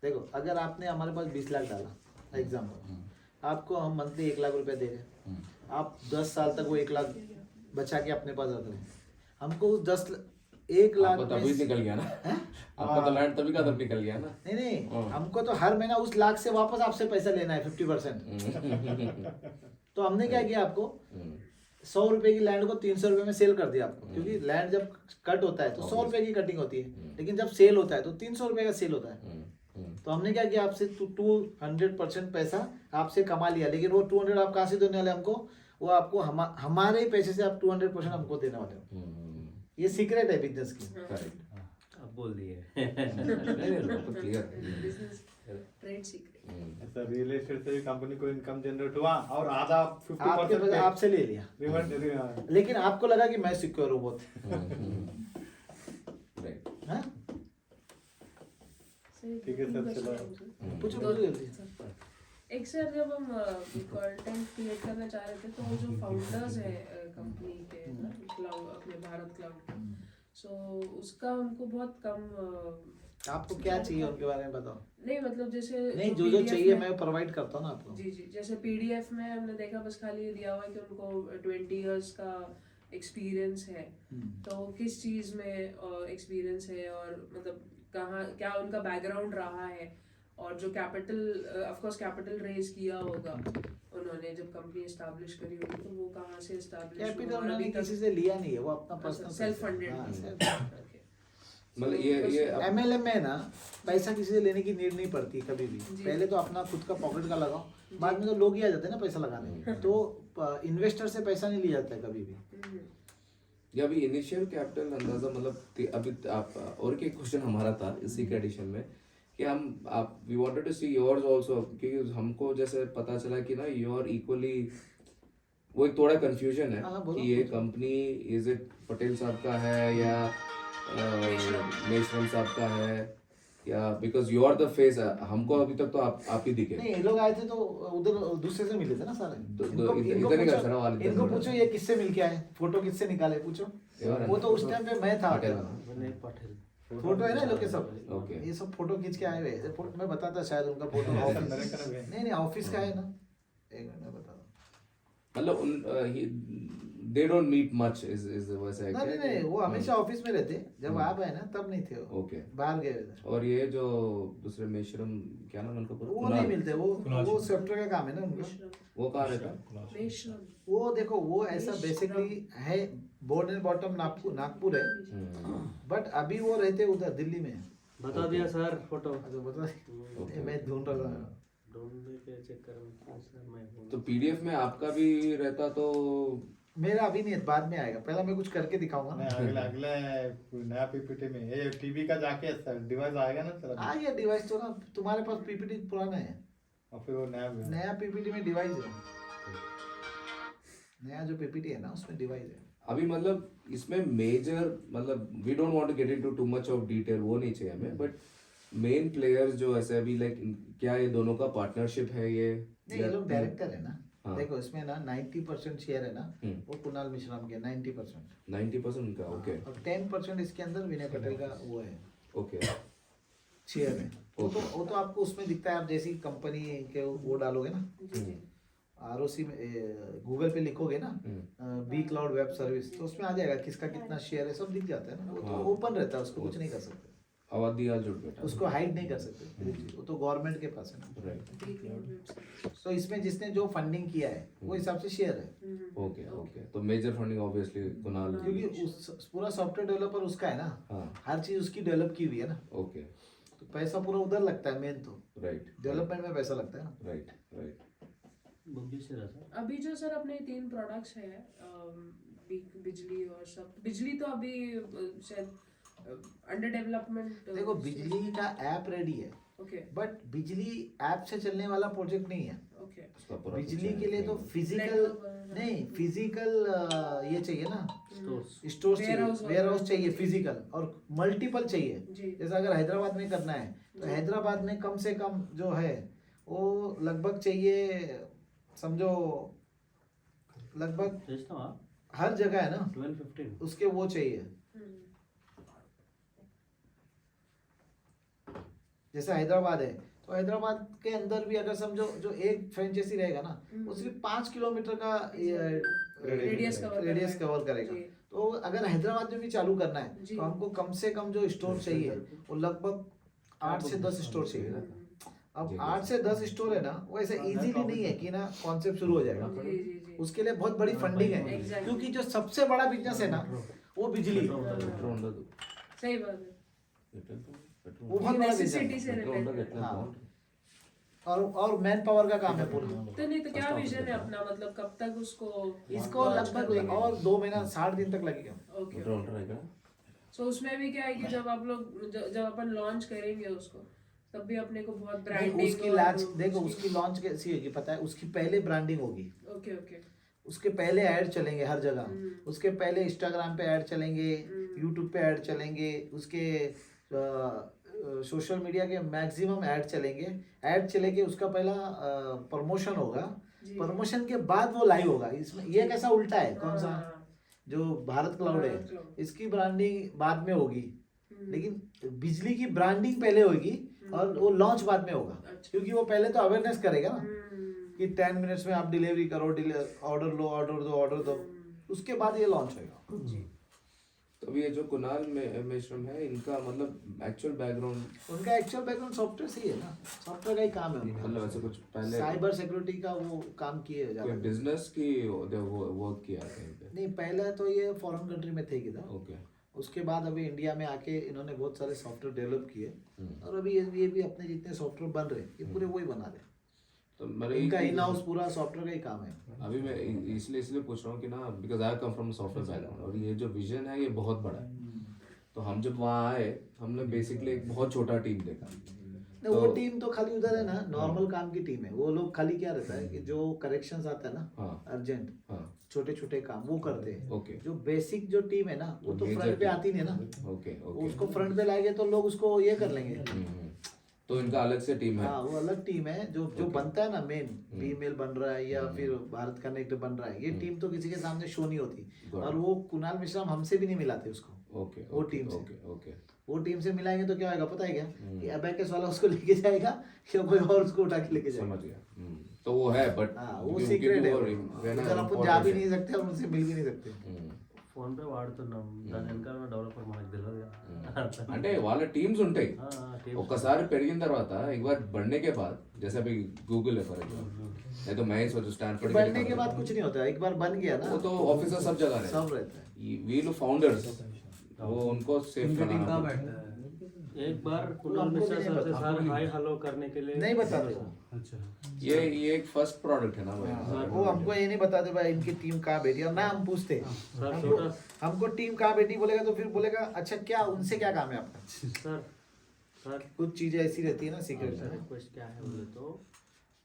[SPEAKER 1] देखो अगर आपने हमारे पास 20 लाख डाला एग्जाम्पल, आपको हम मंथली 1 लाख रुपया दे रहे हैं, आप 10 साल तक वो 1 लाख बचा के अपने पास रख रहे हैं। हमको उस 1 लाख
[SPEAKER 2] आपको तभी निकल गया ना, आपका तो लैंड तभी का तब निकल गया ना।
[SPEAKER 1] नहीं नहीं, हमको तो हर महीना उस लाख से वापस आपसे पैसा लेना है 50%। तो हमने क्या किया, आपको 100 रुपए की लैंड को 300 रुपए में सेल कर दिया आपको, क्योंकि लैंड जब कट होता है तो 100 रुपए की कटिंग होती है, लेकिन जब सेल होता है तो 300 रुपए का सेल होता है। तो हमने क्या किया, आपसे 200% पैसा आपसे कमा लिया, लेकिन वो 200 आप कहाँ से देने वाले हमको, वो आपको हमारे ही पैसे से आप 200% हमको देने वाले हो। ये सीक्रेट है बिजनेस की।
[SPEAKER 2] करेक्ट।
[SPEAKER 4] अब बोल दिए।
[SPEAKER 2] नहीं क्लियर।
[SPEAKER 5] Trade secret.
[SPEAKER 3] ऐसा रियल एस्टेट से भी कंपनी को इनकम जनरेट हुआ और आधा
[SPEAKER 1] आपके
[SPEAKER 3] 50%
[SPEAKER 1] पैसे आपसे ले लिया,
[SPEAKER 3] रिवर्ट।
[SPEAKER 1] लेकिन आपको लगा कि मैं सिक्योर हूँ बहुत।
[SPEAKER 2] राइट।
[SPEAKER 1] हाँ?
[SPEAKER 3] ठीक है सर, चलो।
[SPEAKER 1] पूछो पूछो जल्दी।
[SPEAKER 5] एक सर, जब हम कंटेंट क्रिएट करना चाह रहे थे, तो वो जो फाउंडर्स है कंपनी के ना, क्लाउड, अपने भारत क्लाउड के, सो उसका हमको बहुत कम
[SPEAKER 1] आपको क्या चाहिए उनके बारे में बताओ।
[SPEAKER 5] नहीं मतलब जैसे
[SPEAKER 1] नहीं, जो
[SPEAKER 5] PDF
[SPEAKER 1] चाहिए
[SPEAKER 5] में-
[SPEAKER 1] मैं प्रोवाइड करता हूँ ना आपको।
[SPEAKER 5] जी जी, जैसे PDF में हमने देखा बस खाली ये दिया हुआ है कि उनको 20 इयर्स का एक्सपीरियंस है, तो किस चीज़ में एक्सपीरियंस है, और मतलब कहाँ क्या उनका बैकग्राउंड रहा है, और जो capital, of course capital raise किया होगा उन्होंने जब कंपनी एस्टैब्लिश करी होगी, तो वो कहाँ से एस्टैब्लिश
[SPEAKER 1] कैपिटल उन्होंने किसी से लिया नहीं है, वो अपना पर्सनल
[SPEAKER 5] सेल्फ फंडेड।
[SPEAKER 2] मतलब ये
[SPEAKER 1] MLM में ना पैसा किसी से लेने की नीड नहीं पड़ती कभी भी। पहले तो अपना खुद का पॉकेट का लगाओ, बाद में तो लोग ही आ जाते हैं ना पैसा लगाने। तो इन्वेस्टर से पैसा नहीं लिया जाता है कभी भी।
[SPEAKER 2] ये अभी इनिशियल कैपिटल अंदाजा, मतलब अभी आप और क्या क्वेश्चन हमारा था इसी के एडिशन में कि हम आप we wanted to see yours also, क्योंकि हमको जैसे पता चला कि ना यू आर इक्वली, वो एक थोड़ा कंफ्यूजन है
[SPEAKER 1] हाँ, बोलो।
[SPEAKER 2] कि ये कंपनी इज इट पटेल साहब का है या मेश्रम साहब का है, या because you are the face. हमको अभी तक तो आप ही दिखे।
[SPEAKER 1] नहीं, ये लोग आए थे तो उधर दूसरे से मिले थे ना सारे।
[SPEAKER 2] इधर नहीं कर सकता वाले,
[SPEAKER 1] इनको पूछो ये किससे मिल के आए, फोटो किससे निकाले पूछो। वो तो उस टाइम पे मैं था।
[SPEAKER 4] मैंने पटेल
[SPEAKER 1] फोटो है ना ये लोग के सब,
[SPEAKER 2] Okay.
[SPEAKER 1] ये सब फोटो खींच के आए हुए हैं। फोटो मैं बताता शायद उनका फोटो ऑफिस, नहीं ऑफिस का है ना, एक मिनट में बता दूं।
[SPEAKER 2] मतलब they don't meet much is वैसा है
[SPEAKER 1] नहीं
[SPEAKER 2] क्या?
[SPEAKER 1] नहीं, वो हमेशा ऑफिस में रहते, जब आप आए ना तब नहीं थे वो,
[SPEAKER 2] ओके।
[SPEAKER 1] बाहर गए हुए थे।
[SPEAKER 2] और ये जो दूसरे मेश्रम, क्या नाम है उनका पूरा?
[SPEAKER 1] वो नहीं मिलते, वो सॉफ्टवेयर का काम है ना उनका।
[SPEAKER 2] वो कहाँ रहता है?
[SPEAKER 5] मेश्रम।
[SPEAKER 1] वो देखो, वो ऐसा बेसिकली है, बोर्ड एंड बॉटम नागपुर है, बट अभी वो रहते उधर दिल्ली में।
[SPEAKER 4] बता दिया सर फोटो।
[SPEAKER 1] अच्छा बता, ये मैं ढूंढ रहा था।
[SPEAKER 4] ढूंढने के चक्कर में सर मैं
[SPEAKER 2] तो पीडीएफ में आपका भी रहता तो
[SPEAKER 1] मेरा अभी नहीं है, बाद में आएगा, पहले मैं कुछ करके दिखाऊंगा ना।
[SPEAKER 3] अगले अगले नया पीपीटी में ये टीवी का जाके डिवाइस आएगा ना सर,
[SPEAKER 1] आ गया डिवाइस तो ना, तुम्हारे पास पीपीटी पुराना है,
[SPEAKER 3] और फिर वो
[SPEAKER 1] नया पीपीटी में डिवाइस है, नया जो पीपीटी है ना उसमें डिवाइस है।
[SPEAKER 2] अभी मतलब इसमें मेजर, मतलब we don't want to get into too much of detail, वो नहीं चाहिए हमें, बट मेन प्लेयर्स जो ऐसे अभी लाइक, क्या ये दोनों का पार्टनरशिप है ये?
[SPEAKER 1] नहीं, ये लोग डायरेक्टर है ना।
[SPEAKER 2] हाँ।
[SPEAKER 1] देखो इसमें ना 90% शेयर है ना,
[SPEAKER 2] हम्म।
[SPEAKER 1] वो कुणाल मिश्राम के 90%,
[SPEAKER 2] 90% उनका, ओके
[SPEAKER 1] और 10% इसके अंदर विनय पटेल का वो है,
[SPEAKER 2] ओके
[SPEAKER 1] शेयर है। वो तो आपको उसमें दिखता है, आप जैसी कंपनी के वो डालोगे ना, ROC में गूगल पे लिखोगे ना बी क्लाउड वेब सर्विस, तो उसमें आ जाएगा किसका कितना शेयर है, सब दिख जाता है ना। वो तो ओपन रहता है, उसको कुछ नहीं कर सकते,
[SPEAKER 2] अवधियाल जुट बेटा,
[SPEAKER 1] उसको हाइड नहीं कर सकते, वो तो गवर्नमेंट के पास है ना।
[SPEAKER 2] राइट,
[SPEAKER 1] तो इसमें जिसने जो फंडिंग किया है वो हिसाब से शेयर है,
[SPEAKER 2] ओके ओके। तो मेजर फंडिंग ऑब्वियसली कुणाल,
[SPEAKER 1] क्योंकि उस पूरा सॉफ्टवेयर डेवलपर उसका है ना,
[SPEAKER 2] हाँ
[SPEAKER 1] हर चीज उसकी डेवलप की हुई है ना,
[SPEAKER 2] ओके
[SPEAKER 1] तो पैसा पूरा उधर लगता है, मेन तो
[SPEAKER 2] राइट
[SPEAKER 1] डेवलपमेंट में पैसा लगता है ना।
[SPEAKER 2] Right right.
[SPEAKER 5] अभी जो सर अपने 3 प्रोडक्ट्स है, बिजली और सब, बिजली तो अभी शायद अंडर डेवलपमेंट।
[SPEAKER 1] देखो बिजली का ऐप रेडी है,
[SPEAKER 5] ओके
[SPEAKER 1] बट बिजली ऐप से चलने वाला प्रोजेक्ट नहीं है।
[SPEAKER 5] ओके
[SPEAKER 2] उसका पूरा
[SPEAKER 1] बिजली
[SPEAKER 2] picture
[SPEAKER 1] के लिए तो
[SPEAKER 2] है।
[SPEAKER 1] फिजिकल नहीं, फिजिकल ये चाहिए ना, स्टोर चाहिए,
[SPEAKER 5] Warehouse
[SPEAKER 1] वेयर हाउस चाहिए फिजिकल, और मल्टीपल चाहिए।
[SPEAKER 5] जी।
[SPEAKER 1] जैसे अगर हैदराबाद में करना है तो हैदराबाद में कम से कम जो है वो लगभग चाहिए, समझो लगभग हर जगह है ना
[SPEAKER 4] 12-15
[SPEAKER 1] उसके वो चाहिए। जैसे हैदराबाद है तो हैदराबाद के अंदर भी अगर समझो जो एक फ्रेंचाइजी रहेगा ना, वो सिर्फ 5 किलोमीटर का
[SPEAKER 5] रेडियस
[SPEAKER 1] कवर करेगा।
[SPEAKER 5] जी।
[SPEAKER 1] तो अगर हैदराबाद में भी चालू करना है
[SPEAKER 5] जी।
[SPEAKER 1] तो हमको कम से कम जो स्टोर चाहिए वो लगभग 8 से 10 स्टोर चाहिए। अब 8 से 10 स्टोर है ना, वो ऐसे इजीली नहीं है कि ना कॉन्सेप्ट शुरू हो जाएगा।
[SPEAKER 5] जी जी जी।
[SPEAKER 1] उसके लिए बहुत बड़ी फंडिंग है,
[SPEAKER 5] Exactly.
[SPEAKER 1] क्योंकि जो सबसे बड़ा बिजनेस है ना वो बिजली,
[SPEAKER 5] सही बात है।
[SPEAKER 1] वो बहुत बड़ा
[SPEAKER 5] नेसेसिटी
[SPEAKER 1] बिजनेस
[SPEAKER 5] से
[SPEAKER 1] है।
[SPEAKER 5] रिलेटेड।
[SPEAKER 1] हाँ। और मैन पावर का काम है पूरा।
[SPEAKER 5] तो नहीं तो क्या विजन है अपना, मतलब कब तक उसको
[SPEAKER 1] इसको लगभग और 2 महीना 60 दिन तक लगेगा।
[SPEAKER 5] ओके। सो उसमें भी क्या है कि जब आप लोग जब अपन लॉन्च करेंगे उसको, तब भी अपने को बहुत
[SPEAKER 1] नहीं,
[SPEAKER 5] ब्रांडिंग
[SPEAKER 1] उसकी लॉन्च देखो, उसकी लॉन्च कैसी होगी पता है, उसकी पहले ब्रांडिंग होगी,
[SPEAKER 5] ओके ओके
[SPEAKER 1] उसके पहले ऐड चलेंगे हर जगह, उसके पहले इंस्टाग्राम पे ऐड चलेंगे, यूट्यूब पे ऐड चलेंगे, उसके सोशल मीडिया के मैक्सिमम ऐड चलेंगे। ऐड चलेंगे, उसका पहला प्रमोशन होगा, प्रमोशन के बाद वो लाइव होगा। इसमें ये कैसा उल्टा है, कौन सा जो भारत क्लाउड है इसकी ब्रांडिंग बाद में होगी, लेकिन बिजली की ब्रांडिंग पहले होगी और वो लॉन्च बाद में होगा। क्योंकि वो पहले तो अवेयरनेस करेगा ना कि 10 मिनट्स में आप डिलीवरी करो, ऑर्डर लो, ऑर्डर दो, उसके बाद ये लॉन्च होगा।
[SPEAKER 2] तो ये जो कुणाल मेश्रम है, इनका मतलब एक्चुअल बैकग्राउंड,
[SPEAKER 1] उनका एक्चुअल बैकग्राउंड सॉफ्टवेयर से ही है ना, सॉफ्टवेयर का ही काम है उनका।
[SPEAKER 2] मतलब ऐसे कुछ पहले
[SPEAKER 1] साइबर सिक्योरिटी का वो काम किए
[SPEAKER 2] कोई
[SPEAKER 1] ज्यादा।
[SPEAKER 2] बिजनेस की वर्क किया कहीं पे?
[SPEAKER 1] नहीं, पहले तो ये फॉरेन कंट्री में थे किधर,
[SPEAKER 2] ओके।
[SPEAKER 1] उसके बाद अभी इंडिया में आके इन्होंने बहुत सारे सॉफ्टवेयर डेवलप किए, और अभी ये भी अपने जितने सॉफ्टवेयर बन रहे ये पूरे वही बना रहे।
[SPEAKER 2] तो मेरे
[SPEAKER 1] इनका इन हाउस पूरा सॉफ्टवेयर का ही काम है।
[SPEAKER 2] अभी मैं इसलिए पूछ रहा हूँ कि ना, because I come from software background, और ये जो विजन है ये बहुत बड़ा है। तो हम जब वहाँ आए, हमने बेसिकली एक बहुत छोटा टीम देखा,
[SPEAKER 1] नहीं, वो टीम तो खाली उधर है ना, नॉर्मल काम की टीम है वो लोग। खाली क्या रहता है कि जो करेक्शंस आता है ना
[SPEAKER 2] हाँ।
[SPEAKER 1] अर्जेंट,
[SPEAKER 2] हाँ
[SPEAKER 1] छोटे छोटे काम वो करते हैं।
[SPEAKER 2] ओके
[SPEAKER 1] जो बेसिक जो टीम है ना वो तो
[SPEAKER 2] Major
[SPEAKER 1] फ्रंट पे
[SPEAKER 2] team.
[SPEAKER 1] आती नहीं ना,
[SPEAKER 2] ओके ओके
[SPEAKER 1] उसको फ्रंट पे लाएंगे तो लोग उसको ये कर लेंगे।
[SPEAKER 2] तो इनका अलग से टीम है।
[SPEAKER 1] हाँ वो अलग टीम है जो जो
[SPEAKER 2] Okay.
[SPEAKER 1] बनता है ना मेन, बीमेल बन रहा है या फिर भारत कनेक्ट बन रहा है, ये टीम तो किसी के सामने शो नहीं होती।
[SPEAKER 2] Got
[SPEAKER 1] और वो कुणाल मिश्रा हमसे भी नहीं मिलाते उसको,
[SPEAKER 2] ओके
[SPEAKER 1] वो
[SPEAKER 2] ओके
[SPEAKER 1] टीम से।
[SPEAKER 2] ओके ओके
[SPEAKER 1] वो टीम से मिलाएंगे तो क्या होगा पता है क्या, कि अबैकस वाला उसको लेके जाएगा या कोई और उसको उठा के लेके जाएगा।
[SPEAKER 2] समझ गया। तो वो है बट
[SPEAKER 1] हाँ वो सीक्रेट है, उधर अपन जा भी नहीं सकते और उनसे मिल भी नहीं सकते।
[SPEAKER 4] ఫోన్ పే వాడుతున్నాం, దాని వెనకాల డెవలపర్ మనకు తెలియదు కదా.
[SPEAKER 2] అంటే వాళ్ళ టీమ్స్ ఉంటాయి
[SPEAKER 4] teams.
[SPEAKER 2] ఒక్కసారి పెరిగిన తర్వాత एक बार बढ़ने के बाद जैसे अभी गूगल है फॉर एग्जांपल, नहीं तो मैं सोचो स्टैनफोर्ड
[SPEAKER 1] बनने के बाद कुछ नहीं होता, एक बार बन गया ना
[SPEAKER 2] वो तो ऑफिसर सब जगह रहते
[SPEAKER 1] सब रहता है।
[SPEAKER 2] वील फाउंडर्स वो उनको सेफ
[SPEAKER 9] उनका टीम कहाँ
[SPEAKER 2] करना।
[SPEAKER 9] बैठता है?
[SPEAKER 4] एक बार कुणाल मिश्रा सर से सर हाय हेलो करने के लिए
[SPEAKER 1] नहीं बताते वो।
[SPEAKER 9] अच्छा
[SPEAKER 2] ये एक फर्स्ट प्रोडक्ट है ना भाई।
[SPEAKER 1] हाँ, वो हमको ये नहीं बताते भाई इनकी टीम कहाँ बैठी है, और ना हम पूछते
[SPEAKER 4] सर
[SPEAKER 1] हमको
[SPEAKER 4] छोटा
[SPEAKER 1] हमको टीम कहाँ बैठी बोलेगा तो फिर बोलेगा अच्छा क्या उनसे क्या काम है आपका।
[SPEAKER 4] सर सर
[SPEAKER 1] कुछ चीजें ऐसी रहती है ना सीक्रेट
[SPEAKER 4] सर रिक्वेस्ट क्या है बोले तो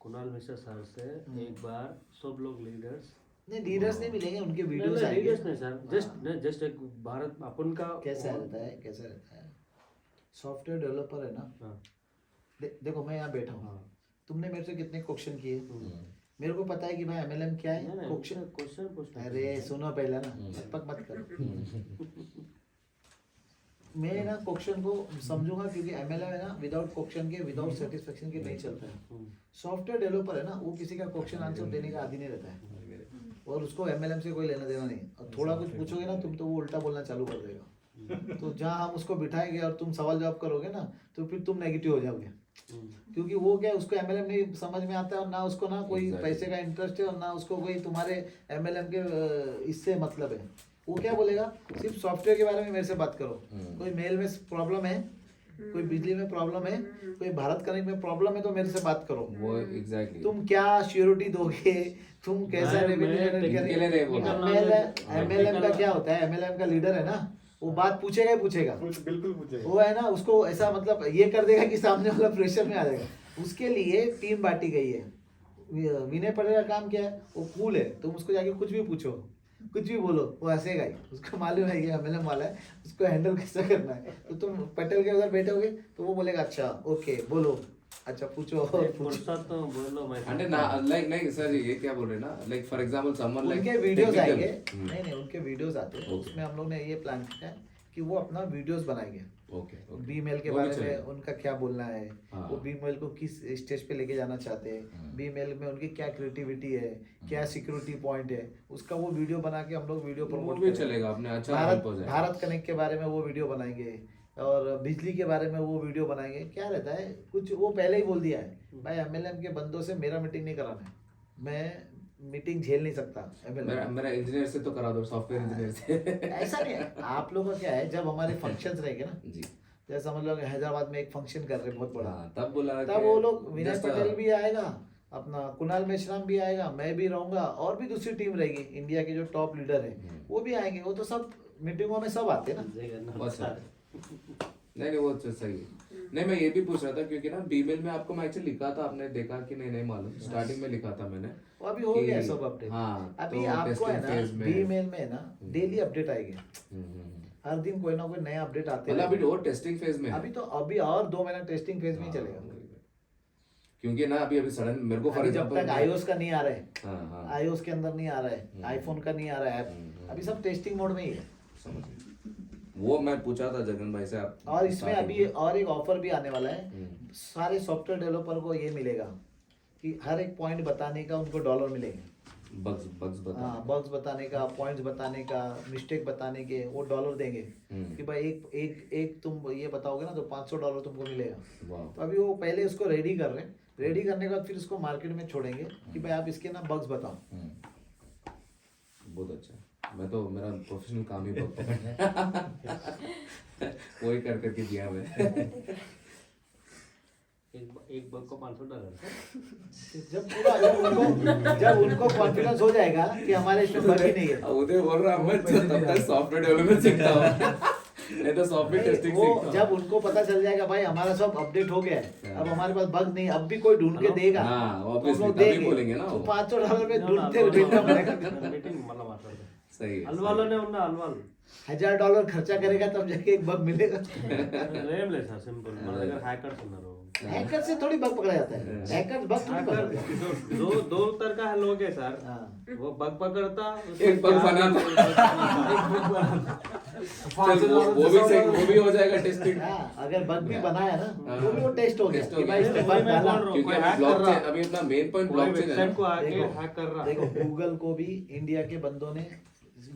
[SPEAKER 4] कुणाल मिश्रा सर से एक बार सब लोग लीडर्स
[SPEAKER 1] नहीं, लीडर्स नहीं मिलेंगे, उनके वीडियोस
[SPEAKER 4] नहीं
[SPEAKER 1] आएंगे।
[SPEAKER 4] लीडर्स नहीं सर, जस्ट एक भारत अपन का
[SPEAKER 1] कैसा रहता है, कैसा रहता है, सॉफ्टवेयर डेवलपर है ना,
[SPEAKER 4] हाँ,
[SPEAKER 1] देखो मैं यहाँ बैठा हूँ,
[SPEAKER 4] हाँ.
[SPEAKER 1] तुमने मेरे से कितने क्वेश्चन किए, मेरे को पता है कि भाई एमएलएम क्या है क्वेश्चन।
[SPEAKER 4] क्वेश्चन पूछना
[SPEAKER 1] अरे सुनो पहले ना, पक मत करो। मैं ना क्वेश्चन को समझूंगा क्योंकि एमएलएम है ना विदाउट क्वेश्चन के, विदाउट सेटिस्फेक्शन के नहीं चलता है। सॉफ्टवेयर डेवलपर है ना वो किसी का क्वेश्चन आंसर देने का आदी नहीं रहता है, और उसको एमएलएम से कोई लेना देना नहीं। और थोड़ा कुछ पूछोगे ना तुम तो वो उल्टा बोलना चालू कर देगा। तो जहाँ हम उसको बिठाएंगे और तुम सवाल जवाब करोगे ना तो फिर तुम नेगेटिव हो जाओगे, क्योंकि वो क्या उसको एमएलएम नहीं समझ में आता है, और ना उसको ना कोई पैसे का इंटरेस्ट है, और ना उसको कोई तुम्हारे एमएलएम के इससे मतलब है। वो क्या बोलेगा, सिर्फ सॉफ्टवेयर के बारे में मेरे से बात करो, कोई मेल में प्रॉब्लम है, कोई बिजली में प्रॉब्लम है, कोई भारत कनेक्ट में प्रॉब्लम है तो मेरे से बात करो।
[SPEAKER 2] वो एग्जैक्टली
[SPEAKER 1] तुम क्या श्योरिटी दोगे, तुम कैसा रेवेन्यू जनरेट करेंगे। एमएलएम का क्या होता है, एमएलएम का लीडर है ना वो बात पूछेगा ही पूछेगा,
[SPEAKER 3] बिल्कुल पूछेगा।
[SPEAKER 1] वो है ना उसको ऐसा मतलब ये कर देगा कि सामने वाला प्रेशर में आ जाएगा। उसके लिए टीम बांटी गई है। विनय पटेल का काम क्या है, वो कूल है, तुम उसको जाके कुछ भी पूछो, कुछ भी बोलो, वो हंसेगा ही, उसको मालूम है ये एमएलएम वाला है, उसको हैंडल कैसा करना है। तो तुम पटेल के उधर बैठोगे तो वो बोलेगा अच्छा ओके बोलो, अच्छा पूछो और पूछो।
[SPEAKER 4] फुर्सत तो बोलो मैं
[SPEAKER 2] అంటే నా लाइक नहीं सर ये क्या बोल रहे हैं ना, like for example someone like
[SPEAKER 1] उनके वीडियोस आएंगे, नहीं नहीं उनके वीडियोस आते हैं, उसमें हम लोग ने ये प्लान किया है कि वो अपना वीडियोस बनाएंगे।
[SPEAKER 2] ओके
[SPEAKER 1] बीमेल के
[SPEAKER 2] वो भी
[SPEAKER 1] बारे में
[SPEAKER 2] चलेगा।
[SPEAKER 1] उनका क्या बोलना है,
[SPEAKER 2] हाँ।
[SPEAKER 1] वो बीमेल को किस स्टेज पे लेके जाना चाहते हैं, बीमेल में उनकी क्या क्रिएटिविटी है, क्या सिक्योरिटी पॉइंट है, उसका वो वीडियो बना के हम लोग वीडियो
[SPEAKER 2] वो
[SPEAKER 1] प्रमोट
[SPEAKER 2] भी चलेगा अपने अच्छा
[SPEAKER 1] भारत
[SPEAKER 2] help हो जाएगा।
[SPEAKER 1] भारत कनेक्ट के बारे में वो वीडियो बनाएंगे, और बिजली के बारे में वो वीडियो बनाएंगे। क्या रहता है कुछ वो पहले ही बोल दिया है भाई एमएलएम के बंदों से मेरा मीटिंग नहीं कराना है, मैं मीटिंग झेल नहीं सकता
[SPEAKER 2] मेरा
[SPEAKER 1] एमएलएम।
[SPEAKER 2] मेरा इंजीनियर से तो करा दो, सॉफ्टवेयर इंजीनियर से।
[SPEAKER 1] ऐसा नहीं है, आप लोगों का क्या है जब हमारे फंक्शंस रहेंगे ना,
[SPEAKER 2] जी
[SPEAKER 1] जैसे समझ लो हैदराबाद में एक फंक्शन कर रहे हैं बहुत बड़ा,
[SPEAKER 2] हाँ तब बोला
[SPEAKER 1] तब वो लोग विनय
[SPEAKER 2] just,
[SPEAKER 1] पटेल भी आएगा, अपना कुणाल मेश्राम भी आएगा, मैं भी रहूंगा, और भी दूसरी टीम रहेगी, इंडिया के जो टॉप लीडर है वो भी आएंगे। वो तो सब मीटिंगों में सब आते हैं ना।
[SPEAKER 2] बहुत सारे नहीं नहीं वो तो सही है। नहीं मैं ये भी पूछ रहा था क्योंकि ना बीमेल में आपको मैं एक्चुअली लिखा था, आपने देखा कि नहीं नहीं मालूम, स्टार्टिंग में लिखा था मैंने।
[SPEAKER 1] वो अभी हो
[SPEAKER 2] कि-
[SPEAKER 1] गया सब अपडेट।
[SPEAKER 2] हाँ
[SPEAKER 1] अभी
[SPEAKER 2] तो
[SPEAKER 1] आपको है
[SPEAKER 2] testing
[SPEAKER 1] ना
[SPEAKER 2] phase में-
[SPEAKER 1] बीमेल में ना डेली अपडेट आएगी,
[SPEAKER 2] हम्म।
[SPEAKER 1] हर दिन कोई ना कोई नया अपडेट आते
[SPEAKER 2] मतलब अभी
[SPEAKER 1] रहेंगे।
[SPEAKER 2] वो टेस्टिंग फेज में है।
[SPEAKER 1] अभी तो अभी और 2 महीना टेस्टिंग फेज में ही
[SPEAKER 2] हाँ,
[SPEAKER 1] चलेगा,
[SPEAKER 2] क्योंकि ना अभी सडन मेरे को फॉर
[SPEAKER 1] अभी जब
[SPEAKER 2] एग्जांपल
[SPEAKER 1] तक iOS का नहीं आ रहा है,
[SPEAKER 2] हाँ हाँ
[SPEAKER 1] iOS के अंदर नहीं आ रहा है, आईफोन का नहीं आ रहा है ऐप, अभी सब टेस्टिंग मोड में ही है।
[SPEAKER 2] समझ गए। वो मैं पूछा था जगन भाई से आप
[SPEAKER 1] और इसमें
[SPEAKER 2] starting
[SPEAKER 1] अभी
[SPEAKER 2] में।
[SPEAKER 1] और एक ऑफर भी आने वाला है, सारे सॉफ्टवेयर डेवलपर को ये मिलेगा कि हर एक पॉइंट बताने का उनको डॉलर मिलेंगे।
[SPEAKER 2] बग्स बता
[SPEAKER 1] हाँ बग्स बताने का, पॉइंट्स बताने का, मिस्टेक बताने के वो डॉलर देंगे कि भाई एक तुम ये बताओगे ना तो $500 तुमको मिलेगा।
[SPEAKER 2] वाह
[SPEAKER 1] तो अभी वो पहले उसको रेडी कर रहे हैं, रेडी करने के बाद फिर उसको मार्केट में छोड़ेंगे कि भाई आप इसके ना बग्स बताओ।
[SPEAKER 2] बहुत अच्छा। मैं तो मेरा प्रोफेशनल काम ही बहुत वही कर करके दिया मैं।
[SPEAKER 4] एक बग को $500
[SPEAKER 1] जब उनको कॉन्फिडेंस हो जाएगा कि हमारे इसमें बग ही नहीं है,
[SPEAKER 2] उदय बोल रहा मैं तो तब तक सॉफ्टवेयर डेवलपमेंट सीखता हूँ। नहीं तो सॉफ्टवेयर टेस्टिंग
[SPEAKER 1] वो
[SPEAKER 2] सीखता हूँ।
[SPEAKER 1] जब उनको पता चल जाएगा भाई हमारा सब अपडेट हो गया है, अब हमारे पास बग नहीं, अब भी कोई ढूंढ के देगा
[SPEAKER 2] हाँ,
[SPEAKER 1] तो हम
[SPEAKER 2] obviously,
[SPEAKER 1] लोग
[SPEAKER 2] तभी
[SPEAKER 1] देंगे।
[SPEAKER 2] बोलेंगे ना
[SPEAKER 1] तो
[SPEAKER 2] वो।
[SPEAKER 1] $500 में ढूंढते ढूंढना पड़ेगा।
[SPEAKER 4] మీటింగ్ మళ్ళీ మాట్లాడదాం.
[SPEAKER 2] सही है,
[SPEAKER 4] అల్వాలోనే ఉన్నా అల్వాల్
[SPEAKER 1] $1000 खर्चा करेगा तब जाके एक बग मिलेगा।
[SPEAKER 4] ఏం లేదు సార్ సింపుల్ మన దగ్గర హ్యాకర్స్ ఉన్నారు
[SPEAKER 1] हैकर से थोड़ी बग पकड़ा जाता है, हैकर बग थोड़ी पकड़ता है।
[SPEAKER 4] दो तरह का लोग है सर
[SPEAKER 1] हाँ।
[SPEAKER 4] वो बग पकड़ता
[SPEAKER 2] एक बग बनाता। चल, वो भी हो जाएगा टेस्टिंग।
[SPEAKER 1] हाँ, अगर बग भी बनाया ना
[SPEAKER 2] हाँ।
[SPEAKER 1] तो भी वो टेस्ट हो गया
[SPEAKER 2] टेस्ट हो
[SPEAKER 1] कि भाई
[SPEAKER 2] गया।
[SPEAKER 1] इसमें
[SPEAKER 4] वही
[SPEAKER 1] बग
[SPEAKER 4] मैं
[SPEAKER 1] डाला।
[SPEAKER 4] बोल रहा हूँ,
[SPEAKER 2] क्योंकि
[SPEAKER 4] कोई
[SPEAKER 2] अभी
[SPEAKER 4] hack कर
[SPEAKER 2] ब्लॉकचेन,
[SPEAKER 4] रहा।
[SPEAKER 2] अभी अपना मेन पॉइंट
[SPEAKER 4] कोई
[SPEAKER 2] ब्लॉकचेन है
[SPEAKER 4] वेबसाइट को
[SPEAKER 2] ना।
[SPEAKER 4] आके
[SPEAKER 1] देखो,
[SPEAKER 4] हैक कर रहा
[SPEAKER 1] देखो गूगल को भी इंडिया के बंदों ने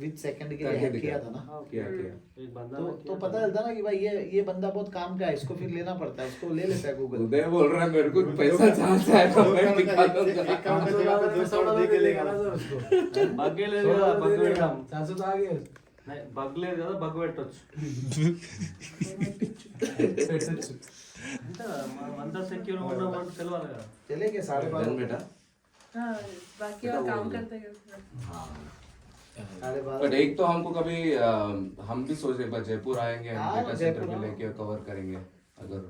[SPEAKER 1] विद सेकंड के लिए
[SPEAKER 2] करके
[SPEAKER 1] हैक किया
[SPEAKER 2] दिखाया।
[SPEAKER 1] था ना,
[SPEAKER 2] किया किया।
[SPEAKER 4] एक बंदा
[SPEAKER 1] तो
[SPEAKER 4] ने
[SPEAKER 1] तो
[SPEAKER 4] किया
[SPEAKER 1] पता
[SPEAKER 4] था।
[SPEAKER 1] चलता ना कि भाई ये बंदा बहुत काम का है, इसको फिर लेना पड़ता है, इसको ले लेता है गूगल।
[SPEAKER 2] उदय बोल रहा है मेरे को पैसा चाहता है तो मैं दिखा दूंगा।
[SPEAKER 3] एक काम का जगह पे 200 दे के लेगा ना सर उसको।
[SPEAKER 4] బగ్ లేదు కదా బగ్ పెట్టాం
[SPEAKER 9] चांसेस आ गए
[SPEAKER 4] బగ్ లేదు కదా బగ్ పెట్టొచ్చు అంటే మనం అంతా సెక్యూర్ ఉన్నామంటే తెలియాలి కదా
[SPEAKER 1] चलेंगे 12:30
[SPEAKER 2] डन बेटा।
[SPEAKER 5] हाँ बाकी और काम करते हैं
[SPEAKER 1] 12:30
[SPEAKER 2] बट एक तो हमको कभी हम भी सोच रहे हैं जयपुर आएंगे,
[SPEAKER 1] हाँ,
[SPEAKER 2] डेटा सेंटर
[SPEAKER 1] जयपुर
[SPEAKER 2] में
[SPEAKER 1] आओ।
[SPEAKER 2] लेके कवर करेंगे अगर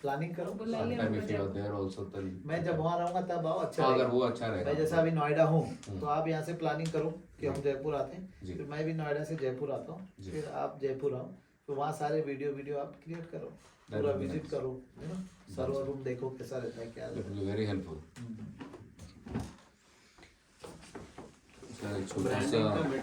[SPEAKER 1] प्लानिंग करो।
[SPEAKER 5] बुलाइए
[SPEAKER 2] sometime
[SPEAKER 5] हमको
[SPEAKER 2] if you are
[SPEAKER 5] Jaipur.
[SPEAKER 2] there also then
[SPEAKER 1] मैं जब वहाँ रहूंगा तब आओ, अच्छा
[SPEAKER 2] अगर
[SPEAKER 1] रहेगा।
[SPEAKER 2] वो अच्छा रहेगा।
[SPEAKER 1] मैं जैसा अभी नोएडा हूँ तो आप यहाँ से प्लानिंग करो कि हम जयपुर आते
[SPEAKER 2] जी।
[SPEAKER 1] हैं, फिर मैं भी नोएडा से जयपुर आता हूँ,
[SPEAKER 2] जी।
[SPEAKER 1] फिर आप जयपुर आओ, फिर वहाँ सारे वीडियो आप क्रिएट करो,
[SPEAKER 2] That
[SPEAKER 1] पूरा
[SPEAKER 2] will be
[SPEAKER 1] विजिट
[SPEAKER 2] nice.
[SPEAKER 1] करो, है ना, सर्वर रूम देखो कैसा रहता है क्या
[SPEAKER 2] That
[SPEAKER 1] रहता
[SPEAKER 2] will be very helpful.
[SPEAKER 1] है।
[SPEAKER 2] छोटा सा